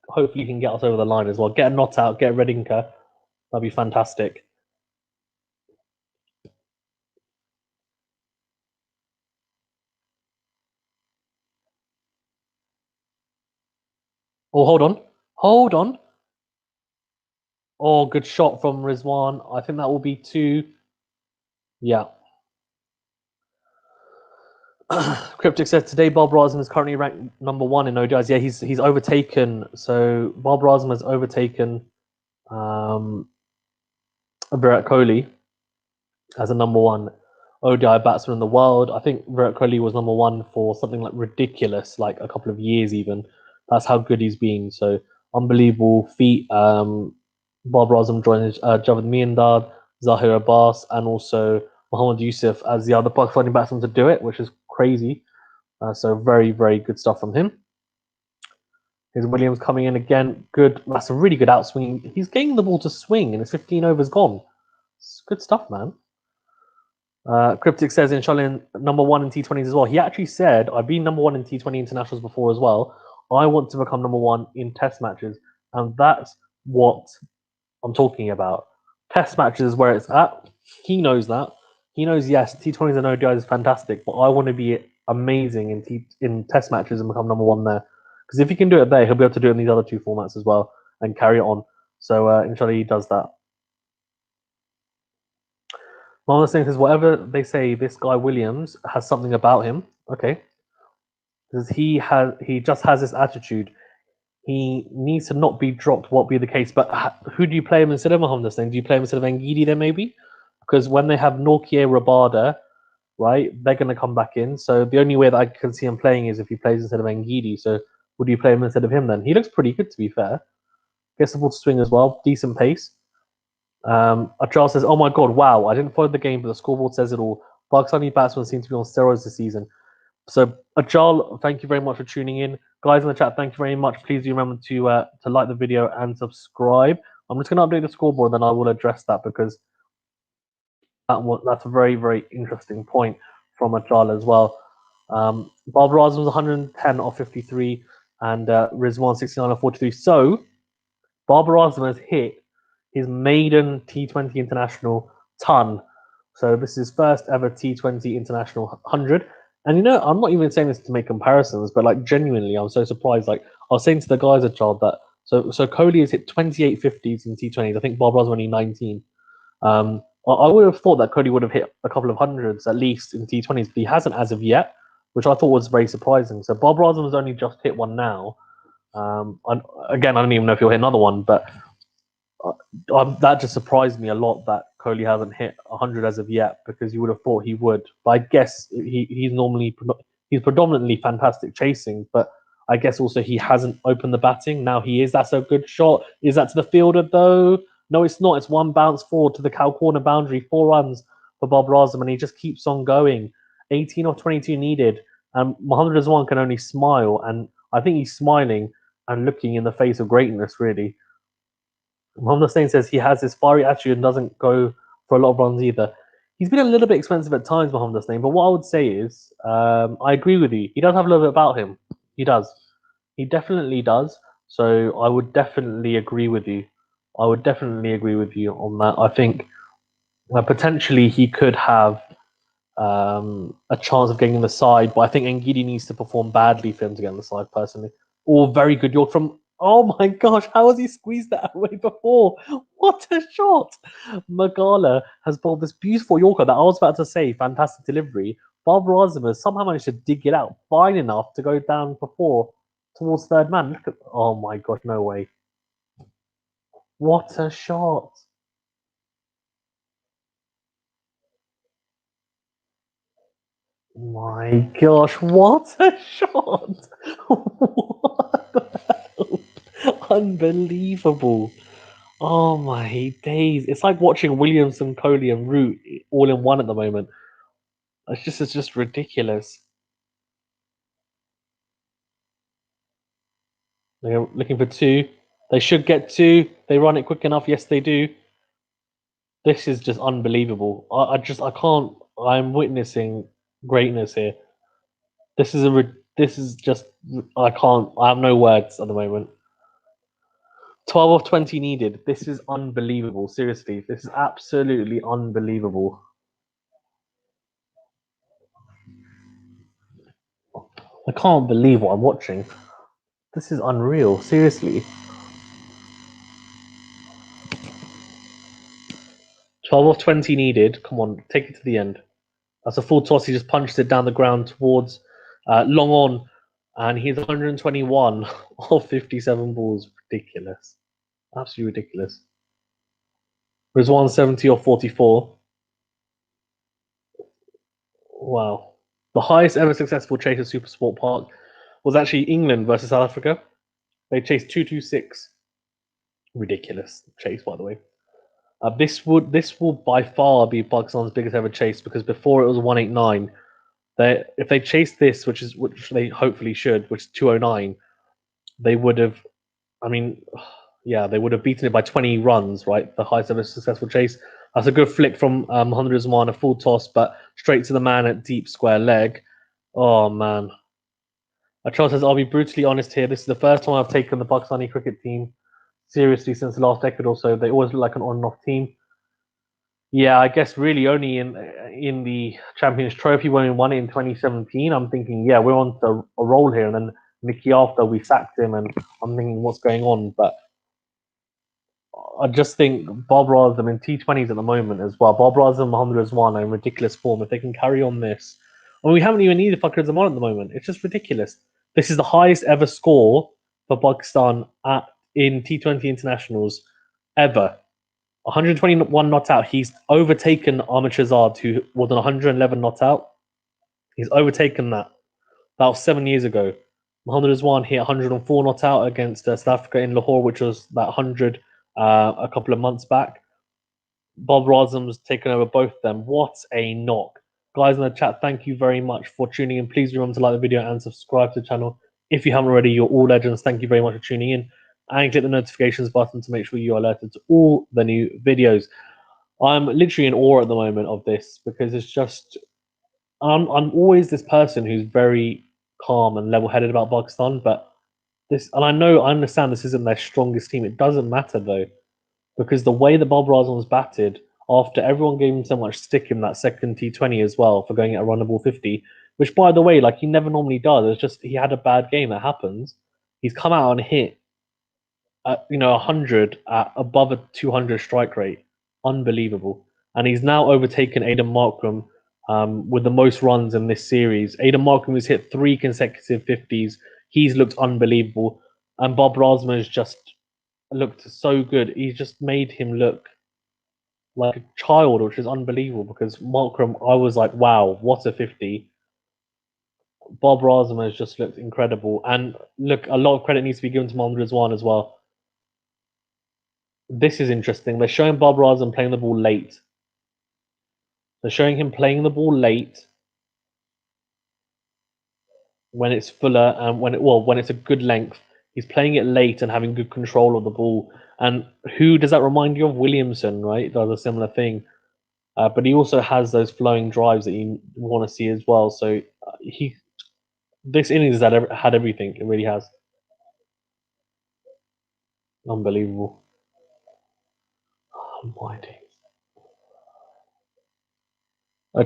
Hopefully you can get us over the line as well. Get a not out, get a Redinka. That'd be fantastic. Oh, hold on. Hold on. Oh, good shot from Rizwan. I think that will be 2. Yeah. Cryptic says today Babar Azam is currently ranked number 1 in ODIs. Yeah, he's overtaken. So Babar Azam has overtaken Virat Kohli as a number 1 ODI batsman in the world. I think Virat Kohli was number 1 for something like ridiculous, like a couple of years even. That's how good he's been. So unbelievable feat. Babar Azam joined Javed Miandad, Zahir Abbas, and also Mohammad Yusuf as the other Pakistani batsman to do it, which is crazy. So very, very good stuff from him. Here's Williams coming in again. Good. That's a really good outswing. He's getting the ball to swing, and it's 15 overs gone. It's good stuff, man. Cryptic says, inshallah, #1 in T20s as well. He actually said, I've been #1 in T20 internationals before as well. I want to become #1 in test matches. And that's what I'm talking about. Test matches is where it's at. He knows that. He knows, yes, T20s and ODIs is fantastic, but I want to be amazing in test matches and become #1 there. Because if he can do it there, he'll be able to do it in these other two formats as well and carry it on. So, inshallah, he does that. One of the things is whatever they say, this guy Williams has something about him. Okay, because he just has this attitude. He needs to not be dropped. What be the case? But who do you play him instead of Mohamed Hussein? Do you play him instead of Ngidi then maybe? Because when they have Norkier Rabada, right, they're going to come back in. So the only way that I can see him playing is if he plays instead of Ngidi. So would you play him instead of him then? He looks pretty good to be fair. Gets the ball to swing as well. Decent pace. Charles says, "Oh my god, wow! I didn't follow the game, but the scoreboard says it all. Pakistani batsmen seem to be on steroids this season." So, Ajal, thank you very much for tuning in, guys in the chat. Thank you very much. Please do remember to like the video and subscribe. I'm just going to update the scoreboard, then I will address that because that's a very very interesting point from Ajal as well. Babar Azam was 110 off 53, and Rizwan 69 off 43. So, Babar Azam has hit his maiden T20 international ton. So this is first ever T20 international 100. And I'm not even saying this to make comparisons, but like genuinely, I'm so surprised. Like I was saying to the guys at Child that so Kohli has hit 28 50s in T20s. I think Barbara's only 19. I would have thought that Kohli would have hit a couple of hundreds at least in T20s, but he hasn't as of yet, which I thought was very surprising. So Babar Azam has only just hit one now. Again, I don't even know if he'll hit another one, but that just surprised me a lot that Kohli hasn't hit 100 as of yet because you would have thought he would. But I guess he's predominantly fantastic chasing, but I guess also he hasn't opened the batting. Now he is. That's a good shot. Is that to the fielder though? No, it's not. It's one bounce forward to the cow corner boundary, 4 runs for Babar Azam, and he just keeps on going. 18 or 22 needed, and Mohammad Rizwan can only smile, and I think he's smiling and looking in the face of greatness, really. Mohamed Hussein says he has this fiery attitude and doesn't go for a lot of runs either. He's been a little bit expensive at times, Mohamed Hussein, but what I would say is I agree with you. He does have a little bit about him. He does. He definitely does. So I would definitely agree with you. I would definitely agree with you on that. I think potentially he could have a chance of getting in the side, but I think Ngidi needs to perform badly for him to get in the side, personally. Or very good York from. Oh my gosh, how has he squeezed that away before? What a shot! Magala has bowled this beautiful Yorker that I was about to say, fantastic delivery. Babar Azam has somehow managed to dig it out fine enough to go down for 4 towards third man. Look at, oh my gosh, no way. What a shot! My gosh, what a shot! What the hell? Unbelievable. Oh my days. It's like watching Williamson, Kohli, and Root all in one at the moment. It's just ridiculous. They're looking for 2. They should get 2. They run it quick enough. Yes, they do. This is just unbelievable. I can't. I'm witnessing greatness here. This is just. I can't. I have no words at the moment. 12 of 20 needed. This is unbelievable. Seriously, this is absolutely unbelievable. I can't believe what I'm watching. This is unreal. Seriously. 12 of 20 needed. Come on, take it to the end. That's a full toss. He just punched it down the ground towards long on, and he's 121 of 57 balls. Ridiculous. Absolutely ridiculous. Rizwan 70 or 44. Wow. The highest ever successful chase at Super Sport Park was actually England versus South Africa. They chased 226. Ridiculous chase, by the way. This will by far be Pakistan's biggest ever chase because before it was 189. If they chase this, which they hopefully should, which is 209, they would have. I mean, yeah, they would have beaten it by 20 runs, right? The highest ever successful chase. That's a good flick from Mohamed Rizwan, a full toss, but straight to the man at deep square leg. Oh man. Achal says, I'll be brutally honest here. This is the first time I've taken the Pakistani cricket team seriously since the last decade or so. They always look like an on and off team. Yeah, I guess really only in the Champions Trophy when we won it in 2017. I'm thinking, yeah, we're on to a roll here. And then Mickey after we sacked him, and I'm thinking, what's going on? But I just think Babar Azam in T20s at the moment as well. Babar Azam, Mohamed Rizwan are in ridiculous form. If they can carry on this, I mean, we haven't even needed Fakhar Zaman at the moment. It's just ridiculous. This is the highest ever score for Pakistan in T20 internationals ever. 121 not out. He's overtaken Ahmed Shahzad, who was on 111 not out. He's overtaken that. That was 7 years ago. Mohamed Rizwan hit 104 not out against South Africa in Lahore, which was that 100 a couple of months back. Babar Azam's taken over both of them. What a knock. Guys in the chat, thank you very much for tuning in. Please remember to like the video and subscribe to the channel. If you haven't already, you're all legends. Thank you very much for tuning in. And click the notifications button to make sure you are alerted to all the new videos. I'm literally in awe at the moment of this because it's just I'm always this person who's very calm and level-headed about Pakistan, but this, and I understand this isn't their strongest team. It doesn't matter though, because the way the Babar Azam was batted after everyone gave him so much stick in that second T20 as well for going at a runnable 50, which by the way, like he never normally does. It's just he had a bad game that happens. He's come out and hit at 100 at above a 200 strike rate, unbelievable. And he's now overtaken Aidan Markram with the most runs in this series. Aidan Markram has hit 3 consecutive 50s. He's looked unbelievable, and Babar Azam has just looked so good. He's just made him look like a child, which is unbelievable. Because Markram, I was like, wow, what a 50. Babar Azam has just looked incredible, and look, a lot of credit needs to be given to Mohamed Rizwan as well. This is interesting. They're showing Babar Azam playing the ball late. They're showing him playing the ball late when it's fuller and when it's a good length. He's playing it late and having good control of the ball. And who does that remind you of? Williamson, right? Does a similar thing. But he also has those flowing drives that you want to see as well. So this innings has had everything. It really has. Unbelievable. Oh, my days.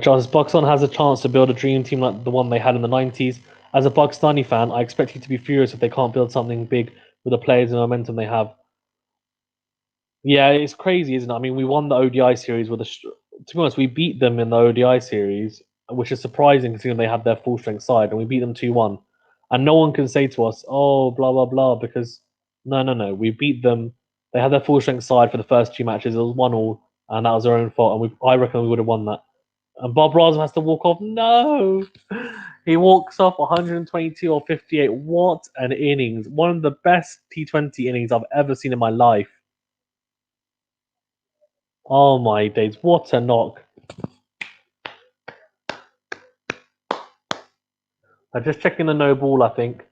Charles, Pakistan has a chance to build a dream team like the one they had in the 90s. As a Pakistani fan, I expect you to be furious if they can't build something big with the players and momentum they have. Yeah, it's crazy, isn't it? I mean, we won the ODI series with to be honest, we beat them in the ODI series, which is surprising considering they had their full strength side, and we beat them 2-1. And no one can say to us, oh, blah, blah, blah, because no. We beat them. They had their full strength side for the first 2 matches. It was 1-1, and that was their own fault. And I reckon we would have won that. And Babar Azam has to walk off. No! He walks off 122 or 58. What an innings. One of the best T20 innings I've ever seen in my life. Oh my days. What a knock. I'm just checking the no ball, I think.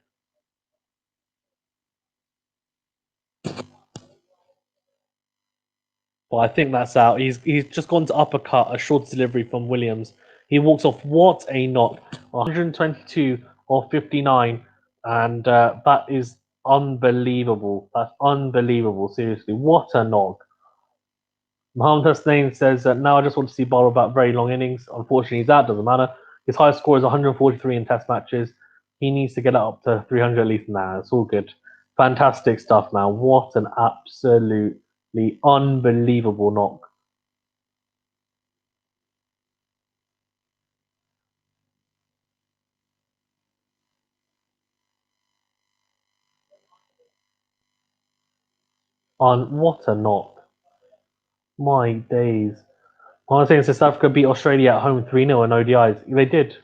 But I think that's out. He's just gone to uppercut, a short delivery from Williams. He walks off. What a knock. 122 or 59. And that is unbelievable. That's unbelievable. Seriously. What a knock. Mohamed Hussain says that now I just want to see Babar about very long innings. Unfortunately, that doesn't matter. His highest score is 143 in test matches. He needs to get it up to 300 at least now. It's all good. Fantastic stuff, man. What an absolutely unbelievable knock. What a knock. My days. Mohamed Hussain says South Africa beat Australia at home 3-0 in ODIs. They did.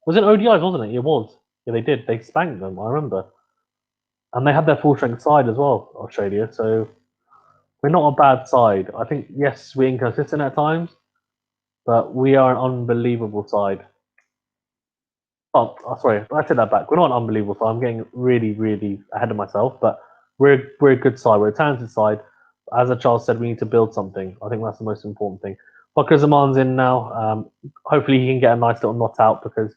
Was it ODIs, wasn't it? It was. Yeah, they did. They spanked them, I remember. And they had their full strength side as well, Australia. So we're not a bad side. I think, yes, we're inconsistent at times, but we are an unbelievable side. Oh, sorry, I said that back. We're not an unbelievable side. I'm getting really, really ahead of myself, but we're a good side. We're a talented side. as a child said, we need to build something. I think that's the most important thing. Babar Azam's in now. Hopefully, he can get a nice little knot out because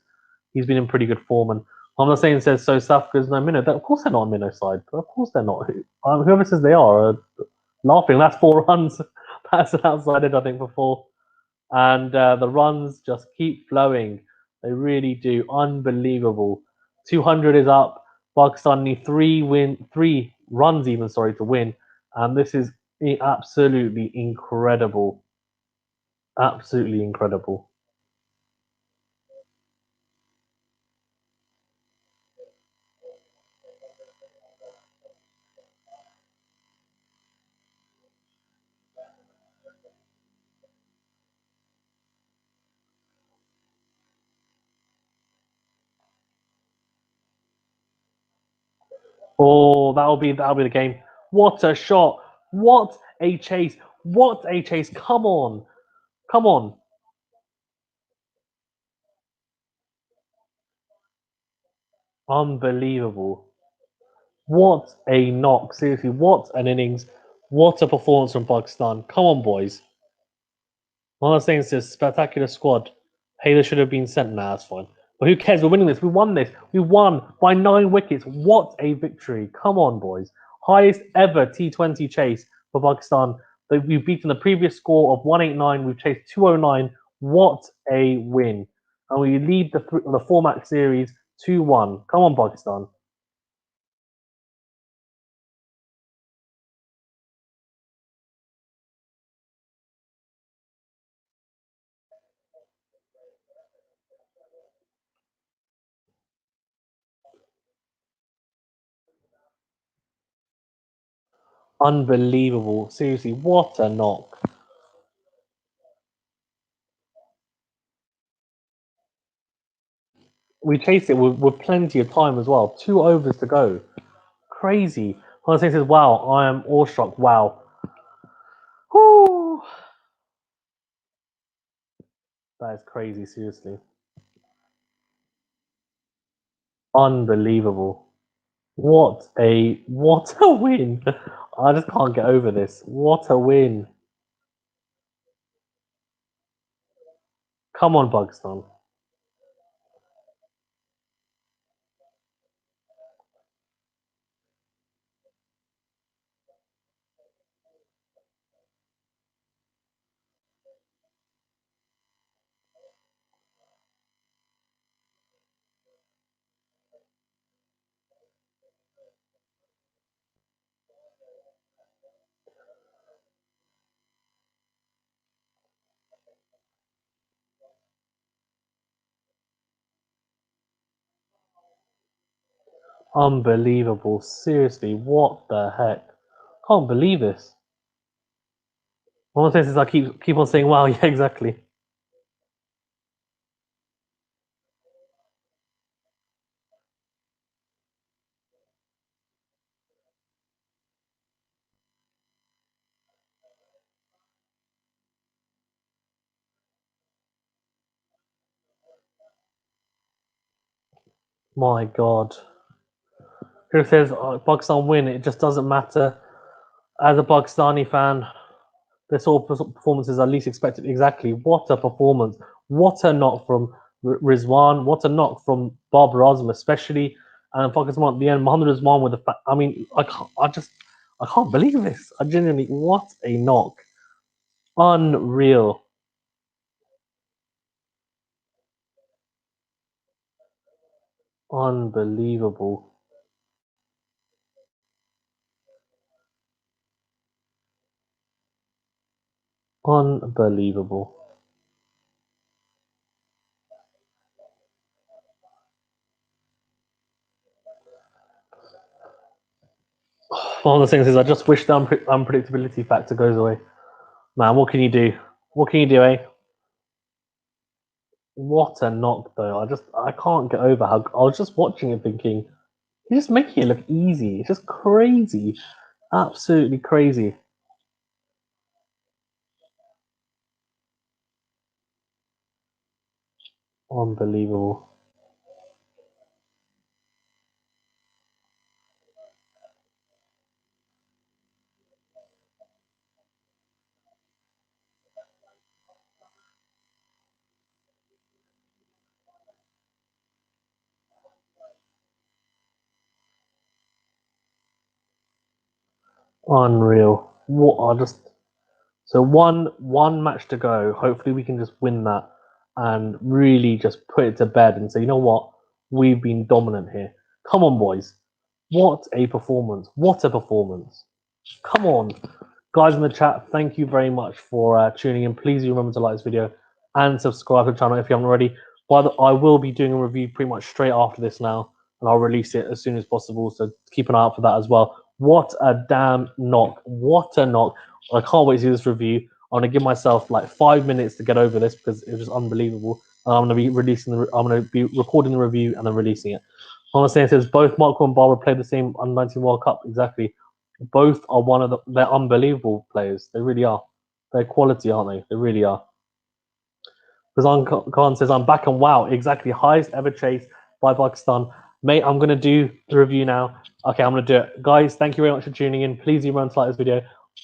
he's been in pretty good form. And I'm not saying says so. South Africa's no minnow. Of course, they're not a minnow side. Of course, they're not. Whoever says they are laughing. That's 4 runs. That's an outside edge, I think, for 4. And the runs just keep flowing. They really do. Unbelievable. 200 is up. Pakistan need 3 runs even, sorry, to win. And this is absolutely incredible. Absolutely incredible. Oh, that'll be the game. What a shot! What a chase! What a chase! Come on, come on! Unbelievable! What a knock! Seriously, what an innings! What a performance from Pakistan! Come on, boys! One of the things is spectacular squad. Taylor should have been sent. Nah, that's fine. But who cares? We're winning this. We won this. We won by 9 wickets. What a victory! Come on, boys! Highest ever T20 chase for Pakistan. We've beaten the previous score of 189. We've chased 209. What a win! And we lead the format series 2-1. Come on, Pakistan. Unbelievable. Seriously, what a knock. We chased it with plenty of time as well. 2 overs to go. Crazy. Honestly, says, wow, I am awestruck. Wow. Whew. That is crazy, seriously. Unbelievable. What a win. I just can't get over this. What a win. Come on, Pakistan. Unbelievable. Seriously, what the heck? Can't believe this. One of the things is I keep on saying, wow, yeah, exactly. My God. Who says Pakistan win? It just doesn't matter. As a Pakistani fan, their sort of performances are least expected. Exactly. What a performance. What a knock from Rizwan. What a knock from Babar Azam, especially. And Pakistan at the end, Mohammed Rizwan with the. I mean, I can't believe this. I genuinely, what a knock. Unreal. Unbelievable. Unbelievable. One of the things is, I just wish the unpredictability factor goes away. Man, what can you do? What can you do, eh? What a knock, though. I can't get over how I was just watching it thinking, you're just making it look easy. It's just crazy. Absolutely crazy. Unbelievable. Unreal. What I just so one match to go. Hopefully we can just win that and really just put it to bed and say, you know what, we've been dominant here. Come on, boys. What a performance! What a performance! Come on, guys in the chat. Thank you very much for tuning in. Please remember to like this video and subscribe to the channel if you haven't already. I will be doing a review pretty much straight after this now, and I'll release it as soon as possible. So keep an eye out for that as well. What a damn knock! What a knock! I can't wait to see this review. I'm gonna give myself like 5 minutes to get over this because it was just unbelievable. And I'm gonna be I'm gonna be recording the review and then releasing it. I'm gonna say it says both Marco and Barber played the same under-19 World Cup. Exactly. Both are one of they're unbelievable players. They really are. They're quality, aren't they? They really are. Kazan Khan says, I'm back and wow, exactly. Highest ever chase by Pakistan. Mate, I'm going to do the review now. Okay, I'm going to do it. Guys, thank you very much for tuning in. Please remember to like this video.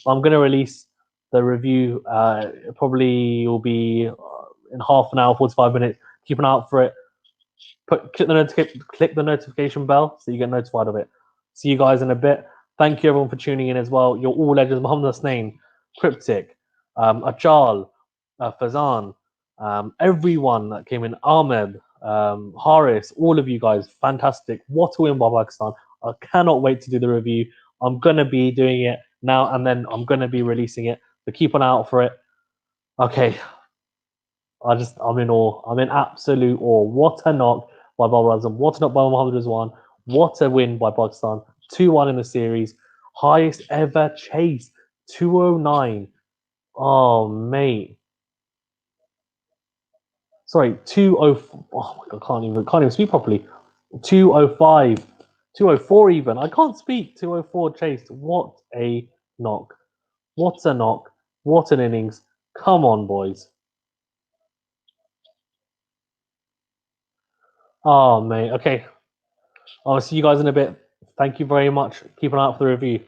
I'm going to release the review. It probably will be in half an hour, 45 minutes. Keep an eye out for it. Click the notification bell so you get notified of it. See you guys in a bit. Thank you everyone for tuning in as well. You're all legends. Muhammad Hasnain, Cryptic, Achal, Fazan, everyone that came in, Ahmed, Haris, all of you guys, fantastic. What a win by Pakistan. I cannot wait to do the review. I'm going to be doing it now and then I'm going to be releasing it. So keep an eye out for it. Okay. I'm in awe. I'm in absolute awe. What a knock by Babar Azam. What a knock by Mohammad Rizwan. What a win by Pakistan. 2-1 in the series. Highest ever chase. 209. Oh, mate. Sorry, 204. Oh my god, can't even speak properly. 205. 204 even. I can't speak. 204 chased. What a knock. What a knock. What an innings. Come on, boys. Oh, mate. Okay. I'll see you guys in a bit. Thank you very much. Keep an eye out for the review.